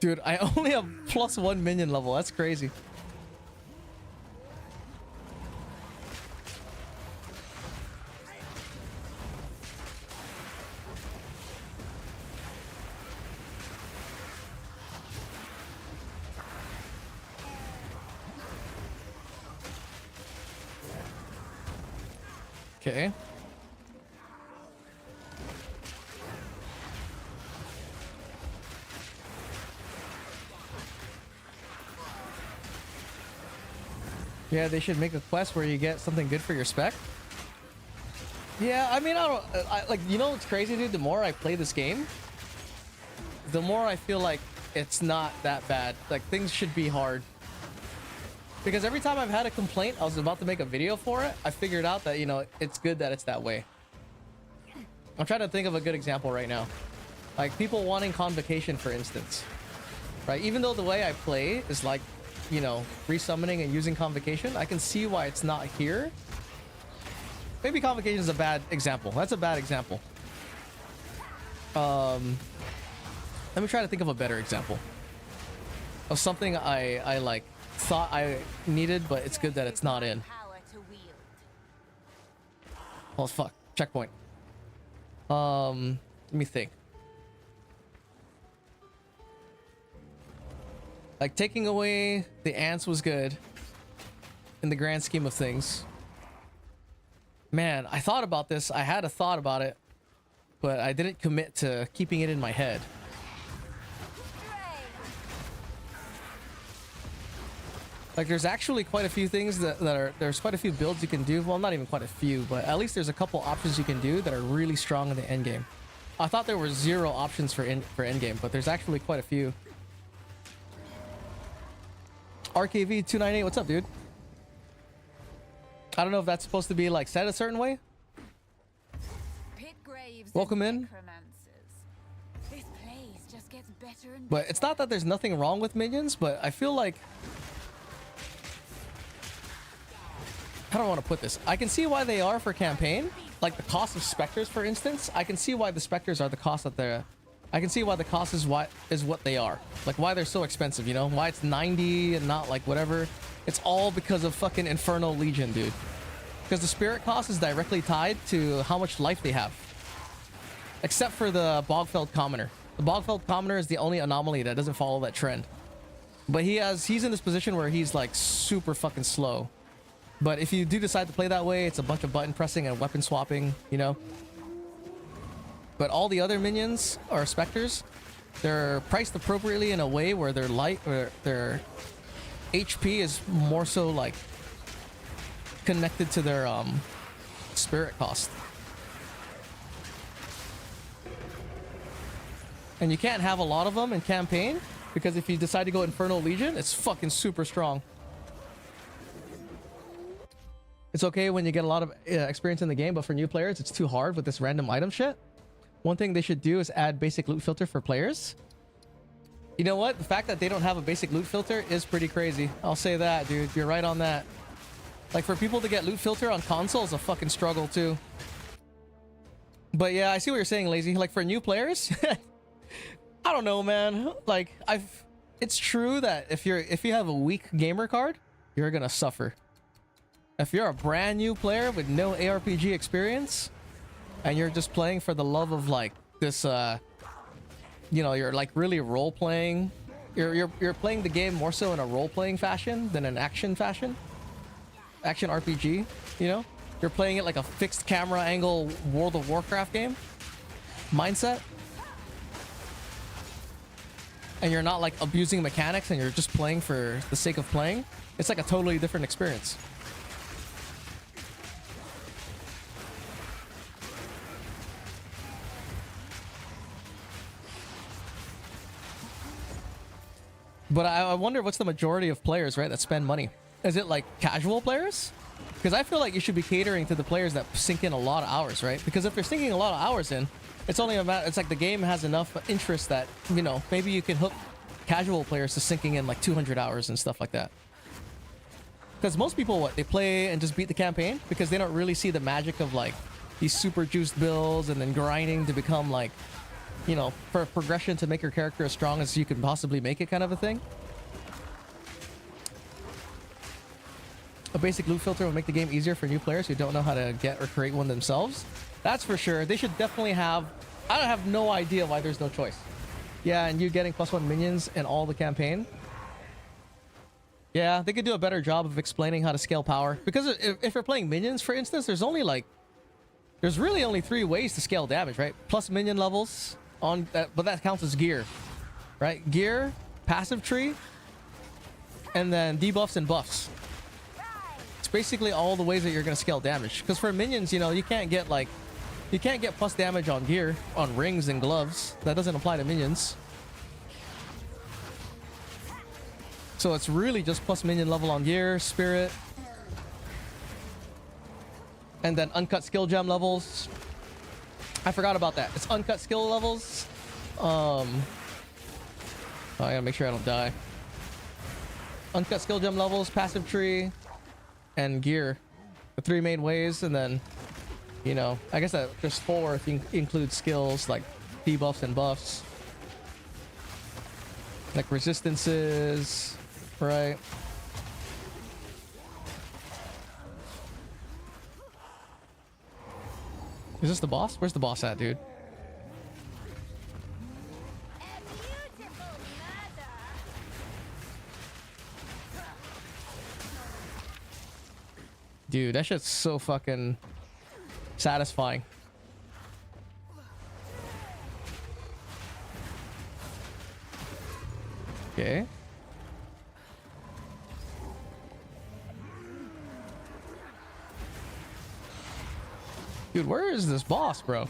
Dude, I only have +1 minion level. That's crazy. Okay. Yeah, they should make a quest where you get something good for your spec. Yeah, I mean, like, you know what's crazy, dude? The more I play this game, the more I feel like it's not that bad. Like, things should be hard. Because every time I've had a complaint, I was about to make a video for it, I figured out that, you know, it's good that it's that way. I'm trying to think of a good example right now. Like people wanting convocation, for instance. Right? Even though the way I play is like, you know, resummoning and using convocation, I can see why it's not here. Maybe convocation is a bad example. That's a bad example. Let me try to think of a better example of something I like thought I needed, but it's good that it's not in. Oh fuck, checkpoint. Let me think. Like taking away the ants was good in the grand scheme of things. Man, I thought about this. I had a thought about it, but I didn't commit to keeping it in my head. Like there's actually quite a few things there's quite a few builds you can do. Well, not even quite a few, but at least there's a couple options you can do that are really strong in the end game. I thought there were 0 options for end game, but there's actually quite a few. RKV298, what's up, dude? I don't know if that's supposed to be like said a certain way. Welcome in. This place just gets better and But it's not that there's nothing wrong with minions, but I feel like, how do I want to put this? I can see why they are for campaign. Like the cost of specters, for instance. I can see why the specters are the cost that they're... I can see why the cost is what they are. Like why they're so expensive, you know? Why it's 90 and not like whatever. It's all because of fucking Infernal Legion, dude. Because the spirit cost is directly tied to how much life they have. Except for the Bogfeld Commoner. The Bogfeld Commoner is the only anomaly that doesn't follow that trend. But he's in this position where he's like super fucking slow. But if you do decide to play that way, it's a bunch of button pressing and weapon swapping, you know? But all the other minions or specters, they're priced appropriately in a way where they're light, or their HP is more so like connected to their spirit cost. And you can't have a lot of them in campaign because if you decide to go Infernal Legion, it's fucking super strong. It's okay when you get a lot of experience in the game, but for new players, it's too hard with this random item shit. One thing they should do is add basic loot filter for players. You know what? The fact that they don't have a basic loot filter is pretty crazy. I'll say that, dude. You're right on that. Like, for people to get loot filter on console is a fucking struggle, too. But yeah, I see what you're saying, Lazy. Like, for new players, I don't know, man. Like, it's true that if you have a weak gamer card, you're gonna suffer. If you're a brand new player with no ARPG experience, and you're just playing for the love of like this, you know, you're like really role playing. You're playing the game more so in a role playing fashion than an action fashion. Action RPG, you know. You're playing it like a fixed camera angle World of Warcraft game mindset, and you're not like abusing mechanics, and you're just playing for the sake of playing. It's like a totally different experience. But I wonder what's the majority of players, right, that spend money. Is it like casual players? Because I feel like you should be catering to the players that sink in a lot of hours, right? Because if they're sinking a lot of hours in, it's only about, it's like the game has enough interest that, you know, maybe you can hook casual players to sinking in like 200 hours and stuff like that. Because most people, what, they play and just beat the campaign because they don't really see the magic of like these super juiced builds and then grinding to become like, you know, for progression to make your character as strong as you can possibly make it, kind of a thing. A basic loot filter will make the game easier for new players who don't know how to get or create one themselves. That's for sure. They should definitely have... I have no idea why there's no choice. Yeah, and you getting +1 minions in all the campaign. Yeah, they could do a better job of explaining how to scale power. Because if you're playing minions, for instance, there's only like... There's really only 3 ways to scale damage, right? Plus minion levels... on that, but that counts as gear, right? Gear, passive tree, and then debuffs and buffs. It's basically all the ways that you're gonna scale damage. Because for minions, you know, you can't get plus damage on gear, on rings and gloves. That doesn't apply to minions. So it's really just plus minion level on gear, spirit, and then uncut skill gem levels. I forgot about that. It's uncut skill levels. Oh, I gotta make sure I don't die. Uncut skill gem levels, passive tree, and gear. The three main ways, and then, you know, I guess that just 4 if you include skills like debuffs and buffs. Like resistances, right? Is this the boss? Where's the boss at, dude? Dude, that shit's so fucking satisfying. Okay. Dude, where is this boss, bro?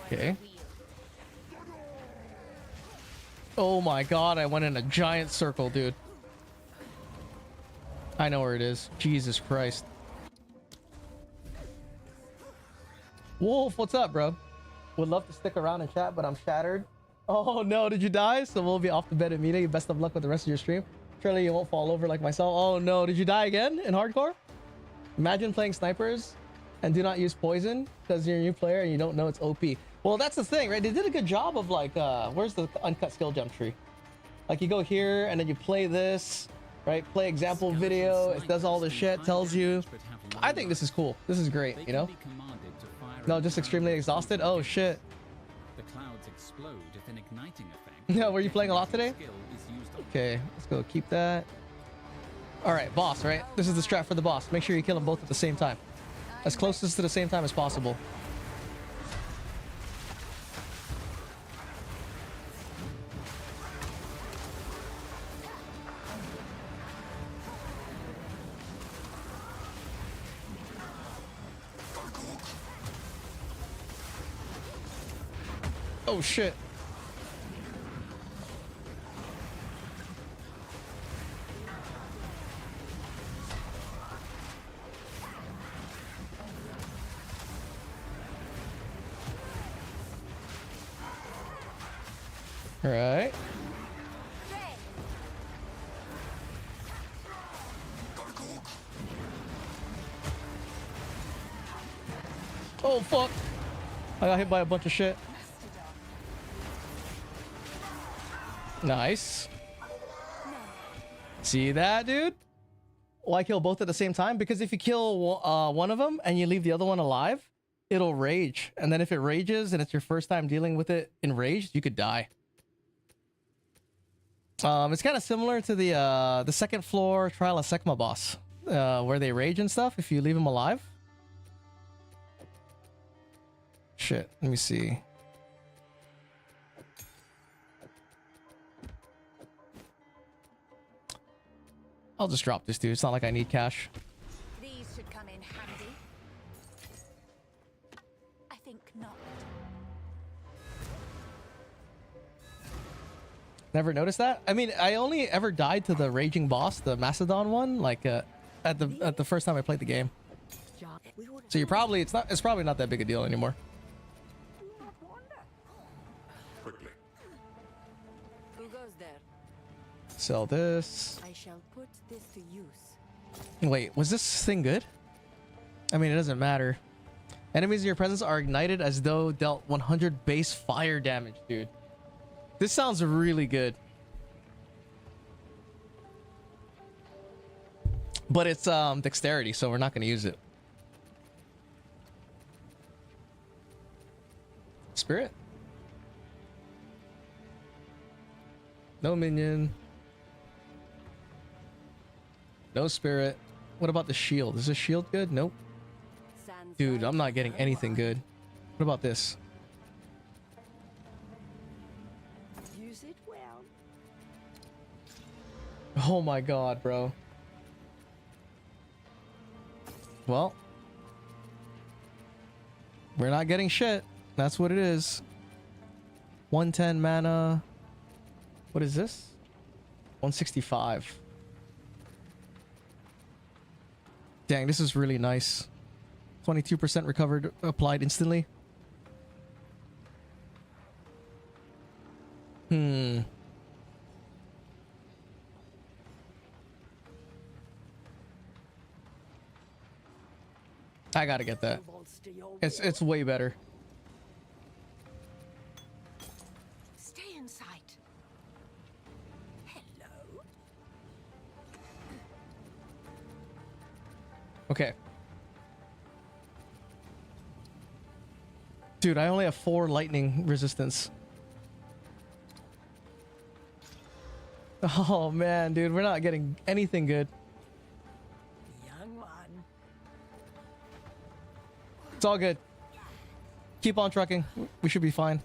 Okay. Oh my god, I went in a giant circle, dude. I know where it is. Jesus Christ. Wolf, what's up, bro? Would love to stick around and chat, but I'm shattered. Oh no, did you die? So we'll be off to bed immediately. Best of luck with the rest of your stream. Surely you won't fall over like myself. Oh no, did you die again in hardcore? Imagine playing snipers and do not use poison because you're a new player and you don't know it's OP. Well, that's the thing, right? They did a good job of like, where's the uncut skill gem tree? Like you go here and then you play this, right? Play example video. It does all the shit, tells you. I think this is cool. This is great, you know? No, just extremely exhausted. Oh shit. The clouds explode with an igniting effect. Yeah, were you playing a lot today? Okay, let's go keep that. All right, boss, right? This is the strat for the boss. Make sure you kill them both at the same time. As closest to the same time as possible. Oh shit. All right. Oh fuck. I got hit by a bunch of shit. Nice. See that, dude? Why kill both at the same time? Because if you kill one of them and you leave the other one alive, it'll rage. And then if it rages and it's your first time dealing with it enraged, you could die. It's kind of similar to the second floor Trial of Sekma boss, where they rage and stuff if you leave them alive. Shit, let me see. I'll just drop this dude. It's not like I need cash. These should come in handy. I think not. Never noticed that? I mean, I only ever died to the raging boss, the Macedon one, like at the first time I played the game. So you're probably it's probably not that big a deal anymore. Quickly. Who goes there? Sell this. I shall put this to use. Wait, was this thing good? I mean, it doesn't matter. Enemies in your presence are ignited as though dealt 100 base fire damage, dude. This sounds really good. But it's dexterity, so we're not going to use it. Spirit? No minion. No spirit. What about the shield? Is the shield good? Nope. Dude, I'm not getting anything good. What about this? Use it well. Oh my god, bro. Well, we're not getting shit. That's what it is. 110 mana. What is this? 165. Dang, this is really nice. 22% recovered, applied instantly. I gotta get that. It's way better. Stay in sight. Hello. Okay. Dude, I only have 4 lightning resistance. Oh man, dude, we're not getting anything good. Young one. It's all good. Keep on trucking. We should be fine.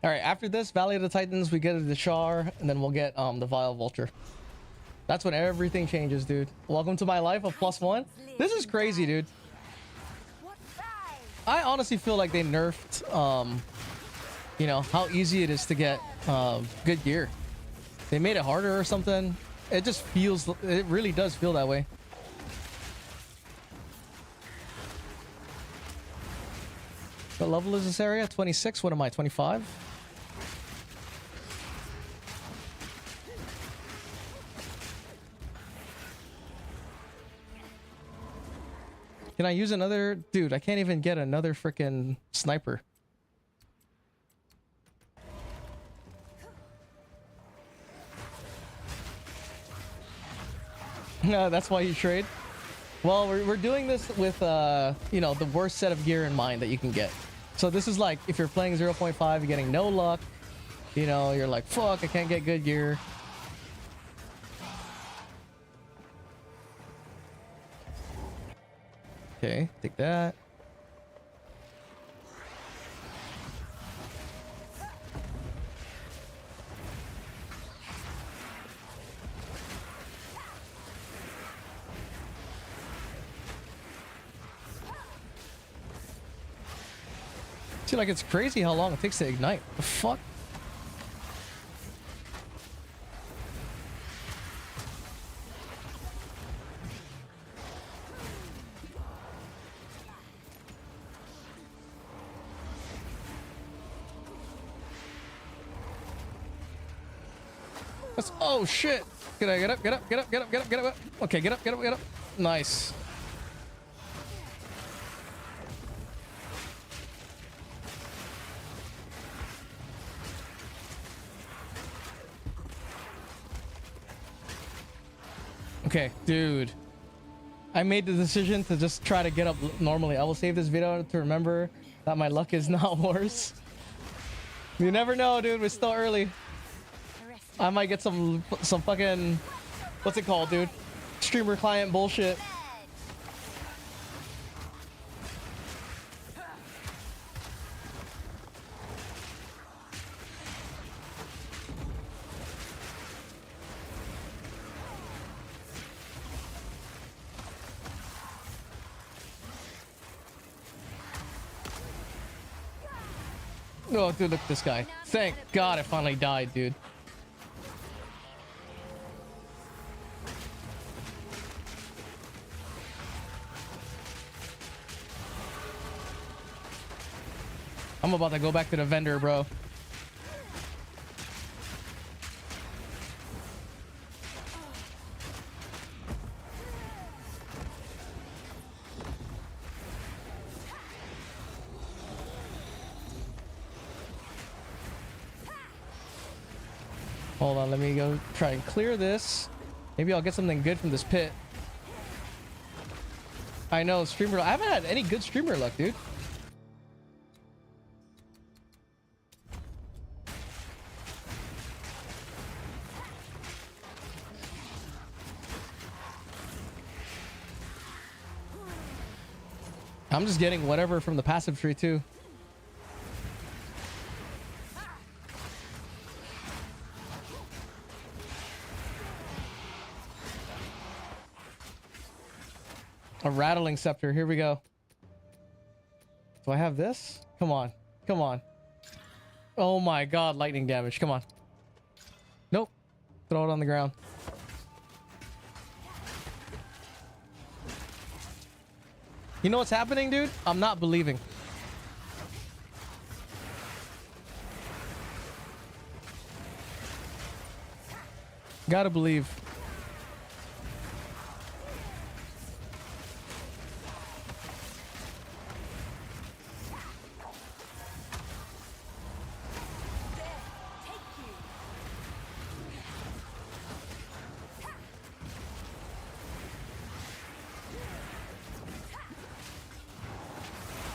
All right, after this, Valley of the Titans, we get the Char, and then we'll get the Vile Vulture. That's when everything changes, dude. Welcome to my life of +1. This is crazy, dude. I honestly feel like they nerfed, you know, how easy it is to get good gear. They made it harder or something. It just feels, it really does feel that way. What level is this area? 26? What am I, 25? Can I use another? Dude, I can't even get another freaking sniper. No, that's why you trade. Well, we're doing this with, you know, the worst set of gear in mind that you can get. So this is like, if you're playing 0.5, you're getting no luck. You know, you're like, fuck, I can't get good gear. Okay, take that. See, like, it's crazy how long it takes to ignite. The fuck? Oh shit! Can I get up? Get up! Get up! Get up! Get up! Get up! Okay, get up! Get up! Get up! Nice. Okay, dude. I made the decision to just try to get up normally. I will save this video to remember that my luck is not worse. You never know, dude. We're still early. I might get some fucking, what's it called, dude? Streamer client bullshit. Oh, dude, look at this guy. Thank God I finally died, dude. I'm about to go back to the vendor, bro. Hold on, let me go try and clear this. Maybe I'll get something good from this pit. I know, streamer. I haven't had any good streamer luck, dude. I'm just getting whatever from the passive tree too. A rattling scepter. Here we go. Do I have this? Come on. Come on. Oh my god, lightning damage. Come on. Nope. Throw it on the ground. You know what's happening, dude? I'm not believing. Gotta believe.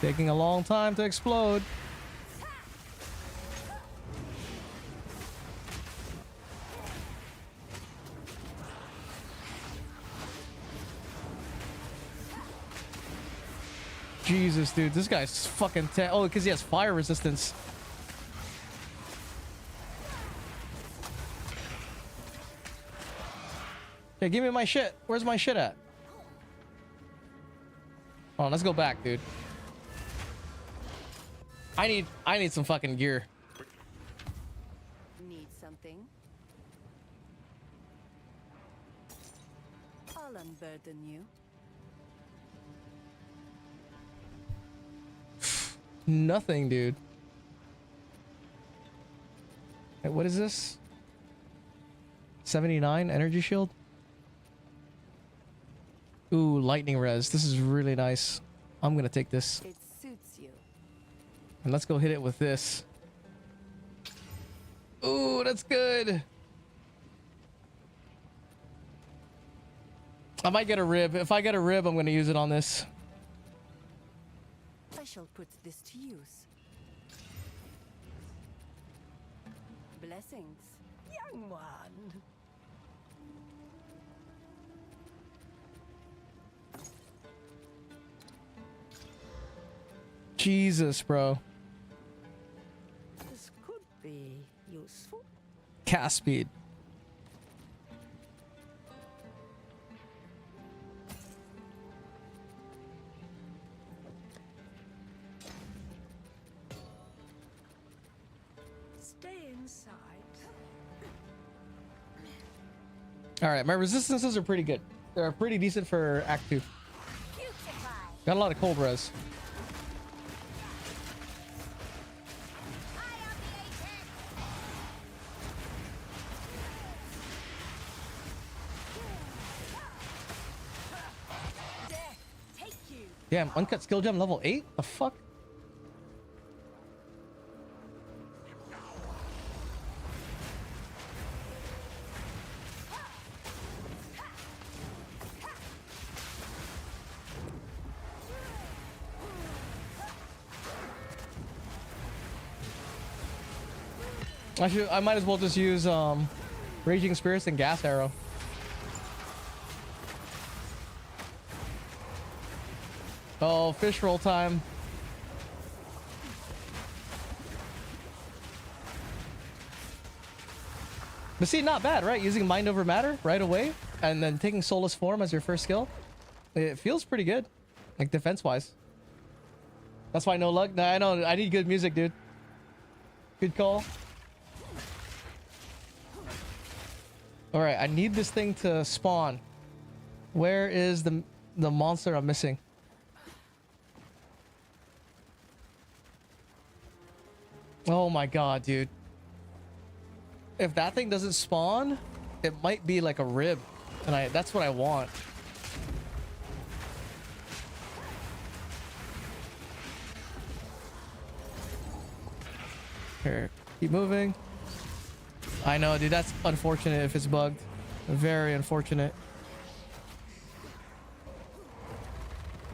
Taking a long time to explode. Jesus, dude, this guy's fucking oh, because he has fire resistance. Okay, give me my shit. Where's my shit at? Hold on, let's go back, dude. I need some fucking gear. Need something? I'll unburden you. Nothing, dude. Hey, what is this? 79 energy shield? Ooh, lightning res. This is really nice. I'm gonna take this. It suits you. And let's go hit it with this. Ooh, that's good. I might get a rib. If I get a rib, I'm gonna use it on this. I shall put this to use. Blessings, young one. Jesus, bro. This could be useful. Cast speed. Stay inside. All right, my resistances are pretty good. They're pretty decent for Act 2. Got a lot of cold res. Damn, uncut skill gem level 8? The fuck? I might as well just use Raging Spirits and Gas Arrow. Oh, fish roll time. But see, not bad, right? Using Mind Over Matter right away and then taking Soulless Form as your first skill. It feels pretty good, like defense-wise. That's why no luck. Nah, I know. I need good music, dude. Good call. All right, I need this thing to spawn. Where is the monster I'm missing? Oh my god, dude. If that thing doesn't spawn, it might be like a rib. And that's what I want. Here, keep moving. I know, dude, that's unfortunate if it's bugged. Very unfortunate.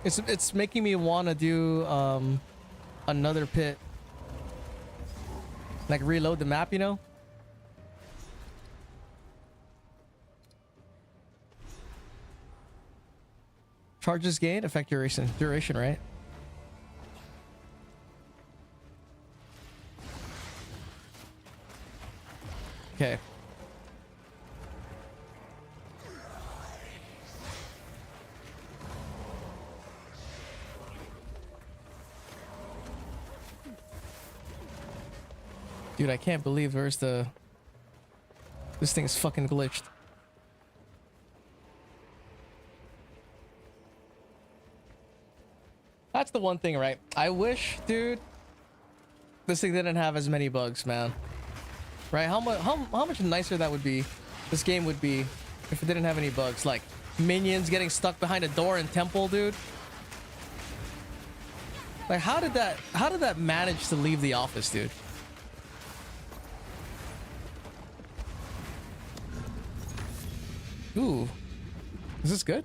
It's making me want to do another pit. Like reload the map, you know? Charges gained, affect duration, right? Okay. Dude, I can't believe where's the... This thing's fucking glitched. That's the one thing, right? I wish, dude, this thing didn't have as many bugs, man. Right? How much nicer that would be, this game would be, if it didn't have any bugs. Like, minions getting stuck behind a door in Temple, dude. Like, how did that manage to leave the office, dude? Ooh. Is this good?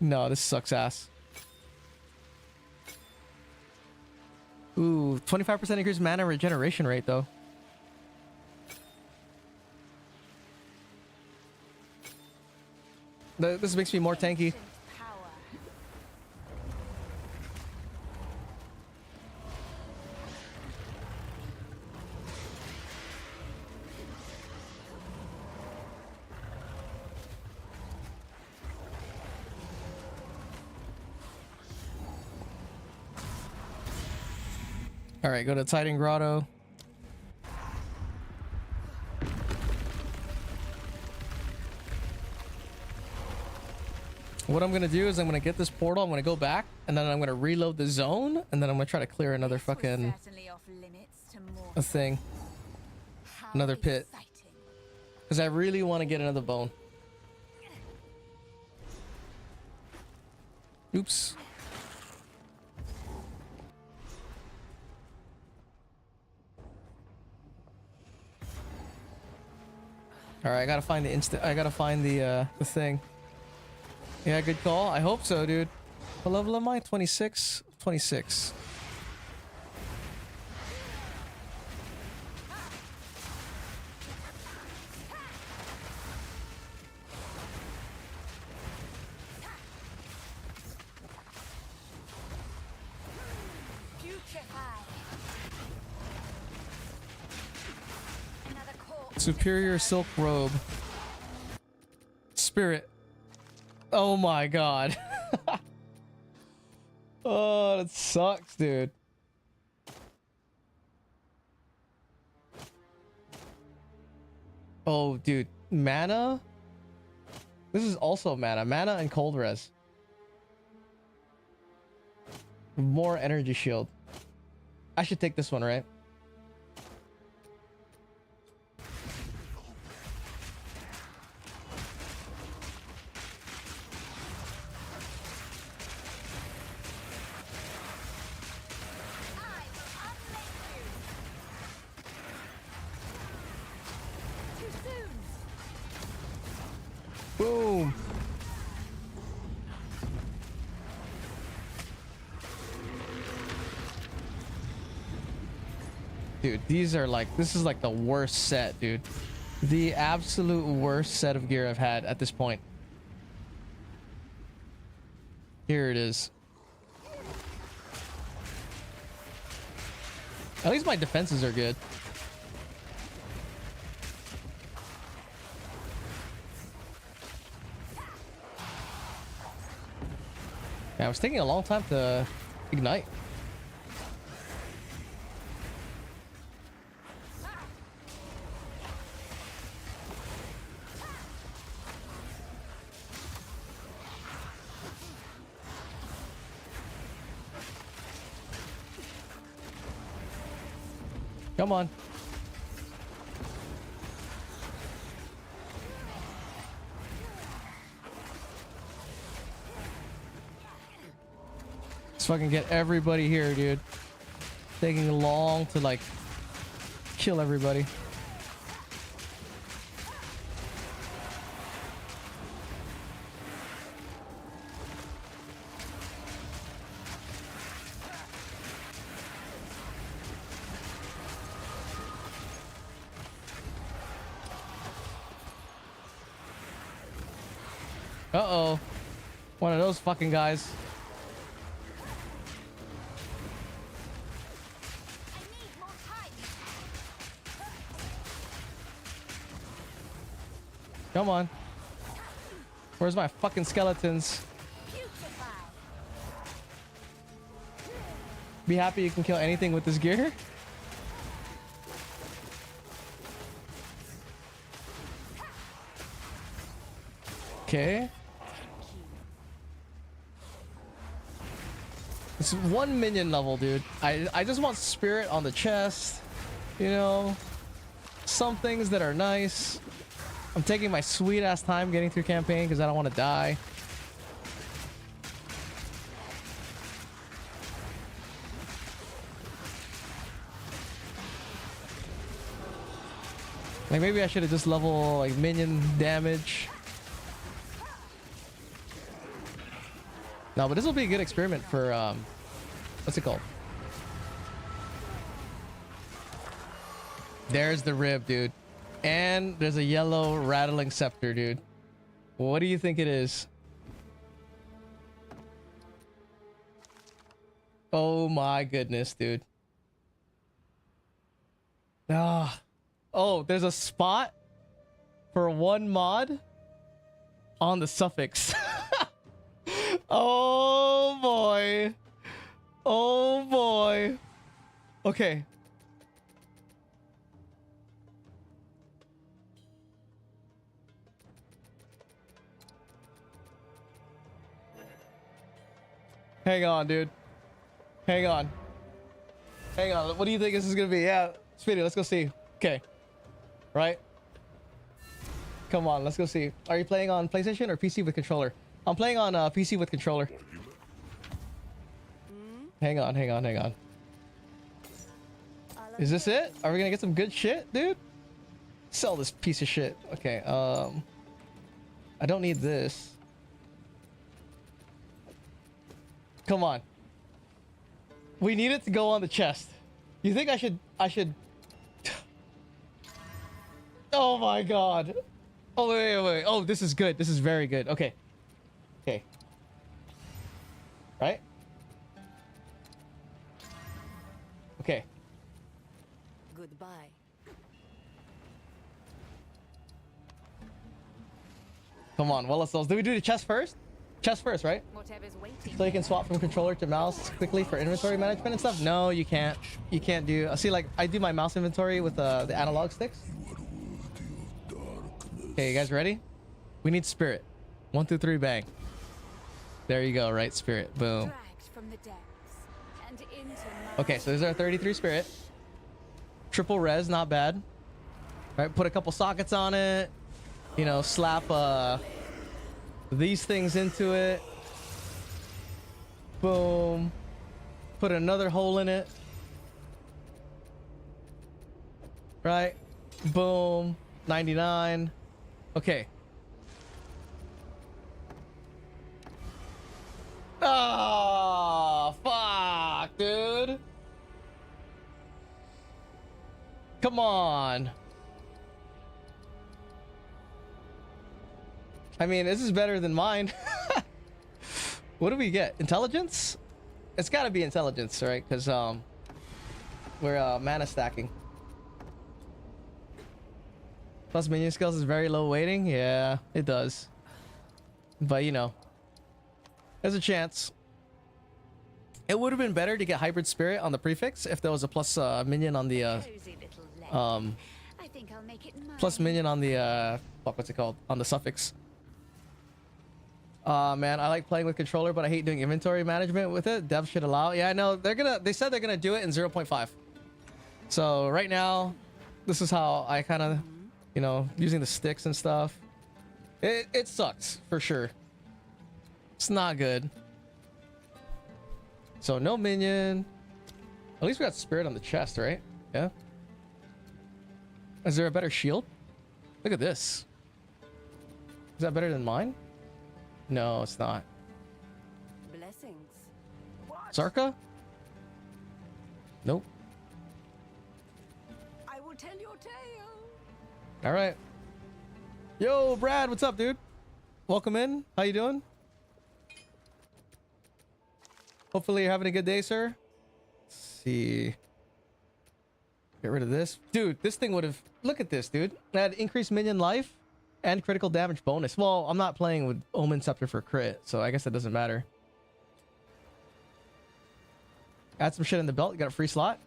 No, this sucks ass. Ooh, 25% increased mana regeneration rate, though. This makes me more tanky. All right, go to Titan Grotto. What I'm gonna do is I'm gonna get this portal, I'm gonna go back, and then I'm gonna reload the zone, and then I'm gonna try to clear another fucking a thing, another pit, because I really want to get another bone. Oops. All right, I gotta find the I gotta find the thing. Yeah, good call. I hope so, dude. What level am I? 26? 26. Superior silk robe. Spirit. Oh my god. Oh, that sucks, dude. Oh, dude. Mana? This is also mana. Mana and cold res. More energy shield. I should take this one, right? Boom. Dude, these are like, this is like the worst set, dude. The absolute worst set of gear I've had at this point. Here it is. At least my defenses are good. Yeah, it was taking a long time to ignite. Come on. Let's fucking get everybody here, dude. Taking long to like kill everybody. Uh-oh. One of those fucking guys. Come on. Where's my fucking skeletons? Be happy you can kill anything with this gear. Okay. It's 1 minion level, dude. I just want spirit on the chest. You know, some things that are nice. I'm taking my sweet ass time getting through campaign because I don't want to die. Like maybe I should have just level like minion damage. No, but this will be a good experiment for what's it called? There's the rib, dude. And there's a yellow rattling scepter, dude. What do you think it is? Oh my goodness, dude. Ah. Oh, there's a spot for 1 mod on the suffix. Oh boy. Oh boy. Okay. Hang on, dude. Hang on. Hang on. What do you think this is gonna be? Yeah, Speedy, let's go see. Okay. Right? Come on, let's go see. Are you playing on PlayStation or PC with controller? I'm playing on PC with controller. Hang on, hang on, hang on. Is this it? Are we gonna get some good shit, dude? Sell this piece of shit. Okay, I don't need this. Come on. We need it to go on the chest. You think I should... Oh my god. Oh, wait. Oh, this is good. This is very good. Okay. Okay. Right? Okay. Goodbye. Come on. Well, do we do the chest first? Chest first, right? Whatever's waiting. So you can swap from controller to mouse quickly for inventory management and stuff? No, you can't. You can't do... See, like, I do my mouse inventory with the analog sticks. Okay, you guys ready? We need spirit. 1, 2, 3, bang. There you go, right? Spirit. Boom. From the depths and into Okay, so there's our 33 spirit. Triple res, not bad. Right, put a couple sockets on it. You know, slap these things into it. Boom. Put another hole in it. Right? Boom. 99. Okay. Oh, fuck, dude. Come on. I mean, this is better than mine. What do we get? Intelligence? It's got to be intelligence, right? Because we're mana stacking. Plus minion skills is very low weighting. Yeah, it does. But you know, there's a chance. It would have been better to get hybrid spirit on the prefix if there was a plus minion on the I think I'll make it mine. plus minion on the fuck, what's it called, on the suffix. Man, I like playing with controller, but I hate doing inventory management with it. Devs should allow. Yeah, I know they said they're gonna do it in 0.5. So right now, this is how I kind of, you know, using the sticks and stuff. It sucks for sure. It's not good. So no minion. At least we got spirit on the chest, right? Yeah. Is there a better shield? Look at this. Is that better than mine? No, it's not. Blessings. Zarka? Nope. I will tell your tale. All right. Yo, Brad, what's up, dude? Welcome in. How you doing? Hopefully you're having a good day, sir. Let's see. Get rid of this. Dude, this thing would have... Look at this, dude. It had increased minion life. And critical damage bonus. Well, I'm not playing with Omen Scepter for crit, so I guess it doesn't matter. Add some shit in the belt. You got a free slot.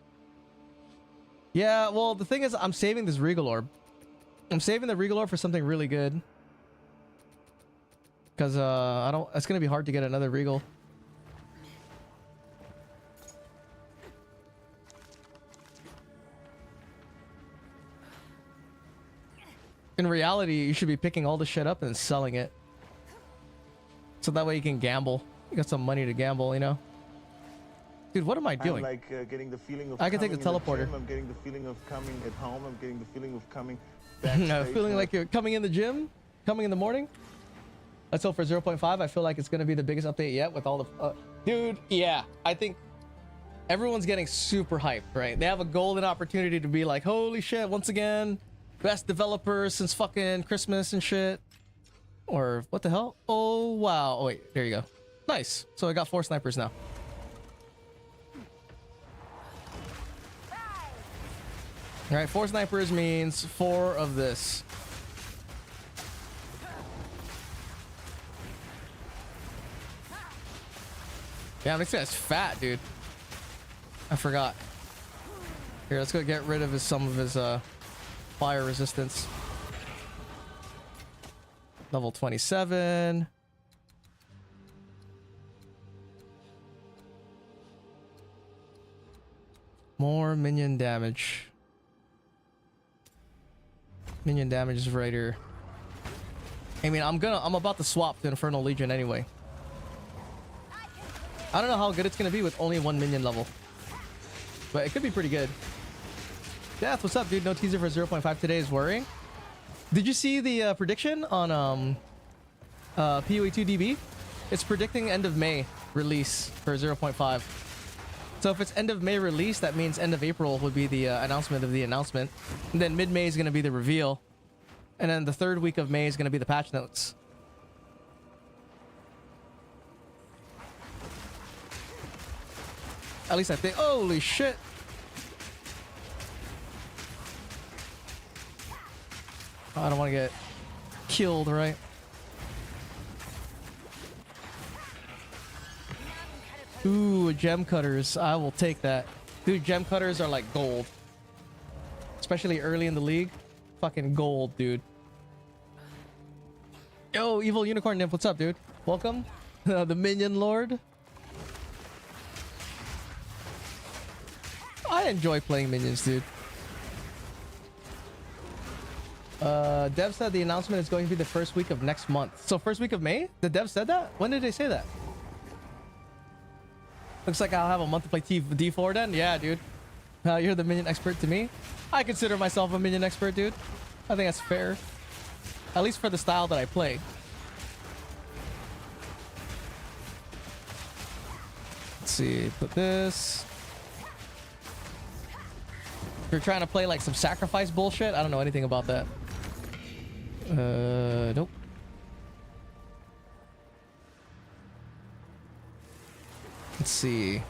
Yeah, well, the thing is, I'm saving this Regal Orb. I'm saving the Regal Orb for something really good. Because, I don't... It's gonna be hard to get another Regal. In reality, you should be picking all the shit up and selling it. So that way you can gamble. You got some money to gamble, you know? Dude, what am I doing? I'm like getting the feeling of I can take the teleporter. I'm getting the feeling of coming at home. I'm getting the feeling of coming No, feeling like you're coming in the gym? Coming in the morning? Let's hope for 0.5. I feel like it's going to be the biggest update yet with all the... dude, yeah. I think everyone's getting super hyped, right? They have a golden opportunity to be like, holy shit, once again... Best developers since fucking Christmas and shit. Or what the hell? Oh, wow. Oh, wait. There you go. Nice. So I got 4 snipers now. All right. 4 snipers means 4 of this. Yeah, this guy's fat, dude. I forgot. Here, let's go get rid of some of his, fire resistance. Level 27. More minion damage. Minion damage is right here. I mean, I'm about to swap to Infernal Legion anyway. I don't know how good it's gonna be with only 1 minion level, but it could be pretty good. Death, what's up, dude? No teaser for 0.5 today is worrying. Did you see the prediction on PoE2DB? It's predicting end of May release for 0.5. So if it's end of May release, that means end of April would be the announcement of the announcement. And then mid-May is going to be the reveal. And then the 3rd week of May is going to be the patch notes. At least I think. Holy shit. I don't want to get killed, right? Ooh, gem cutters. I will take that. Dude, gem cutters are like gold. Especially early in the league. Fucking gold, dude. Yo, Evil Unicorn Nymph, what's up, dude? Welcome. The Minion Lord. I enjoy playing minions, dude. Dev said the announcement is going to be the 1st week of next month. So 1st week of May? The dev said that? When did they say that? Looks like I'll have a month to play D4 then? Yeah, dude. You're the minion expert to me. I consider myself a minion expert, dude. I think that's fair. At least for the style that I play. Let's see. Put this. If you're trying to play like some sacrifice bullshit, I don't know anything about that. Nope. Let's see.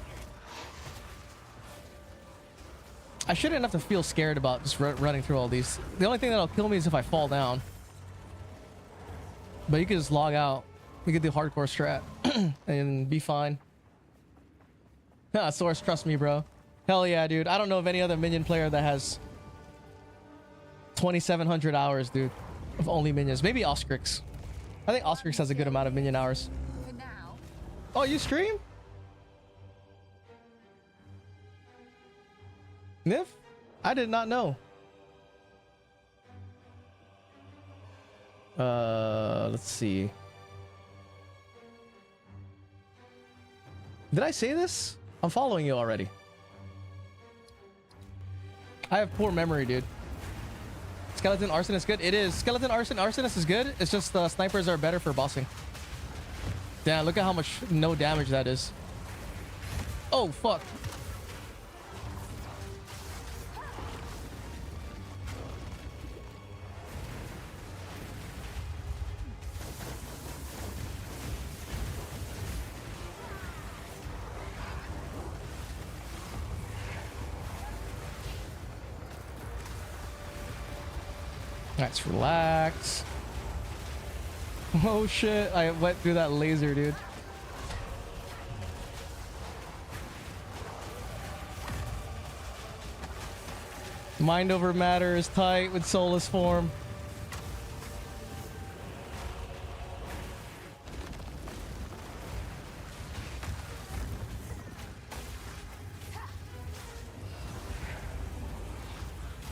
I shouldn't have to feel scared about just running through all these. The only thing that'll kill me is if I fall down. But you can just log out. You can do hardcore strat and be fine. Nah, Source, trust me, bro. Hell yeah, dude. I don't know of any other minion player that has 2,700 hours, dude, of only minions. Maybe Oscrix. I think Oscrix has a good amount of minion hours. For now. Oh, you stream? Niv? I did not know. Let's see. Did I say this? I'm following you already. I have poor memory, dude. Skeleton Arsonist good? It is. Skeleton Arsonist is good. It's just snipers are better for bossing. Damn, look at how much no damage that is. Oh, fuck. Let's relax. Oh shit, I went through that laser, dude. Mind over matter is tight with soulless form.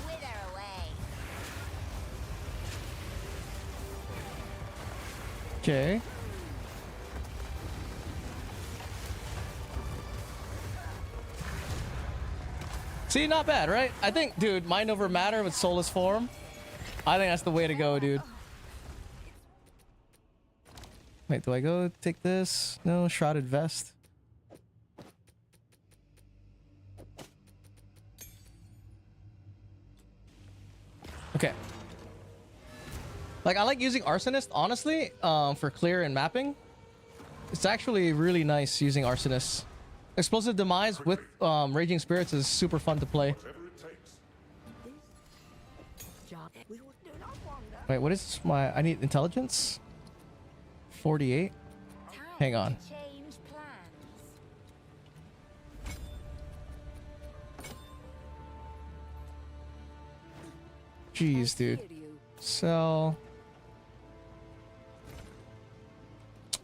Wither away. Okay. See, not bad, right? I think, dude, mind over matter with soulless form. I think that's the way to go, dude. Wait, do I go take this? No, shrouded vest. Okay. Like, I like using Arsonist, honestly, for clear and mapping. It's actually really nice using Arsonist. Explosive Demise with Raging Spirits is super fun to play. Whatever it takes. Job we would do not wonder. Wait, what is my... I need intelligence? 48? Time Hang on. to change plans. Jeez, dude. So...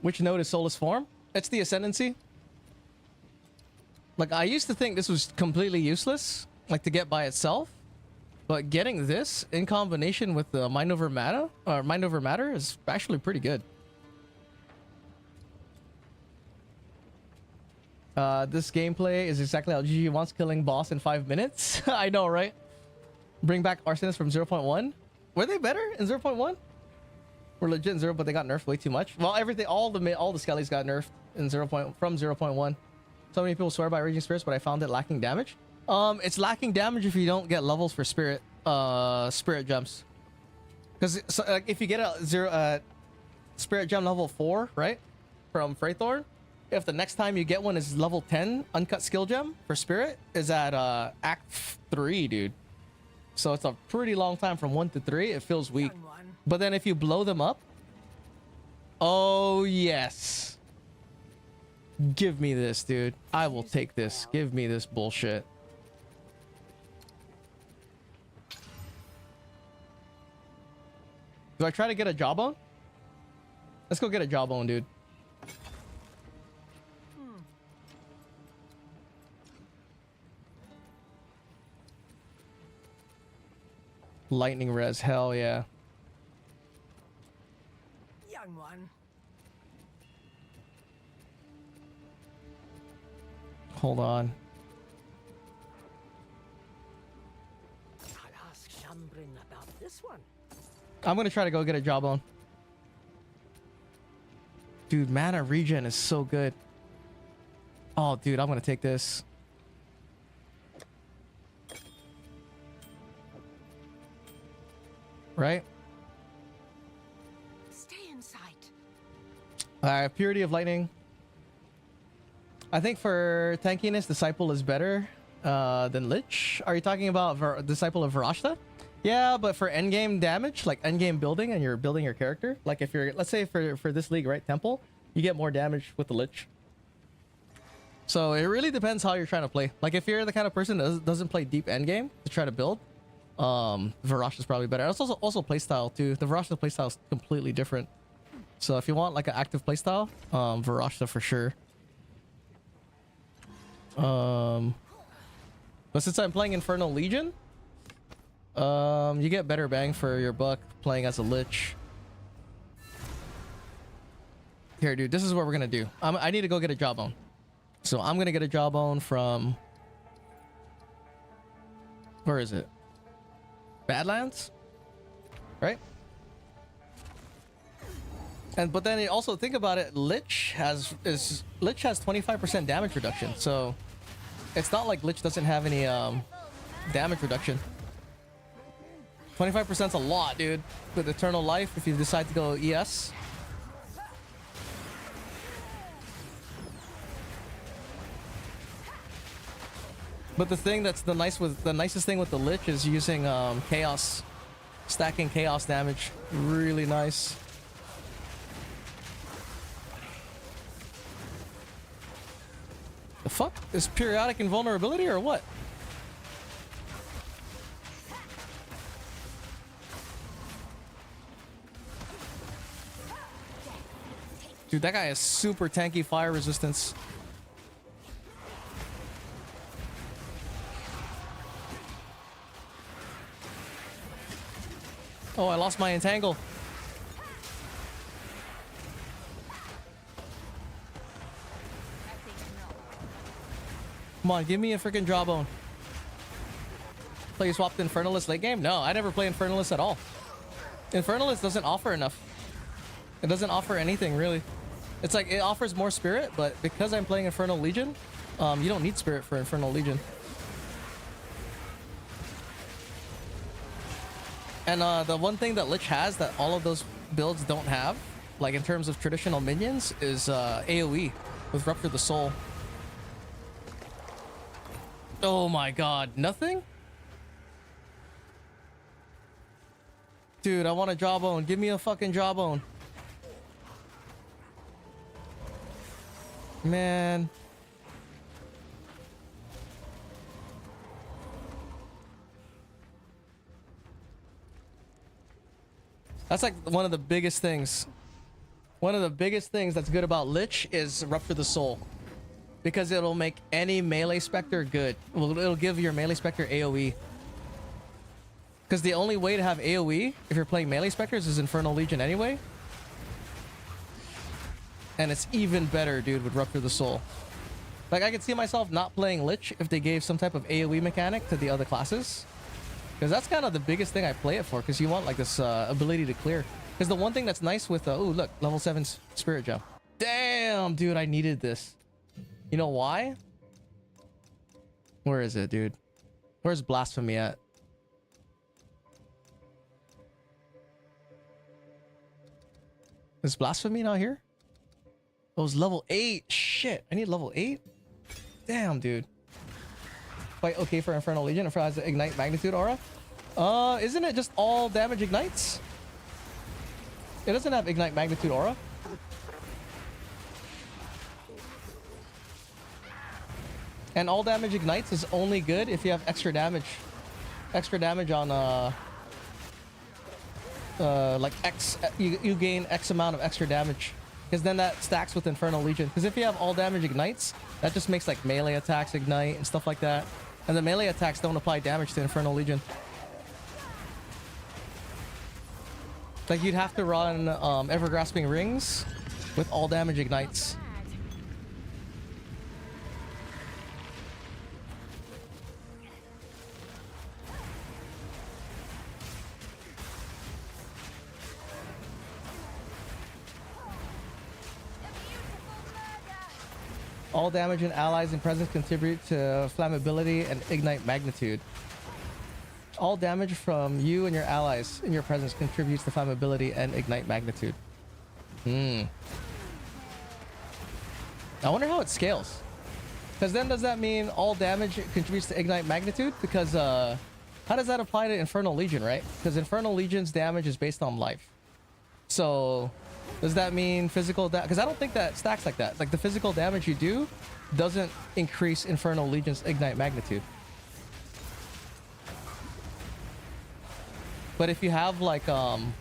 Which node is Soulless Form? It's the Ascendancy. Like, I used to think this was completely useless, like to get by itself, but getting this in combination with the Mind Over Matter, is actually pretty good. This gameplay is exactly how GG wants, killing boss in 5 minutes. I know, right? Bring back Arsonist from 0.1. Were they better in 0.1? We're legit in 0, but they got nerfed way too much. Well, everything, all the skellies got nerfed in from 0.1. So many people swear by Raging Spirits, but I found it lacking damage. It's lacking damage if you don't get levels for spirit gems. Because like, if you get a spirit gem level 4, right, from Freythorn, if the next time you get one is level 10 uncut skill gem for spirit, is at Act 3, dude. So it's a pretty long time from 1 to 3. It feels weak. But then if you blow them up, oh yes. Give me this, dude. I will take this. Give me this bullshit. Do I try to get a jawbone? Let's go get a jawbone, dude. Lightning res, hell yeah. Young one. Hold on. I'll ask Shambrin about this one. I'm gonna try to go get a jawbone. Dude, mana regen is so good. Oh, dude, I'm gonna take this. Right? Stay in sight. Purity of Lightning. I think for tankiness, Disciple is better than Lich. Are you talking about Disciple of Varashta? Yeah, but for endgame damage, like endgame building, and you're building your character, like if you're, let's say for this league, right, Temple, you get more damage with the Lich. So it really depends how you're trying to play. Like if you're the kind of person that doesn't play deep endgame to try to build, Varashta is probably better. It's also playstyle too. The Varashta playstyle is completely different. So if you want like an active playstyle, Varashta for sure. But since I'm playing Infernal Legion, you get better bang for your buck playing as a Lich. Here, dude, this is what we're gonna do. I need to go get a jawbone. So I'm gonna get a jawbone from... Where is it? Badlands? Right? But then you also think about it, Lich has 25% damage reduction, so it's not like Lich doesn't have any damage reduction. 25% is a lot, dude. With Eternal Life, if you decide to go ES. But the thing that's the nicest thing with the Lich is using chaos, stacking chaos damage. Really nice. fuck? Is periodic invulnerability or what? Dude, that guy has super tanky fire resistance. Oh, I lost my entangle. Come on, give me a freaking jawbone. Play swapped Infernalist late game? No, I never play Infernalist at all. Infernalist doesn't offer enough. It doesn't offer anything, really. It's like, it offers more spirit, but because I'm playing Infernal Legion, you don't need spirit for Infernal Legion. And the one thing that Lich has that all of those builds don't have, like in terms of traditional minions, is AoE with Rupture the Soul. Oh my god, nothing? Dude, I want a jawbone. Give me a fucking jawbone. Man. That's like one of the biggest things. One of the biggest things that's good about Lich is Rupture the Soul. Because it'll make any melee specter good. Well, it'll give your melee specter AoE. Because the only way to have AoE, if you're playing melee specters, is Infernal Legion anyway. And it's even better, dude, with Rupture the Soul. Like, I could see myself not playing Lich if they gave some type of AoE mechanic to the other classes. Because that's kind of the biggest thing I play it for, because you want, like, this ability to clear. Because the one thing that's nice with... oh, look, level 7 Spirit Gem. Damn, dude, I needed this. You know why? Where is it, dude? Where's Blasphemy at? Is Blasphemy not here? Oh, it was level 8. Shit, I need level 8? Damn, dude. Quite okay for Infernal Legion if it has the Ignite Magnitude aura. Isn't it just all damage ignites? It doesn't have Ignite Magnitude aura. And all damage ignites is only good if you have extra damage. Extra damage on like X, you gain X amount of extra damage. Because then that stacks with Infernal Legion. Because if you have all damage ignites, that just makes like melee attacks ignite and stuff like that. And the melee attacks don't apply damage to Infernal Legion. Like you'd have to run Ever-Grasping Rings with all damage ignites. All damage and allies and presence contribute to flammability and ignite magnitude. All damage from you and your allies in your presence contributes to flammability and ignite magnitude. I wonder how it scales. Because then does that mean all damage contributes to ignite magnitude? Because how does that apply to Infernal Legion, right? Because Infernal Legion's damage is based on life. So does that mean physical damage? Because I don't think that stacks like that. Like the physical damage you do doesn't increase Infernal Legion's ignite magnitude. But if you have like an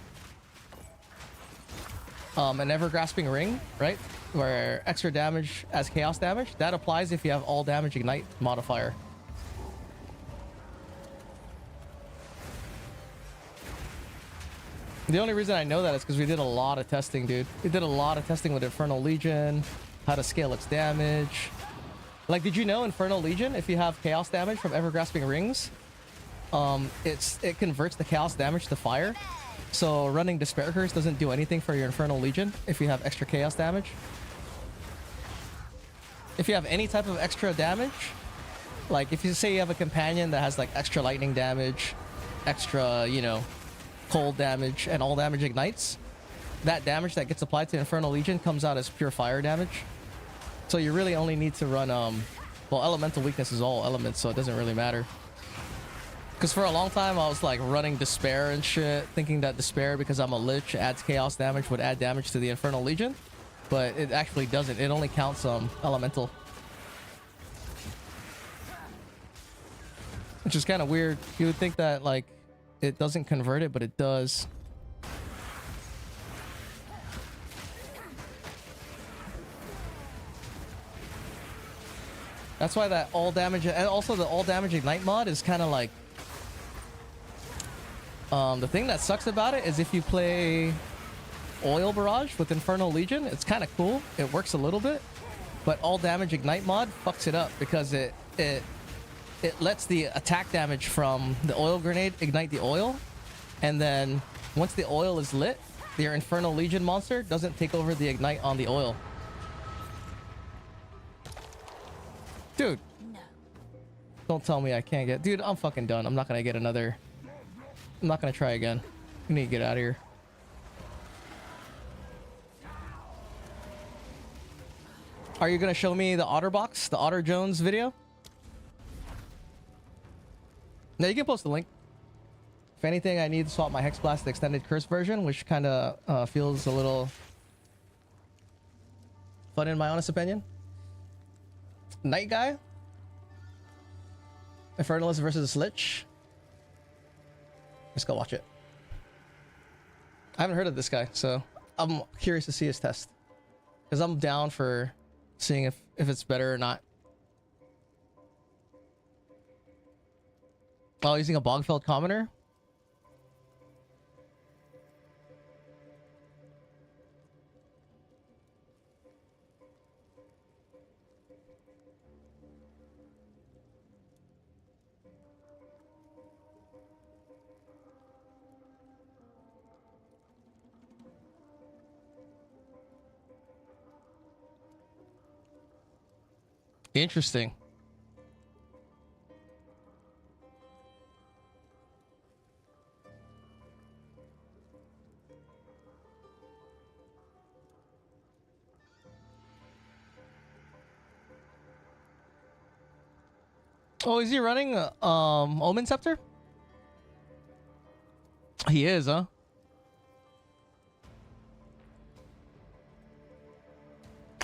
Ever-Grasping Ring, right, where extra damage as chaos damage, that applies if you have all damage ignite modifier. The only reason I know that is because we did a lot of testing, dude. We did a lot of testing with Infernal Legion, how to scale its damage. Like, did you know Infernal Legion, if you have chaos damage from Ever-Grasping Rings, it converts the chaos damage to fire. So running Despair Curse doesn't do anything for your Infernal Legion if you have extra chaos damage. If you have any type of extra damage, like if you say you have a companion that has like extra lightning damage, extra, you know, cold damage, and all damage ignites, that damage that gets applied to Infernal Legion comes out as pure fire damage. So you really only need to run, well, elemental weakness is all elements, so it doesn't really matter. Because for a long time, I was like running Despair and shit, thinking that Despair, because I'm a Lich, adds chaos damage, would add damage to the Infernal Legion. But it actually doesn't. It only counts elemental. Which is kind of weird. You would think that like it doesn't convert it, but it does. That's why that all damage, and also the all damage ignite mod is kind of like the thing that sucks about it is if you play Oil Barrage with Infernal Legion, it's kind of cool. It works a little bit, but all damage ignite mod fucks it up because it lets the attack damage from the oil grenade ignite the oil, and then once the oil is lit, your Infernal Legion monster doesn't take over the ignite on the oil. Dude, don't tell me I can't get... Dude, I'm fucking done. I'm not gonna get another... I'm not gonna try again. We need to get out of here. Are you gonna show me the Otterbox, the Otter Jones video? No, you can post the link. If anything, I need to swap my Hex Blast, the extended curse version, which kind of feels a little fun in my honest opinion. Night Guy? Infernalist versus Slich? Let's go watch it. I haven't heard of this guy, so I'm curious to see his test. Because I'm down for seeing if it's better or not. Oh, using a Bogfeld Commoner? Interesting. Oh, is he running Omen Scepter? He is, huh?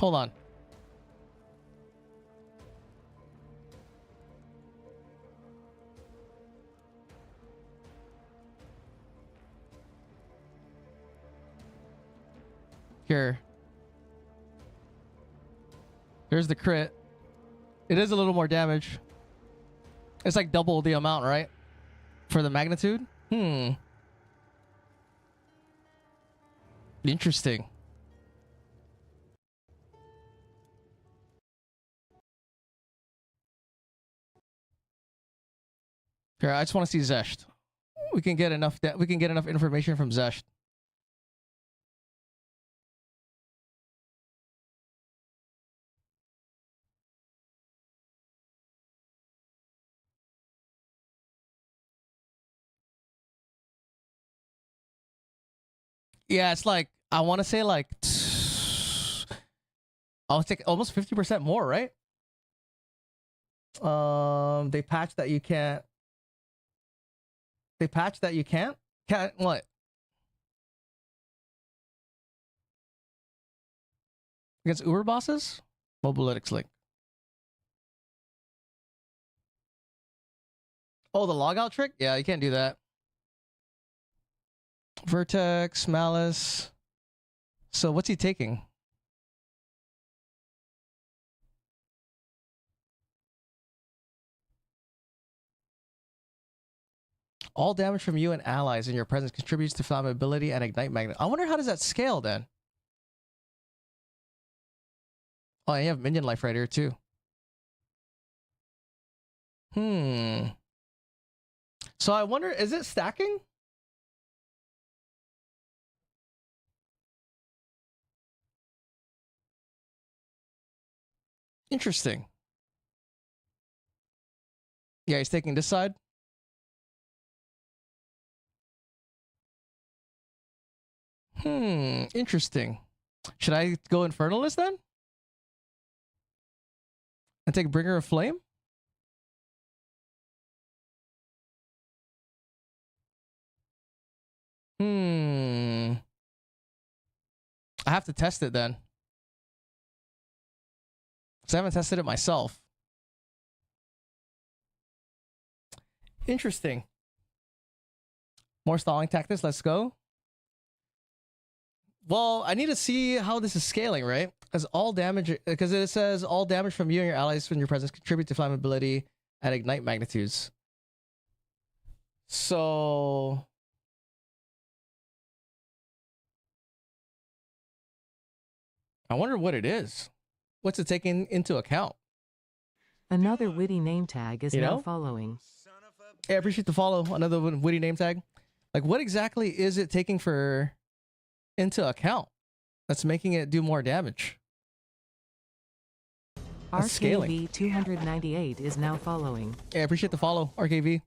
Hold on. Here. There's the crit. It is a little more damage. It's like double the amount, right? For the magnitude? Interesting. Here, I just want to see Zesht. We can get enough information from Zesht. Yeah, it's like I want to say like I'll take almost 50% more, right? They patched that you can't. They patched that you can't. Can't what? Against Uber bosses? Mobalytics link. Oh, the logout trick? Yeah, you can't do that. Vertex, Malice. So what's he taking? All damage from you and allies in your presence contributes to flammability and ignite magnet. I wonder how does that scale then? Oh, and you have minion life right here too. So I wonder, is it stacking? Interesting. Yeah, he's taking this side. Interesting. Should I go Infernalist then? And take Bringer of Flame? I have to test it then. Because I haven't tested it myself. Interesting. More stalling tactics. Let's go. Well, I need to see how this is scaling, right? As all damage, because it says all damage from you and your allies when your presence contribute to flammability at ignite magnitudes. So I wonder what it is. What's it taking into account? Another witty name tag is You now know? following. Hey, I appreciate the follow. Another witty name tag. Like, what exactly is it taking for into account that's making it do more damage? That's scaling. RKV 298 is now following. Hey, I appreciate the follow, RKV.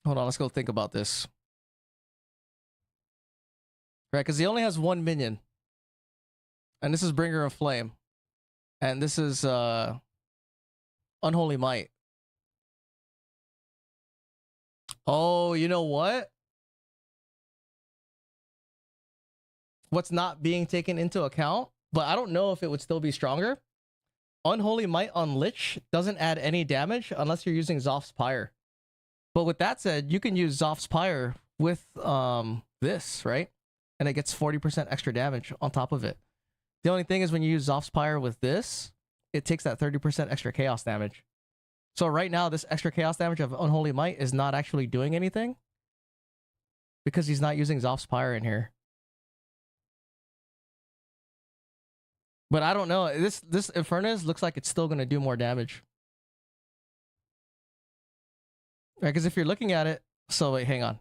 Hold on, let's go think about this. Right, because he only has one minion. And this is Bringer of Flame. And this is Unholy Might. Oh, you know what? What's not being taken into account, but I don't know if it would still be stronger. Unholy Might on Lich doesn't add any damage unless you're using Zoph's Pyre. But with that said, you can use Zoph's Pyre with this, right? And it gets 40% extra damage on top of it. The only thing is when you use Zoph's Pyre with this, it takes that 30% extra chaos damage. So right now, this extra chaos damage of Unholy Might is not actually doing anything because he's not using Zoph's Pyre in here. But I don't know. This Infernus looks like it's still going to do more damage. Right, because if you're looking at it... So wait, hang on.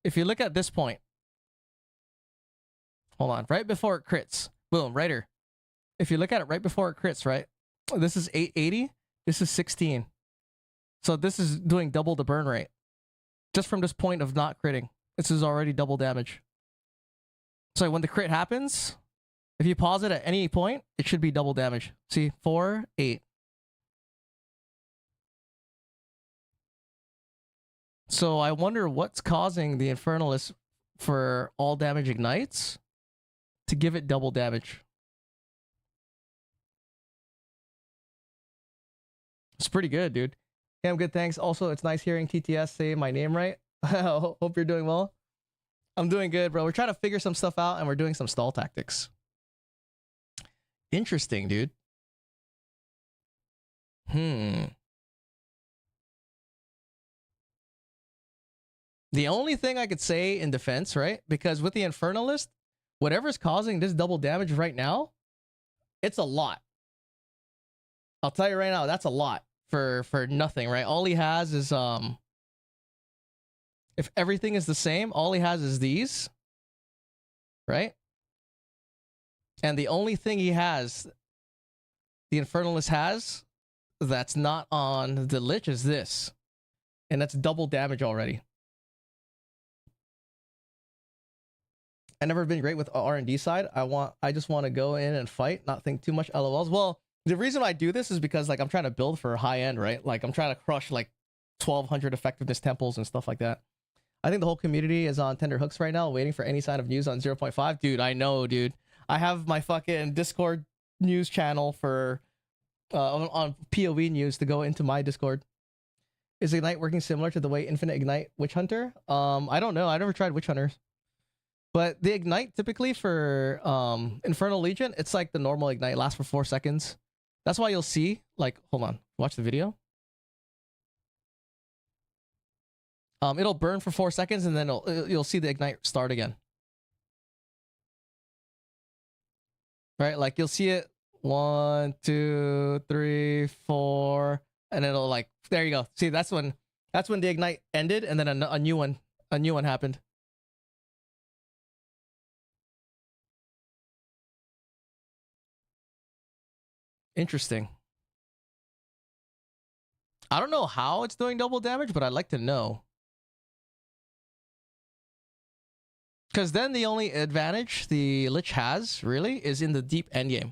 If you look at this point... Hold on. Right before it crits. Boom, right here. If you look at it right before it crits, right? This is 880. This is 16. So this is doing double the burn rate. Just from this point of not critting. This is already double damage. So when the crit happens... If you pause it at any point, it should be double damage. See? 4, 8. So I wonder what's causing the Infernalist for all damage ignites to give it double damage. It's pretty good, dude. Yeah, I'm good, thanks. Also, it's nice hearing TTS say my name right. Hope you're doing well. I'm doing good, bro. We're trying to figure some stuff out and we're doing some stall tactics. Interesting, dude. The only thing I could say in defense, right? Because with the Infernalist, whatever's causing this double damage right now, it's a lot. I'll tell you right now, that's a lot for nothing, right? All he has is if everything is the same, all he has is these, right? And the only thing he has, the Infernalist has, that's not on the Lich is this. And that's double damage already. I've never been great with R&D side. I just want to go in and fight, not think too much LOLs. Well, the reason I do this is because like I'm trying to build for high end, right? Like I'm trying to crush like 1200 effectiveness temples and stuff like that. I think the whole community is on tender hooks right now, waiting for any sign of news on 0.5. Dude, I know, dude. I have my fucking Discord news channel for on PoE news to go into my Discord. Is Ignite working similar to the way Infinite Ignite Witch Hunter? I don't know. I never tried Witch Hunters. But the Ignite typically for Infernal Legion, it's like the normal Ignite, lasts for 4 seconds. That's why you'll see, like, hold on, watch the video. It'll burn for 4 seconds and then you'll see the Ignite start again. Right, like you'll see it 1, 2, 3, 4, and it'll like there you go. See, that's when the Ignite ended, and then a new one happened. Interesting. I don't know how it's doing double damage, but I'd like to know. Because then the only advantage the Lich has, really, is in the deep endgame.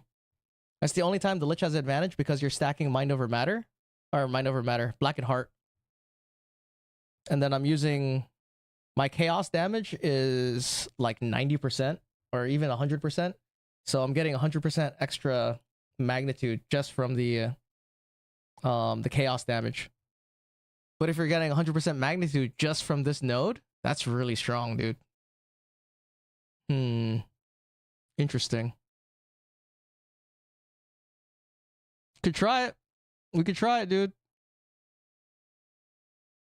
That's the only time the Lich has advantage because you're stacking Mind Over Matter. Or Mind Over Matter, Blackened Heart. And then I'm using My chaos damage is like 90% or even 100%. So I'm getting 100% extra magnitude just from the chaos damage. But if you're getting 100% magnitude just from this node, that's really strong, dude. Interesting. Could try it. We could try it, dude.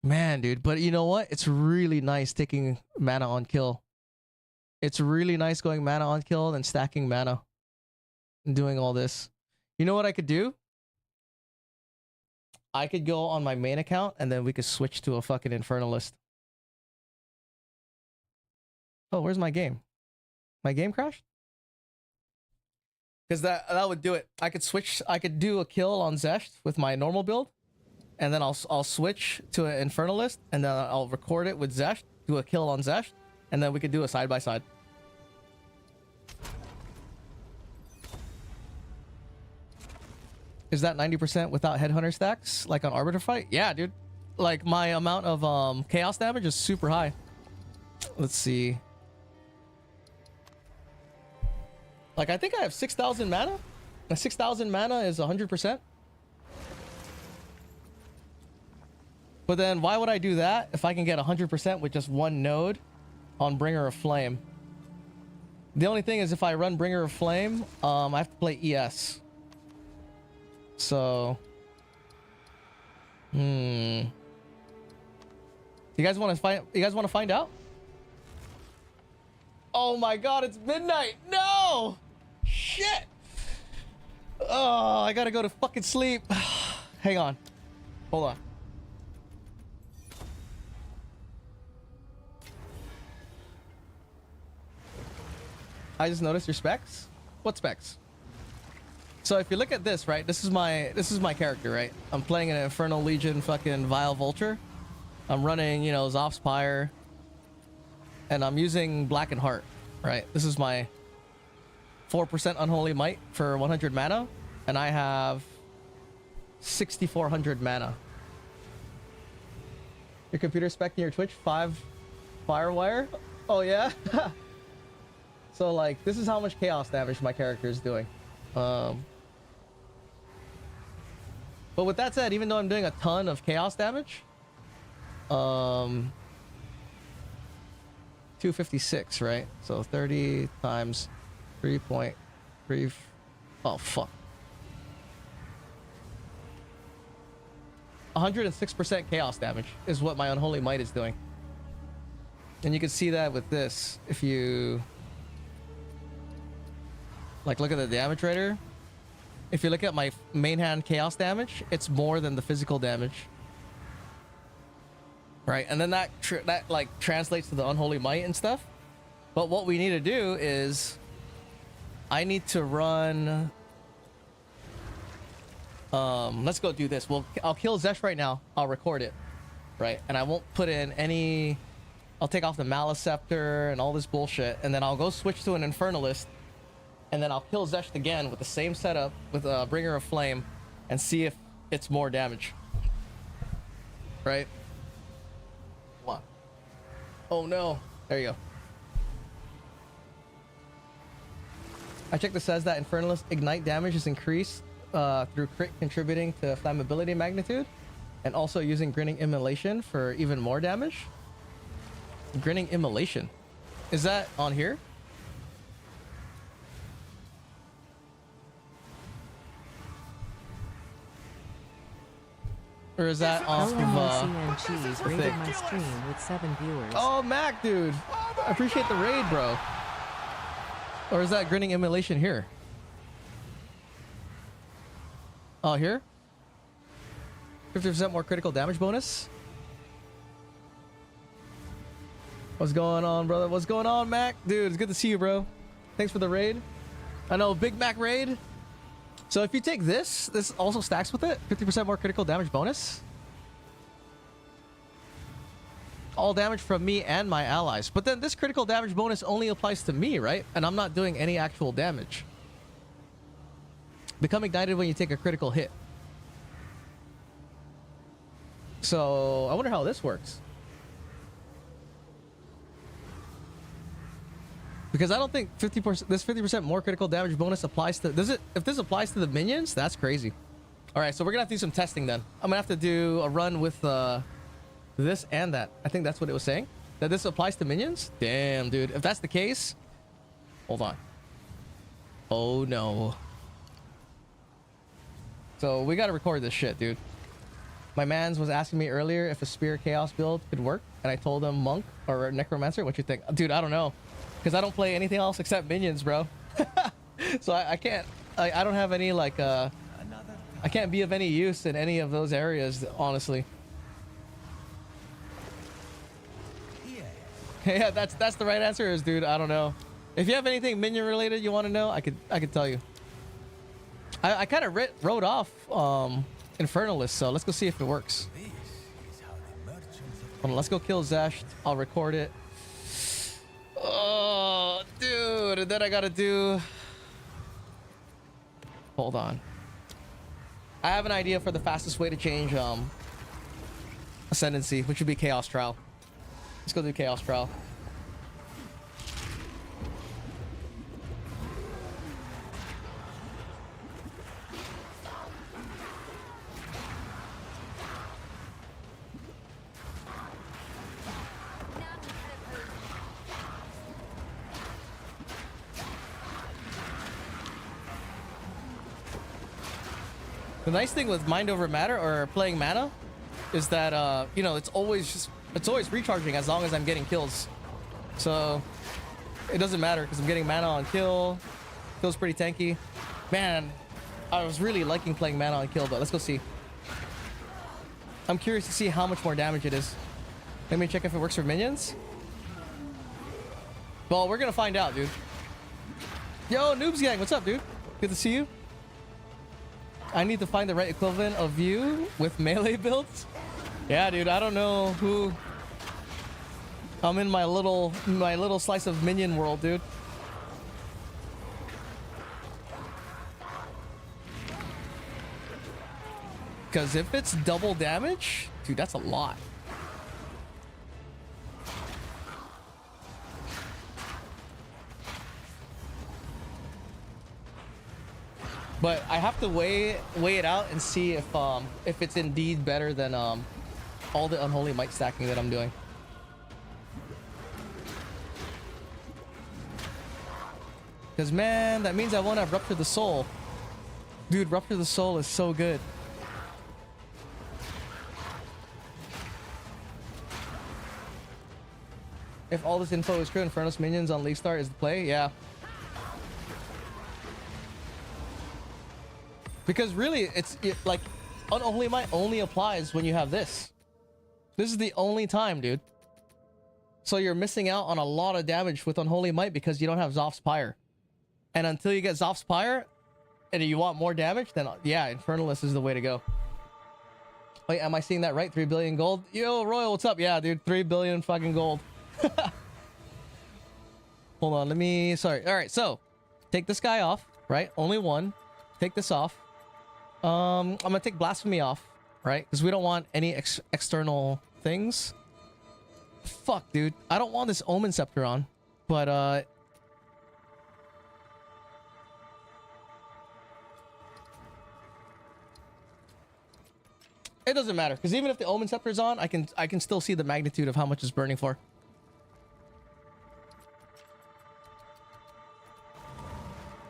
Man, dude. But you know what? It's really nice taking mana on kill. It's really nice going mana on kill and stacking mana. And doing all this. You know what I could do? I could go on my main account and then we could switch to a fucking Infernalist. Oh, where's my game? My game crashed? Because that would do it. I could switch. I could do a kill on Zesht with my normal build, and then I'll switch to an Infernalist, and then I'll record it with Zesht, do a kill on Zesht, and then we could do a side by side. Is that 90% without Headhunter stacks, like on Arbiter fight? Yeah, dude. Like my amount of chaos damage is super high. Let's see. Like, I think I have 6,000 mana. 6,000 mana is 100%. But then why would I do that if I can get 100% with just one node on Bringer of Flame? The only thing is if I run Bringer of Flame, I have to play ES. So... You guys want to find out? Oh my god, it's midnight! No! Shit! Oh, I gotta go to fucking sleep. Hang on. Hold on. I just noticed your specs? What specs? So if you look at this, right? This is my character, right? I'm playing an Infernal Legion fucking Vile Vulture. I'm running, you know, Zoph's Pyre. And I'm using Blackened Heart, right? This is my 4% Unholy Might for 100 mana. And I have 6,400 mana. Your computer spec in your Twitch, 5 Firewire? Oh yeah? So like, this is how much chaos damage my character is doing. But with that said, even though I'm doing a ton of chaos damage, 256, right? So 30 times 3.3. Oh fuck. 106% chaos damage is what my Unholy Might is doing. And you can see that with this. If you like look at the damage rater. If you look at my main hand chaos damage, it's more than the physical damage. Right? And then that like translates to the Unholy Might and stuff. But what we need to do is I need to run let's go do this. I'll kill Zesh right now. I'll record it. Right? And I won't put in any... I'll take off the Maliceptor and all this bullshit. And then I'll go switch to an Infernalist. And then I'll kill Zesh again with the same setup with a Bringer of Flame. And see if it's more damage. Right? What? Oh no. There you go. I checked. It says that Infernalist Ignite damage is increased through crit contributing to flammability magnitude, and also using Grinning Immolation for even more damage. Grinning Immolation, is that on here? Or is that off of LMOCN Cheese rated my stream with 7 viewers. Oh, Mac, dude, I appreciate the raid, bro. Or is that Grinning Immolation here? Oh, here? 50% more critical damage bonus. What's going on, brother? What's going on, Mac? Dude, it's good to see you, bro. Thanks for the raid. I know, Big Mac raid. So if you take this also stacks with it. 50% more critical damage bonus. All damage from me and my allies. But then this critical damage bonus only applies to me, right? And I'm not doing any actual damage. Become ignited when you take a critical hit. So I wonder how this works. Because I don't think 50%, this 50% more critical damage bonus applies to, does it, if this applies to the minions, that's crazy. All right, so we're gonna have to do some testing then. I'm gonna have to do a run with this and that. I think that's what it was saying. That this applies to minions? Damn, dude. If that's the case, hold on. Oh no. So we gotta record this shit, dude. My mans was asking me earlier if a Spear Chaos build could work, and I told him Monk or Necromancer. What you think? Dude, I don't know. Because I don't play anything else except minions, bro. So I can't, I don't have any like, I can't be of any use in any of those areas, honestly. Yeah, that's the right answer is, dude, I don't know. If you have anything minion related you want to know, I could tell you. I kind of wrote off Infernalist, so let's go see if it works. Hold on, let's go kill Zesht. I'll record it. Oh, dude, and then I gotta do... Hold on. I have an idea for the fastest way to change Ascendancy, which would be Chaos Trial. Let's go do Chaos Trial. The nice thing with Mind Over Matter or playing mana is that you know, it's always recharging as long as I'm getting kills. So it doesn't matter because I'm getting mana on kill. Feels pretty tanky. Man, I was really liking playing mana on kill, but let's go see. I'm curious to see how much more damage it is. Let me check if it works for minions. Well, we're gonna find out, dude. Yo, Noobs Gang, what's up, dude? Good to see you. I need to find the right equivalent of you with melee builds. Yeah, dude, I don't know who. I'm in my little slice of minion world, dude. Because if it's double damage, dude, that's a lot. But I have to weigh it out and see if it's indeed better than all the Unholy Might stacking that I'm doing. Because man, that means I won't have Rupture the Soul. Dude, Rupture the Soul is so good. If all this info is true, Inferno's minions on League Start is the play, yeah. Because really, like, Unholy Might only applies when you have this. This is the only time, dude. So you're missing out on a lot of damage with Unholy Might because you don't have Zoph's Pyre. And until you get Zoph's Pyre, and you want more damage, then yeah, Infernalist is the way to go. Wait, am I seeing that right? 3 billion gold? Yo, Royal, what's up? Yeah, dude, 3 billion fucking gold. Hold on, let me... Sorry. All right, so take this guy off, right? Only one. Take this off. I'm gonna take Blasphemy off, right? Because we don't want any external things. Fuck, dude. I don't want this Omen Scepter on, but it doesn't matter because even if the Omen Scepter is on, I can still see the magnitude of how much it's burning for.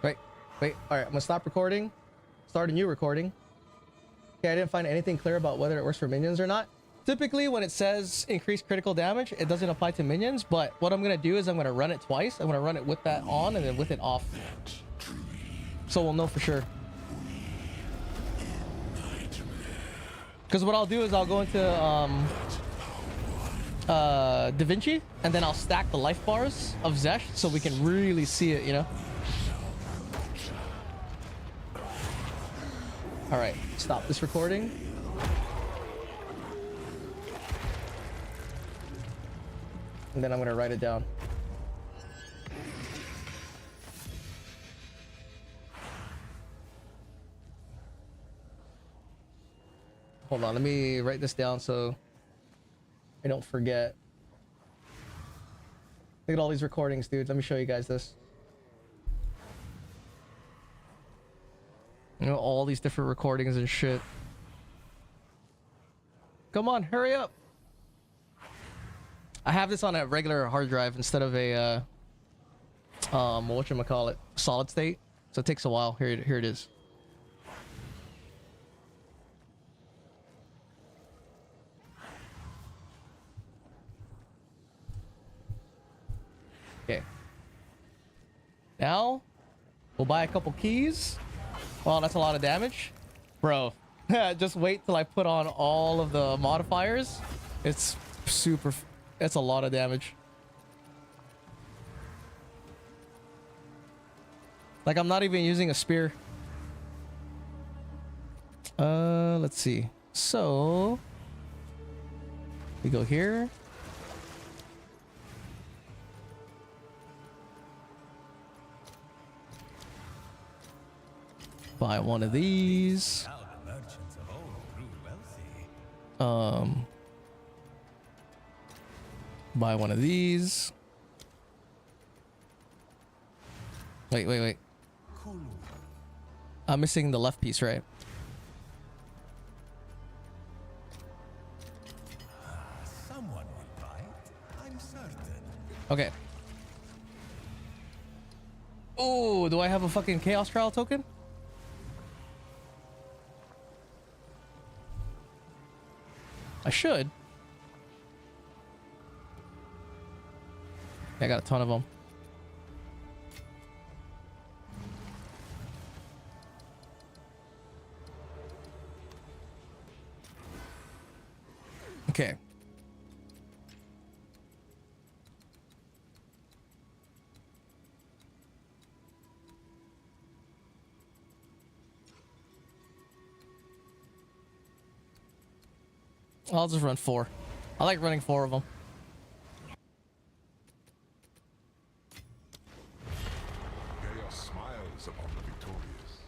Wait. All right, I'm gonna stop recording. Start a new recording. Okay, I didn't find anything clear about whether it works for minions or not. Typically, when it says increased critical damage, it doesn't apply to minions. But what I'm gonna do is I'm gonna run it twice. I'm gonna run it with that on and then with it off, so we'll know for sure. Because what I'll do is I'll go into Da Vinci and then I'll stack the life bars of Zesh so we can really see it, you know. All right, stop this recording. And then I'm gonna write it down. Hold on, let me write this down so I don't forget. Look at all these recordings, dude. Let me show you guys this. You know, all these different recordings and shit. Come on, hurry up. I have this on a regular hard drive instead of a whatchamacallit, solid state. So it takes a while. Here it is. Okay. Now, we'll buy a couple keys. Well, that's a lot of damage. Bro, just wait till I put on all of the modifiers. It's super... It's a lot of damage. Like, I'm not even using a spear. Let's see. So... we go here. Buy one of these. Buy one of these. Wait. I'm missing the left piece, right? Someone will buy it, I'm certain. Okay. Oh, do I have a fucking Chaos Trial token? I should. I got a ton of them. Okay. I'll just run 4. I like running 4 of them. Chaos smiles upon the victorious.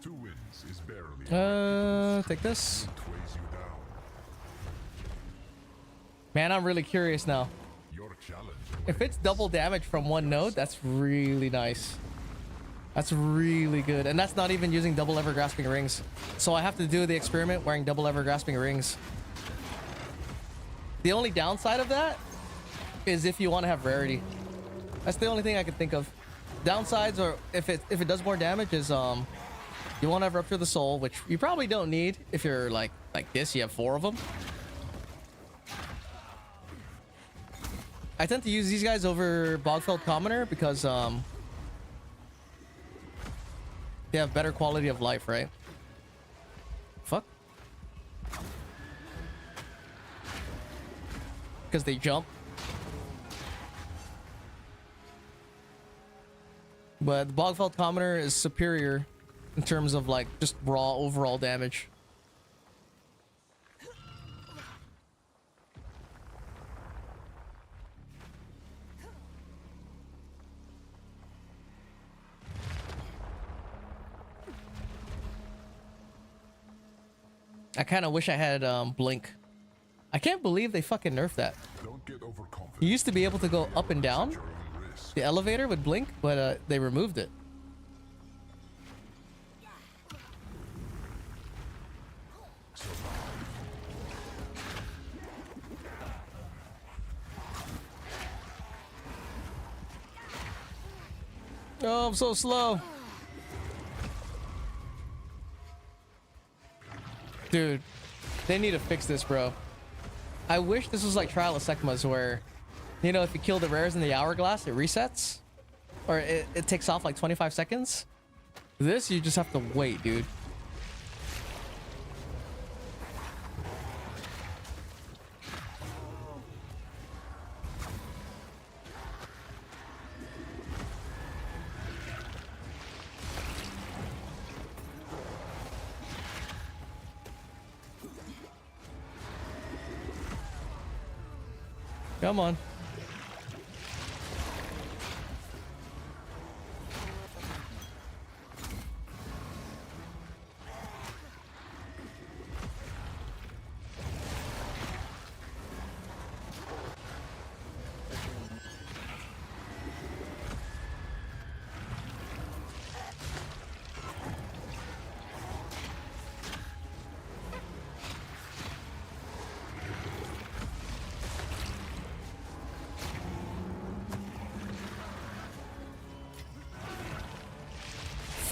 Two wins is barely Take this. it weighs you down. Man, I'm really curious now. Your challenge If it's double damage from one node, that's really nice. That's really good. And that's not even using double ever grasping rings. So I have to do the experiment wearing double ever grasping rings. The only downside of that is if you want to have rarity. That's the only thing I can think of. Downsides, or if it does more damage, is you want to have Rupture of the Soul, which you probably don't need if you're like this. You have 4 of them. I tend to use these guys over Bogfeld Commoner because they have better quality of life, right? Fuck. Because they jump. But the Bogfeld Commoner is superior in terms of like just raw overall damage. I kind of wish I had Blink. I can't believe they fucking nerfed that. Don't get overconfident. You used to be able to go up and down Your own risk. the elevator with Blink, but they removed it. Oh, I'm so slow. Dude, they need to fix this, bro. I wish this was like Trial of Sekma's where, you know, if you kill the rares in the hourglass, it resets. Or it takes off like 25 seconds. This, you just have to wait, dude. Come on.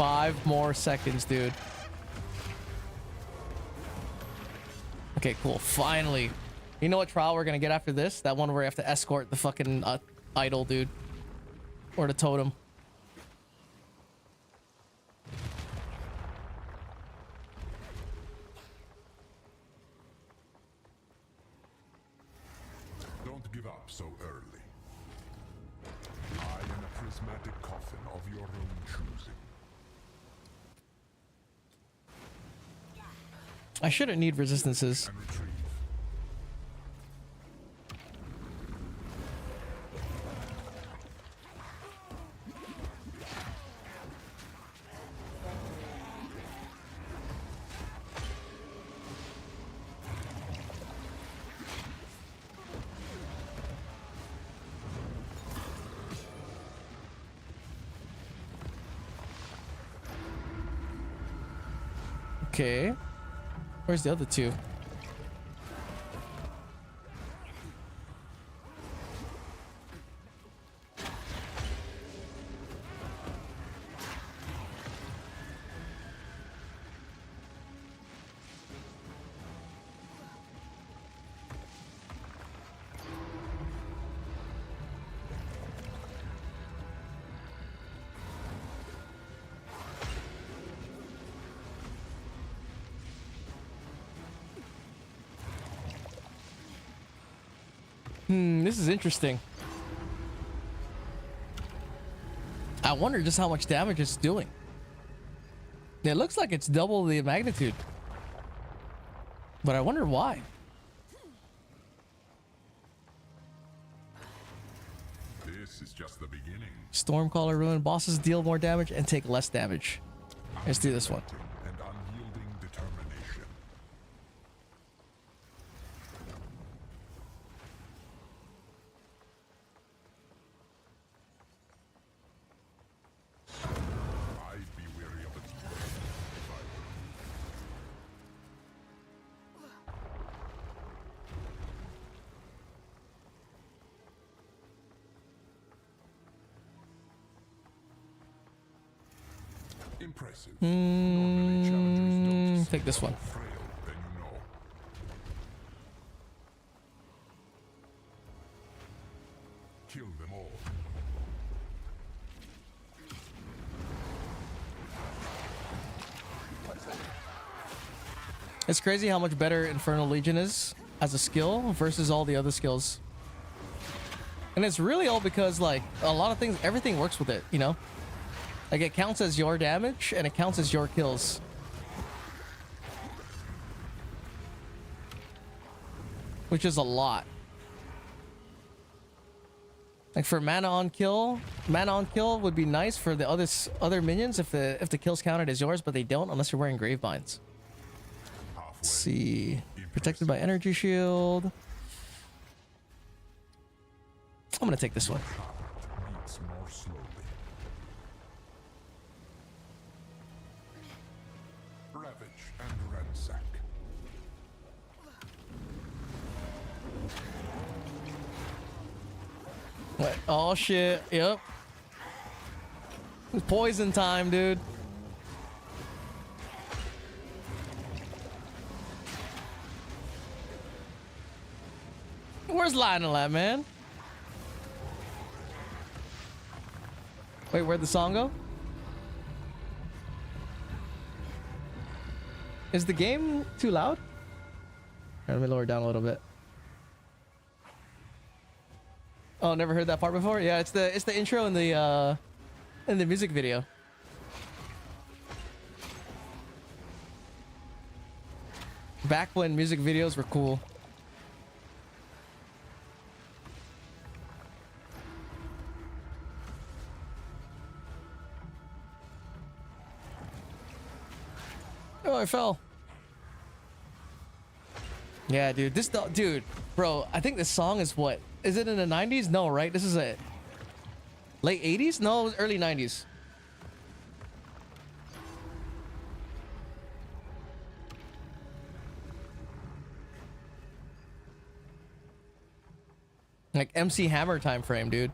5 more seconds, dude. Okay, cool. Finally. You know what trial we're gonna get after this? That one where we have to escort the fucking idol, dude. Or the totem. Don't give up so early. I am a prismatic coffin of your own choosing. I shouldn't need resistances. And retrieve. Okay. Where's the other two? This is interesting. I wonder just how much damage it's doing. It looks like it's double the magnitude. But I wonder why. This is just the beginning. Stormcaller Ruin. Bosses deal more damage and take less damage. Let's do this one. And unyielding determination. I'd be weary of its breath if I were you. Impressive. Normally challengers don't Take this seem one. more frail than you know. Kill them all. It's crazy how much better Infernal Legion is as a skill versus all the other skills. And it's really all because, like, a lot of things, everything works with it, you know? Like, it counts as your damage and it counts as your kills. Which is a lot. Like, for mana on kill would be nice for the other minions if the kills counted as yours, but they don't unless you're wearing Gravebinds. Let's see. Protected by energy shield. I'm gonna take this one. Beats more slowly. Ravage and ransack. What? Oh shit. Yep. It's poison time, dude. Where's Lionel at, man? Wait, where'd the song go? Is the game too loud? Here, let me lower it down a little bit. Oh, never heard that part before? Yeah, it's the intro in the music video. Back when music videos were cool. Oh, I fell. Yeah, dude. Dude, bro, I think this song is what? Is it in the 90s? No, right? This is a late 80s? No, it was early 90s. Like MC Hammer time frame, dude.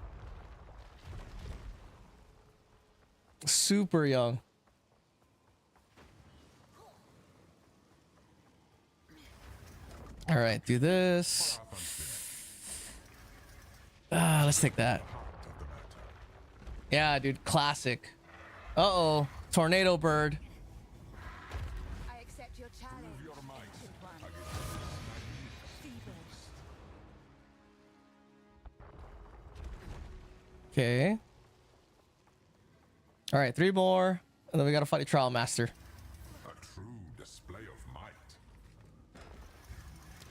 Super young. All right, do this. Let's take that. Yeah, dude, classic. Uh-oh, tornado bird. I accept your challenge. Okay. All right, 3 more, and then we gotta fight a trial master. A true display of might.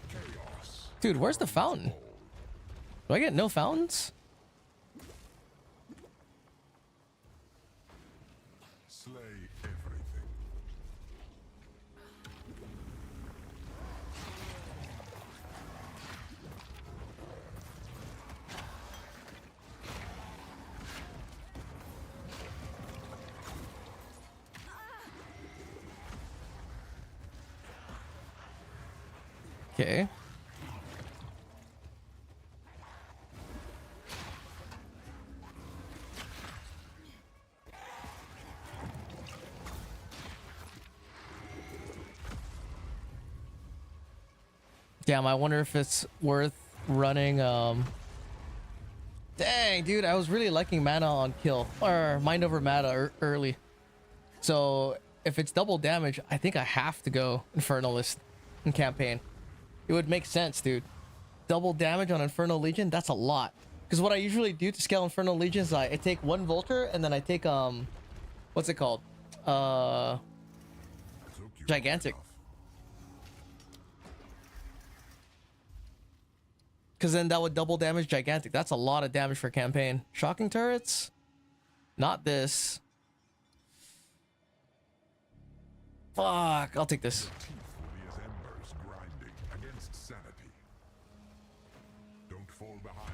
Chaos. Dude, where's the fountain? Do I get no fountains? Slay everything. Okay. Damn, I wonder if it's worth running. Dang, dude, I was really liking mana on kill or mind over mana early. So if it's double damage, I think I have to go Infernalist in campaign. It would make sense, dude. Double damage on Infernal Legion, that's a lot. Because what I usually do to scale Infernal Legion is I take 1 Volter and then I take what's it called? Gigantic. Because then that would double damage Gigantic. That's a lot of damage for campaign. Shocking turrets? Not this. Fuck, I'll take this. Teeth will be as embers grinding against sanity. Don't fall behind.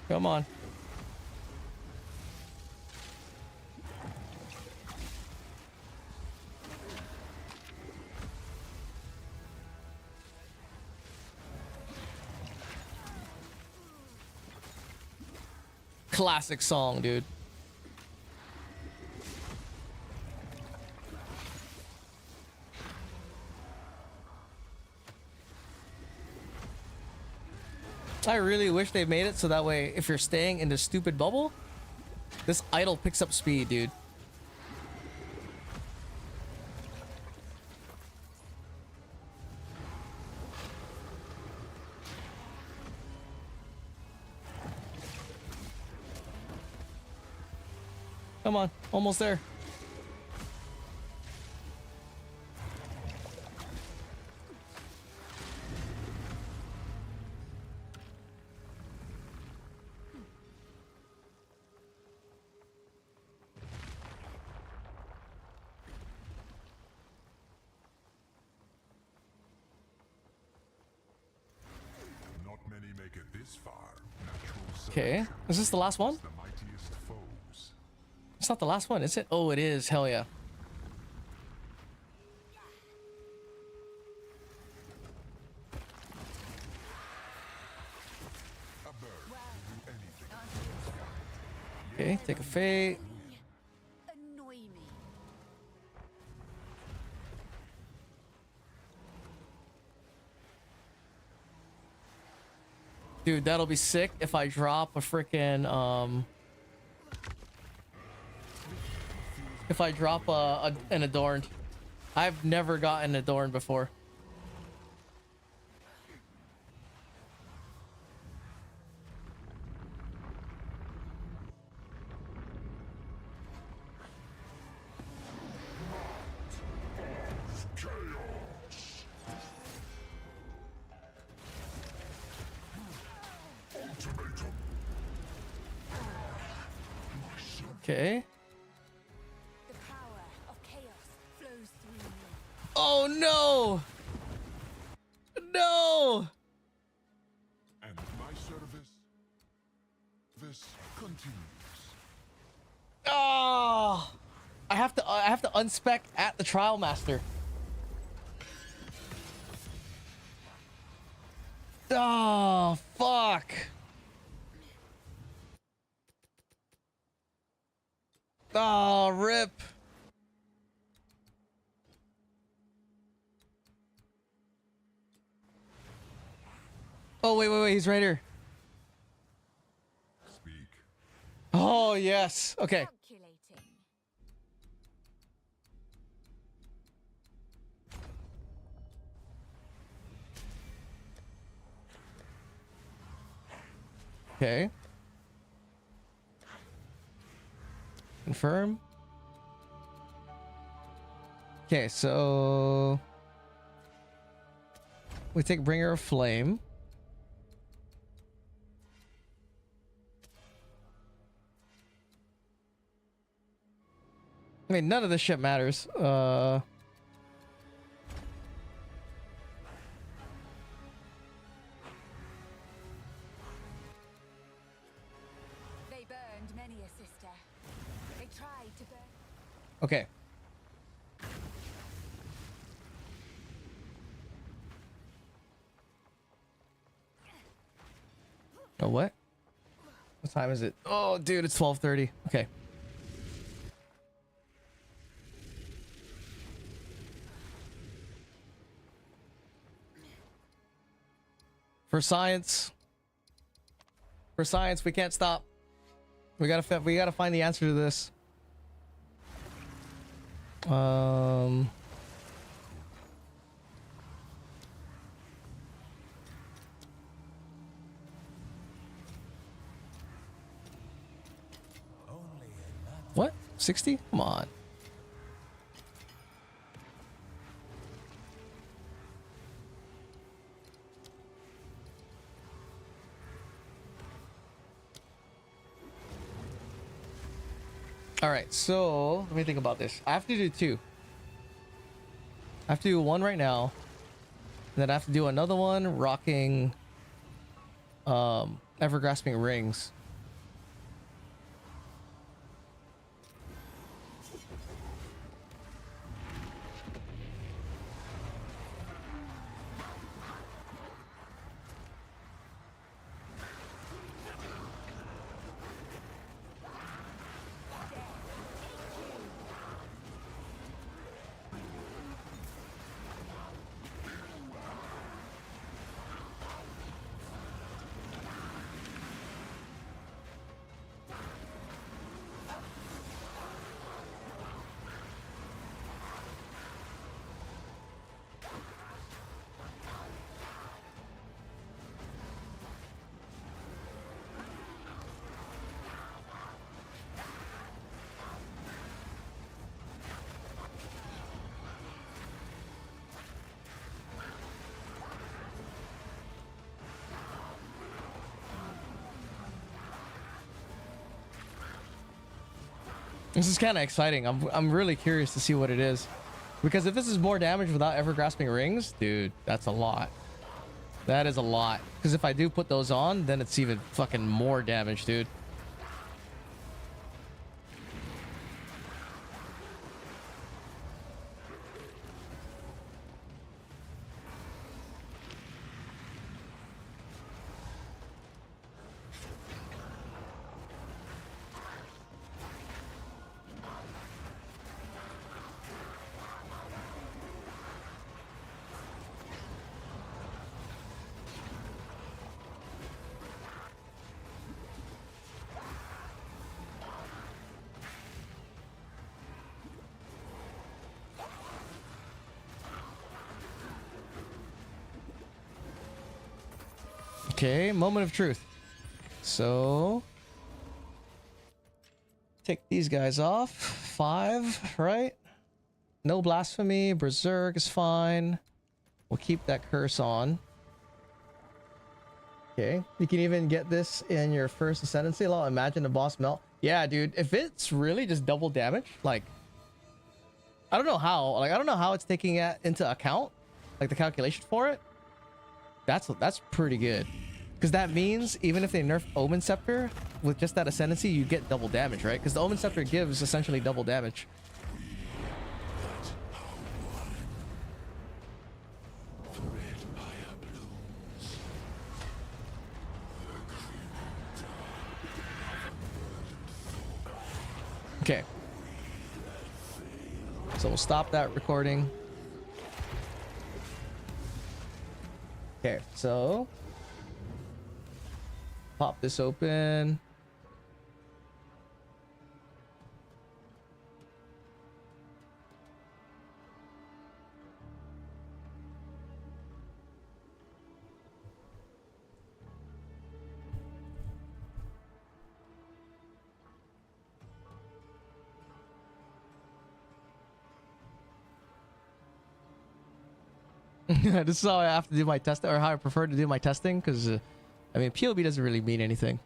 Come on. Classic song, dude. I really wish they made it so that way if you're staying in this stupid bubble, this idol picks up speed, dude. Come on, almost there. Not many make it this far. Natural Okay, is this the last one? the mightiest foes. It's not the last one, is it? Oh, it is. Hell yeah. A bird will do anything. Okay, take a fate. Annoy me. Dude, that'll be sick if I drop a freaking if I drop an adorned. I've never gotten adorned before. Okay. The power of chaos flows through me. Oh no! No! And my service, this continues. Oh! I have to unspec at the trial master. Oh, fuck. Oh, rip. Oh, wait, he's right here. Speak. Oh, yes. Okay. Calculating. Okay. Confirm. Okay, so we take Bringer of Flame. I mean, none of this shit matters. They burned many a sister. They tried to burn. Okay. Oh, what? What time is it? Oh, dude, it's 12:30. Okay. For science, we can't stop. We gotta find the answer to this. What? 60? Come on. All right, so let me think about this. I have to do two. I have to do one right now. And then I have to do another one rocking ever-grasping rings. This is kind of exciting. I'm really curious to see what it is. Because if this is more damage without ever grasping rings, dude, that's a lot. That is a lot. Because if I do put those on, then it's even fucking more damage, dude. Okay, moment of truth. So take these guys off. 5, right? No blasphemy. Berserk is fine. We'll keep that curse on. Okay, you can even get this in your first ascendancy law. Imagine the boss melt. Yeah, dude. If it's really just double damage, like I don't know how. Like I don't know how it's taking that into account, like the calculation for it. That's pretty good. Because that means even if they nerf Omen Scepter with just that Ascendancy, you get double damage, right? Because the Omen Scepter gives essentially double damage. Okay. So we'll stop that recording. Okay, so pop this open. This is how I have to do my test, or how I prefer to do my testing, because I mean POB doesn't really mean anything.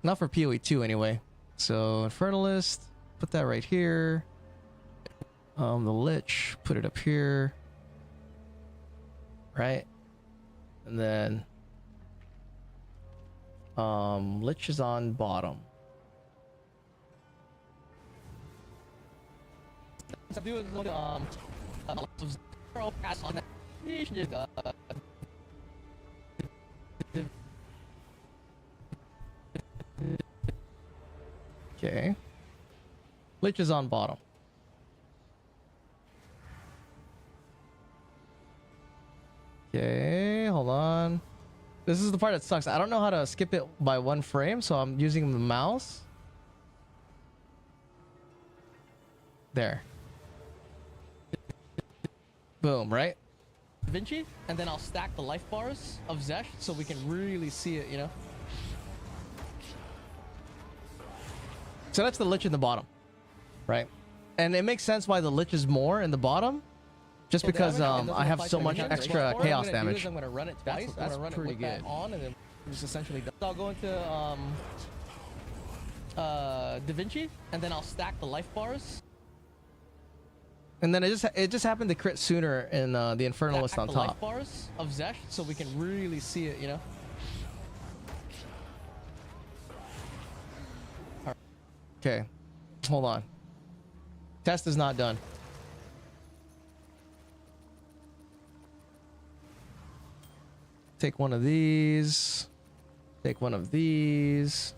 Not for PoE 2 anyway. So Infernalist, put that right here. The Lich, put it up here. Right? And then Lich is on bottom. Okay. Lich is on bottom. Okay, hold on. This is the part that sucks. I don't know how to skip it by one frame, so I'm using the mouse. There. Boom, right? Da Vinci, and then I'll stack the life bars of Zesh so we can really see it, you know? So that's the Lich in the bottom, right? And it makes sense why the Lich is more in the bottom, just because I have so much extra chaos damage. I'm gonna run it twice. That's pretty good. On and then just essentially done. So I'll go into Da Vinci, and then I'll stack the life bars. And then it just happened to crit sooner in the Infernalist on top. Life bars of Zesh, so we can really see it, you know. Okay, hold on. Test is not done. Take one of these. Take one of these.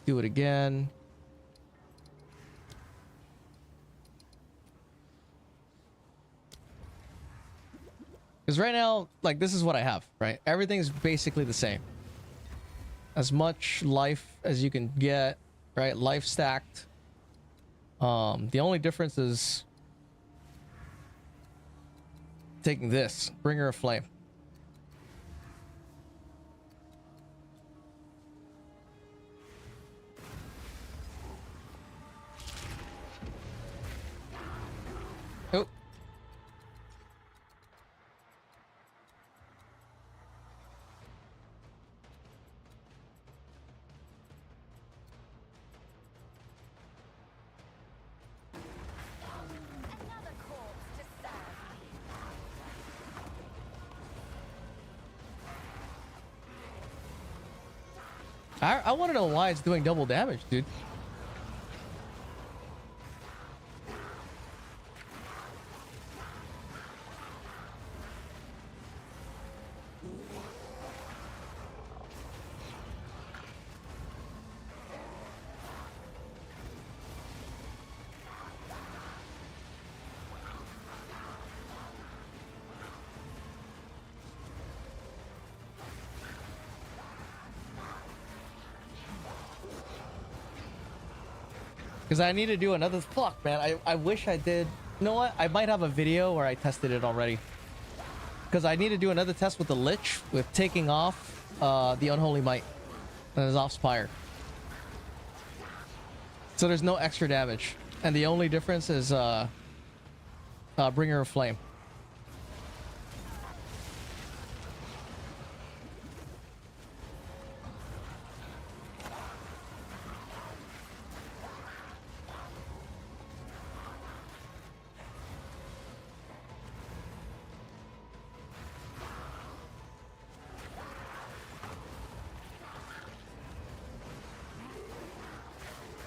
Do it again. Because right now, like, this is what I have, right? Everything is basically the same. As much life as you can get, right? Life stacked. The only difference is taking this, Bringer of Flame. Oh. I want to know why it's doing double damage, dude. Because I need to do another... Fuck, man. I wish I did... You know what? I might have a video where I tested it already. Because I need to do another test with the Lich, with taking off the Unholy Might and his Offspire. So there's no extra damage. And the only difference is Bringer of Flame.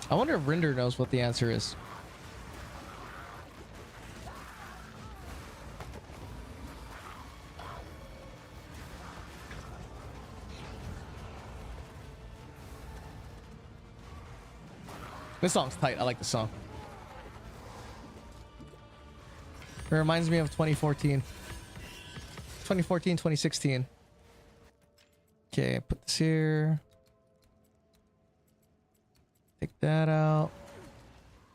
I wonder if Rinder knows what the answer is. This song's tight. I like the song. It reminds me of 2014. 2014, 2016. Okay, put this here. Take that out.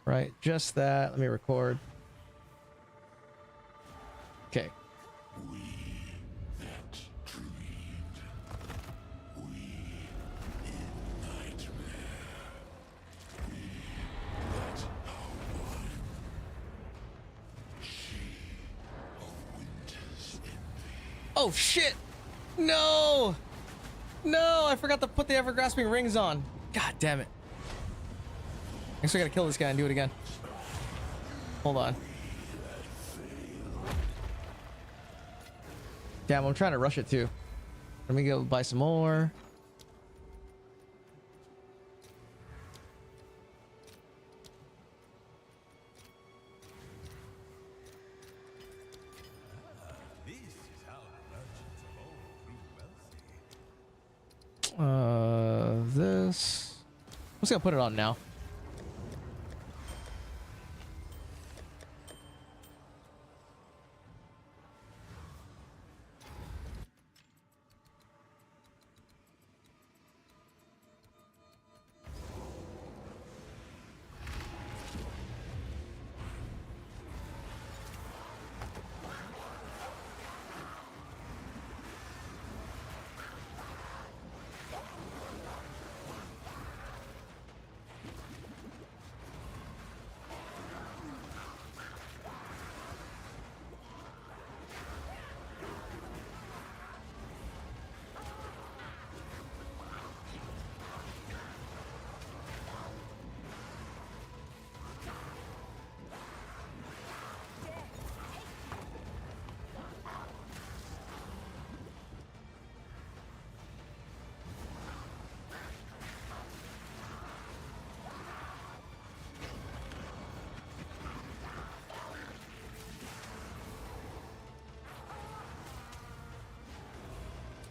Right, just that. Let me record. Okay. Oh shit! No! No, I forgot to put the ever-grasping rings on. God damn it. I guess we gotta kill this guy and do it again. Hold on. Damn, I'm trying to rush it too. Let me go buy some more. This. I'm just gonna put it on now.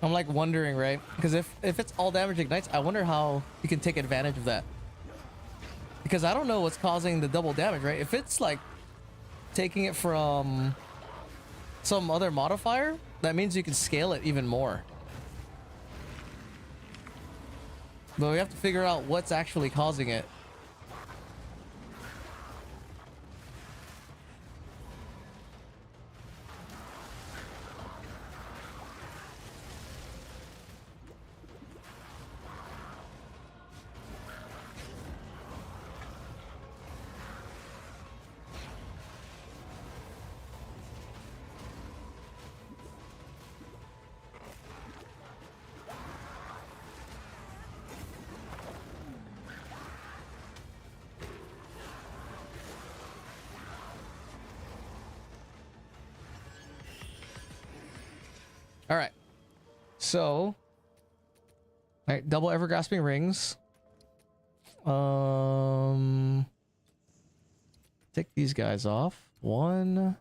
I'm like wondering, right? Because if it's all damage ignites, I wonder how you can take advantage of that. Because I don't know what's causing the double damage, right? If it's like taking it from some other modifier, that means you can scale it even more. But we have to figure out what's actually causing it. All right. So, all right, double ever grasping rings. Take these guys off. One.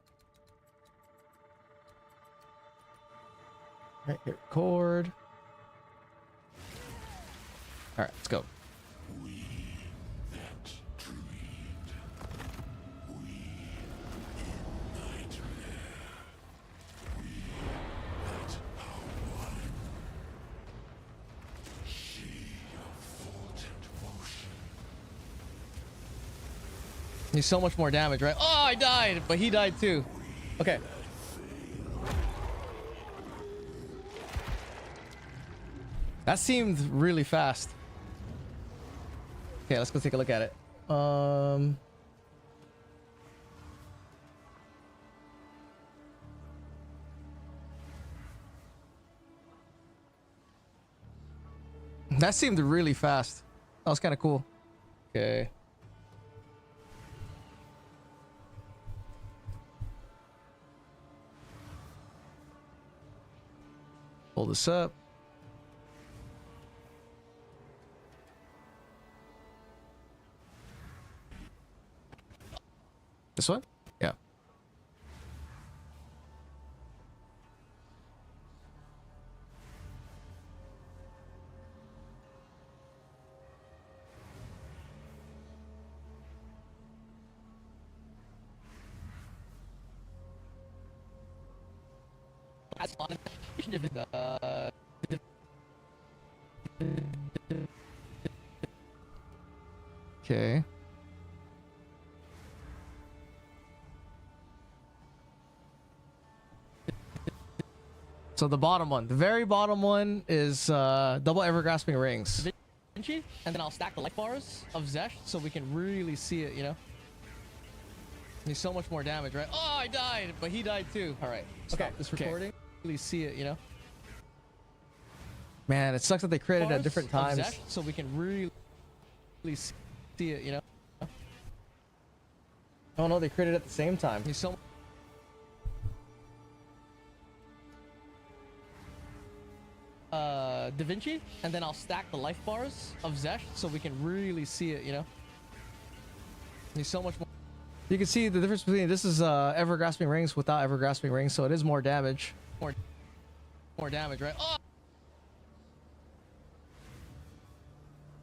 Right here, cord. All right, let's go. He's so much more damage, right? Oh, I died, but he died too. Okay. That seemed really fast. Okay, let's go take a look at it. That seemed really fast. That was kind of cool. Okay. Pull this up. This one? Yeah. That's fun. Okay. So the bottom one, the very bottom one is double ever grasping rings. And then I'll stack the life bars of Zesh so we can really see it, you know? He's so much more damage, right? Oh, I died, but he died too. All right, stop this recording. Really see it, you know? Man, it sucks that they created at different times. Zesh, so we can really see it, you know? Oh no, they created at the same time. He's so... Da Vinci, and then I'll stack the life bars of Zesh so we can really see it, you know? He's so much more... You can see the difference between this is ever grasping rings without ever grasping rings, so it is more damage. More damage, right? Oh!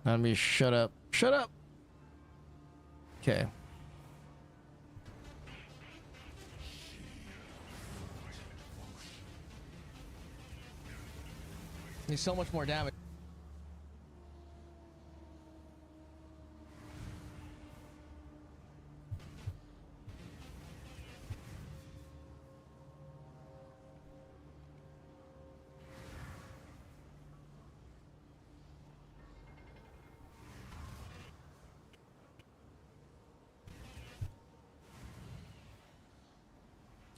Let me shut up. Shut up! Okay. He's so much more damage.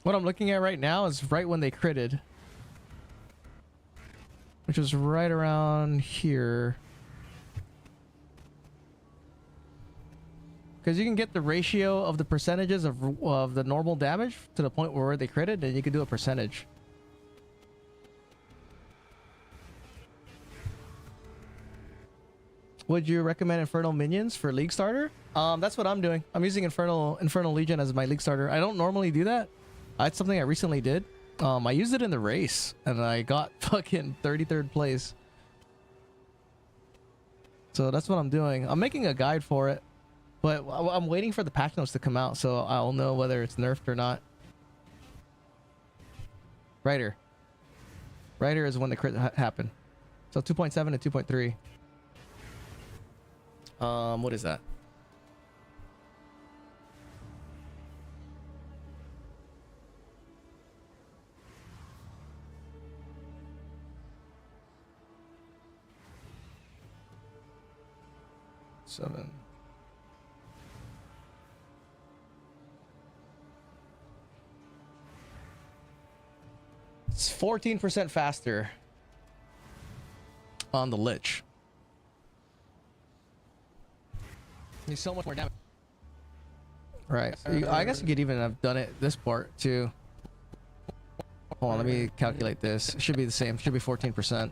What I'm looking at right now is right when they critted, which was right around here. Because you can get the ratio of the percentages of the normal damage to the point where they critted, and you can do a percentage. Would you recommend Infernal Minions for League Starter? That's what I'm doing. I'm using Infernal Legion as my League Starter. I don't normally do that. That's something I recently did. I used it in the race, and I got fucking 33rd place. So that's what I'm doing. I'm making a guide for it, but I'm waiting for the patch notes to come out, so I'll know whether it's nerfed or not. Rider is when the crit happened. So 2.7 and 2.3. What is that? Seven. It's 14% faster on the Lich. He's so much more damage. Right. I guess you could even have done it this part too. Hold on, let me calculate this. It should be the same. It should be 14%.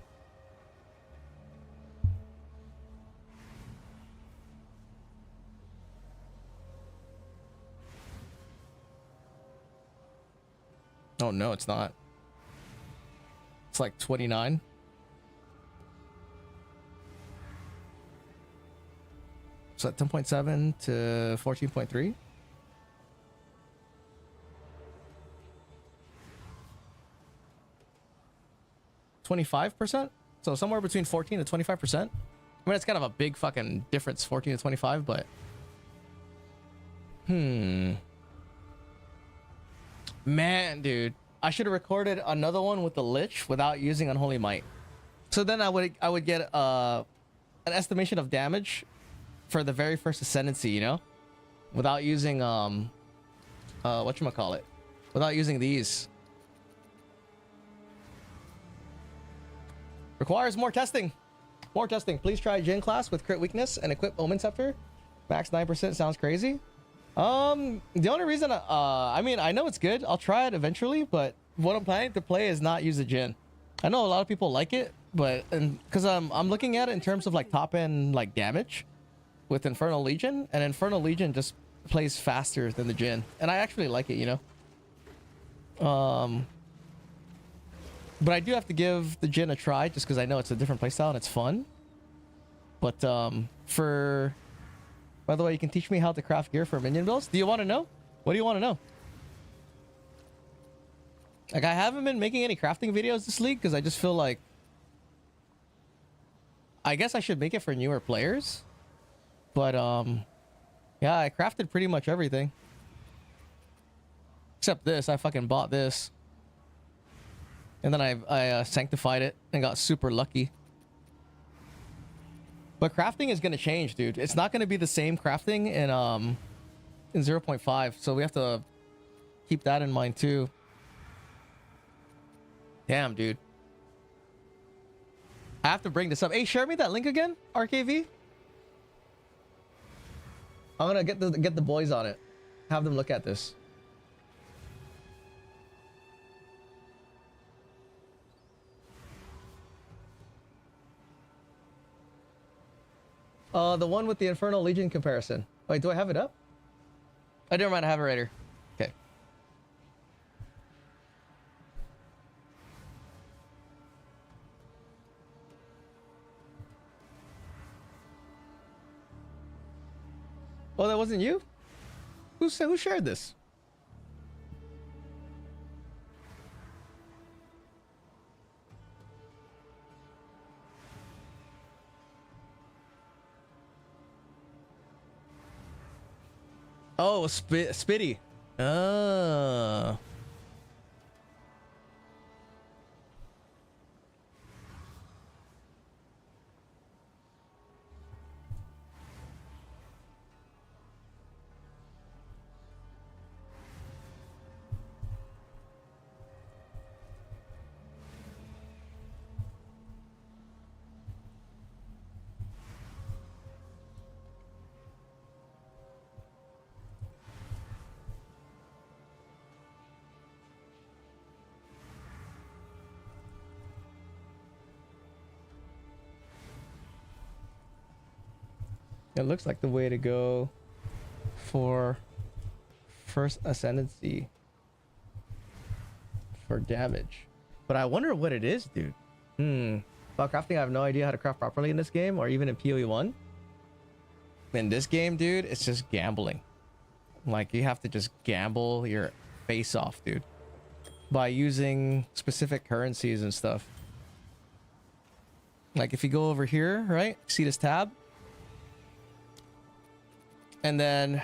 Oh no, it's not. It's like 29. So 10.7 to 14.3. 25%. So somewhere between 14 to 25%. I mean, it's kind of a big fucking difference, 14 to 25, but man, dude, I should have recorded another one with the Lich without using Unholy Might. So then I would get an estimation of damage for the very first ascendancy, you know, without using whatchamacallit, without using these. Requires more testing. More testing. Please try Jin class with crit weakness and equip Omen Scepter. Max 9% sounds crazy. The only reason I mean, I know it's good. I'll try it eventually, but what I'm planning to play is not use a Jin. I know a lot of people like it, but because I'm looking at it in terms of like top end like damage with Infernal Legion, and Infernal Legion just plays faster than the Jhin, and I actually like it, you know. But I do have to give the Jhin a try just because I know it's a different playstyle and it's fun. But by the way, you can teach me how to craft gear for minion builds. Do you want to know? What do you want to know? Like, I haven't been making any crafting videos this league because I just feel like I guess I should make it for newer players. But yeah, I crafted pretty much everything. Except this. I fucking bought this. And then I sanctified it and got super lucky. But crafting is going to change, dude. It's not going to be the same crafting in 0.5. So we have to keep that in mind too. Damn, dude. I have to bring this up. Hey, share me that link again, RKV. I'm gonna get the boys on it. Have them look at this. The one with the Infernal Legion comparison. Wait, do I have it up? I never mind, I have it right here. Okay. Oh, that wasn't you? Who shared this? Oh, Spitty. Oh. It looks like the way to go for first ascendancy for damage. But I wonder what it is, dude. About crafting, I have no idea how to craft properly in this game or even in PoE 1. In this game, dude, it's just gambling. Like, you have to just gamble your face off, dude, by using specific currencies and stuff. Like, if you go over here, right? See this tab? And then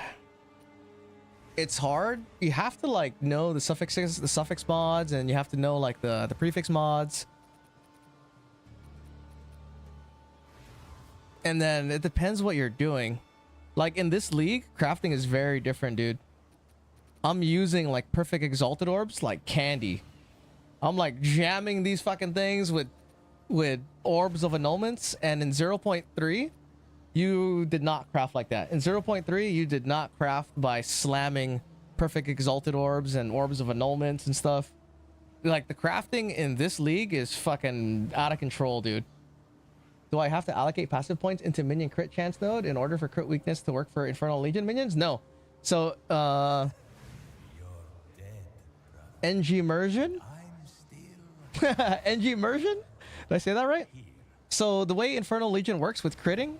it's hard. You have to like know the suffixes, the suffix mods, and you have to know like the prefix mods. And then it depends what you're doing. Like in this league, crafting is very different, dude. I'm using like perfect exalted orbs like candy. I'm like jamming these fucking things with orbs of annulments, and in 0.3 you did not craft like that. In 0.3, you did not craft by slamming perfect exalted orbs and orbs of annulments and stuff. Like, the crafting in this league is fucking out of control, dude. Do I have to allocate passive points into minion crit chance node in order for crit weakness to work for Infernal Legion minions? No. So, NG immersion? NG immersion? Did I say that right? So, the way Infernal Legion works with critting,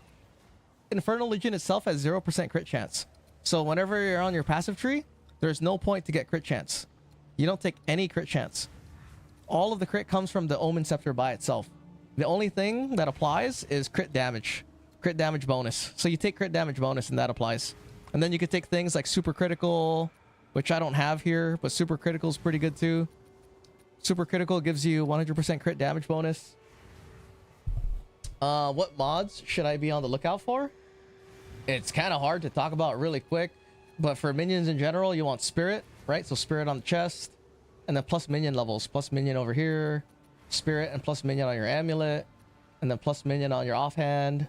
Infernal Legion itself has 0% crit chance. So whenever you're on your passive tree, there's no point to get crit chance. You don't take any crit chance. All of the crit comes from the Omen Scepter by itself. The only thing that applies is crit damage bonus. So you take crit damage bonus and that applies. And then you could take things like super critical, which I don't have here, but super critical is pretty good too. Super critical gives you 100% crit damage bonus. What mods should I be on the lookout for? It's kind of hard to talk about really quick, but for minions in general, you want spirit, right? So spirit on the chest, and then plus minion levels. Plus minion over here, spirit and plus minion on your amulet, and then plus minion on your offhand,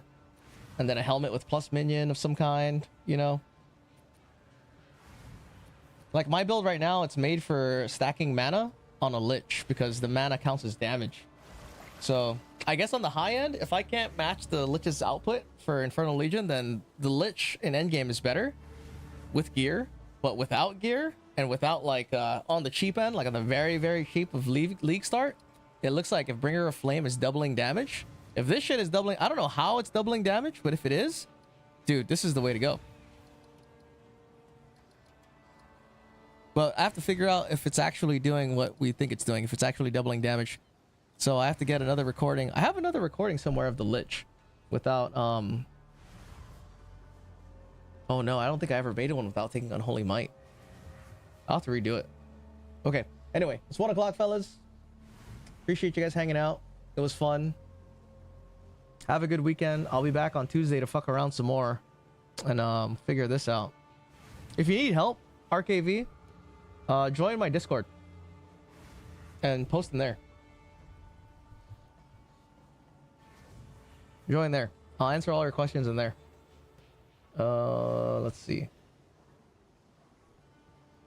and then a helmet with plus minion of some kind, you know? Like my build right now, it's made for stacking mana on a lich because the mana counts as damage. So I guess on the high end, if I can't match the Lich's output for Infernal Legion, then the Lich in endgame is better. with gear, but without gear and without like on the cheap end, like on the very, very cheap of league start, it looks like if Bringer of Flame is doubling damage, if this shit is doubling, I don't know how it's doubling damage, but if it is, dude, this is the way to go. But I have to figure out if it's actually doing what we think it's doing, if it's actually doubling damage. So I have to get another recording. I have another recording somewhere of the Lich without, oh no, I don't think I ever made one without taking Unholy Might. I'll have to redo it. Okay, anyway, it's 1 o'clock, fellas. Appreciate you guys hanging out. It was fun. Have a good weekend. I'll be back on Tuesday to fuck around some more and figure this out. If you need help, RKV, join my Discord and post in there. Join there. I'll answer all your questions in there. Let's see.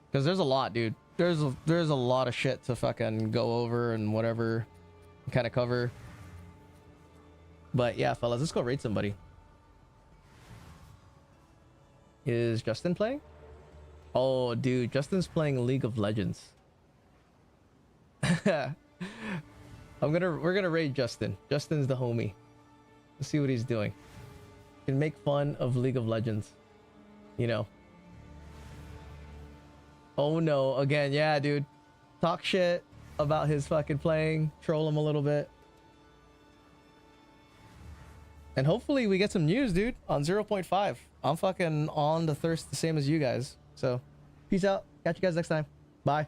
Because there's a lot, dude. There's a lot of shit to fucking go over and whatever kind of cover. But yeah, fellas, let's go raid somebody. Is Justin playing? Oh, dude, Justin's playing League of Legends. We're gonna raid Justin. Justin's the homie. Let's see what he's doing. Can make fun of League of Legends, you know. Oh no, again, yeah, dude. Talk shit about his fucking playing, troll him a little bit. And hopefully we get some news, dude, on 0.5. I'm fucking on the thirst the same as you guys. So, peace out. Catch you guys next time. Bye.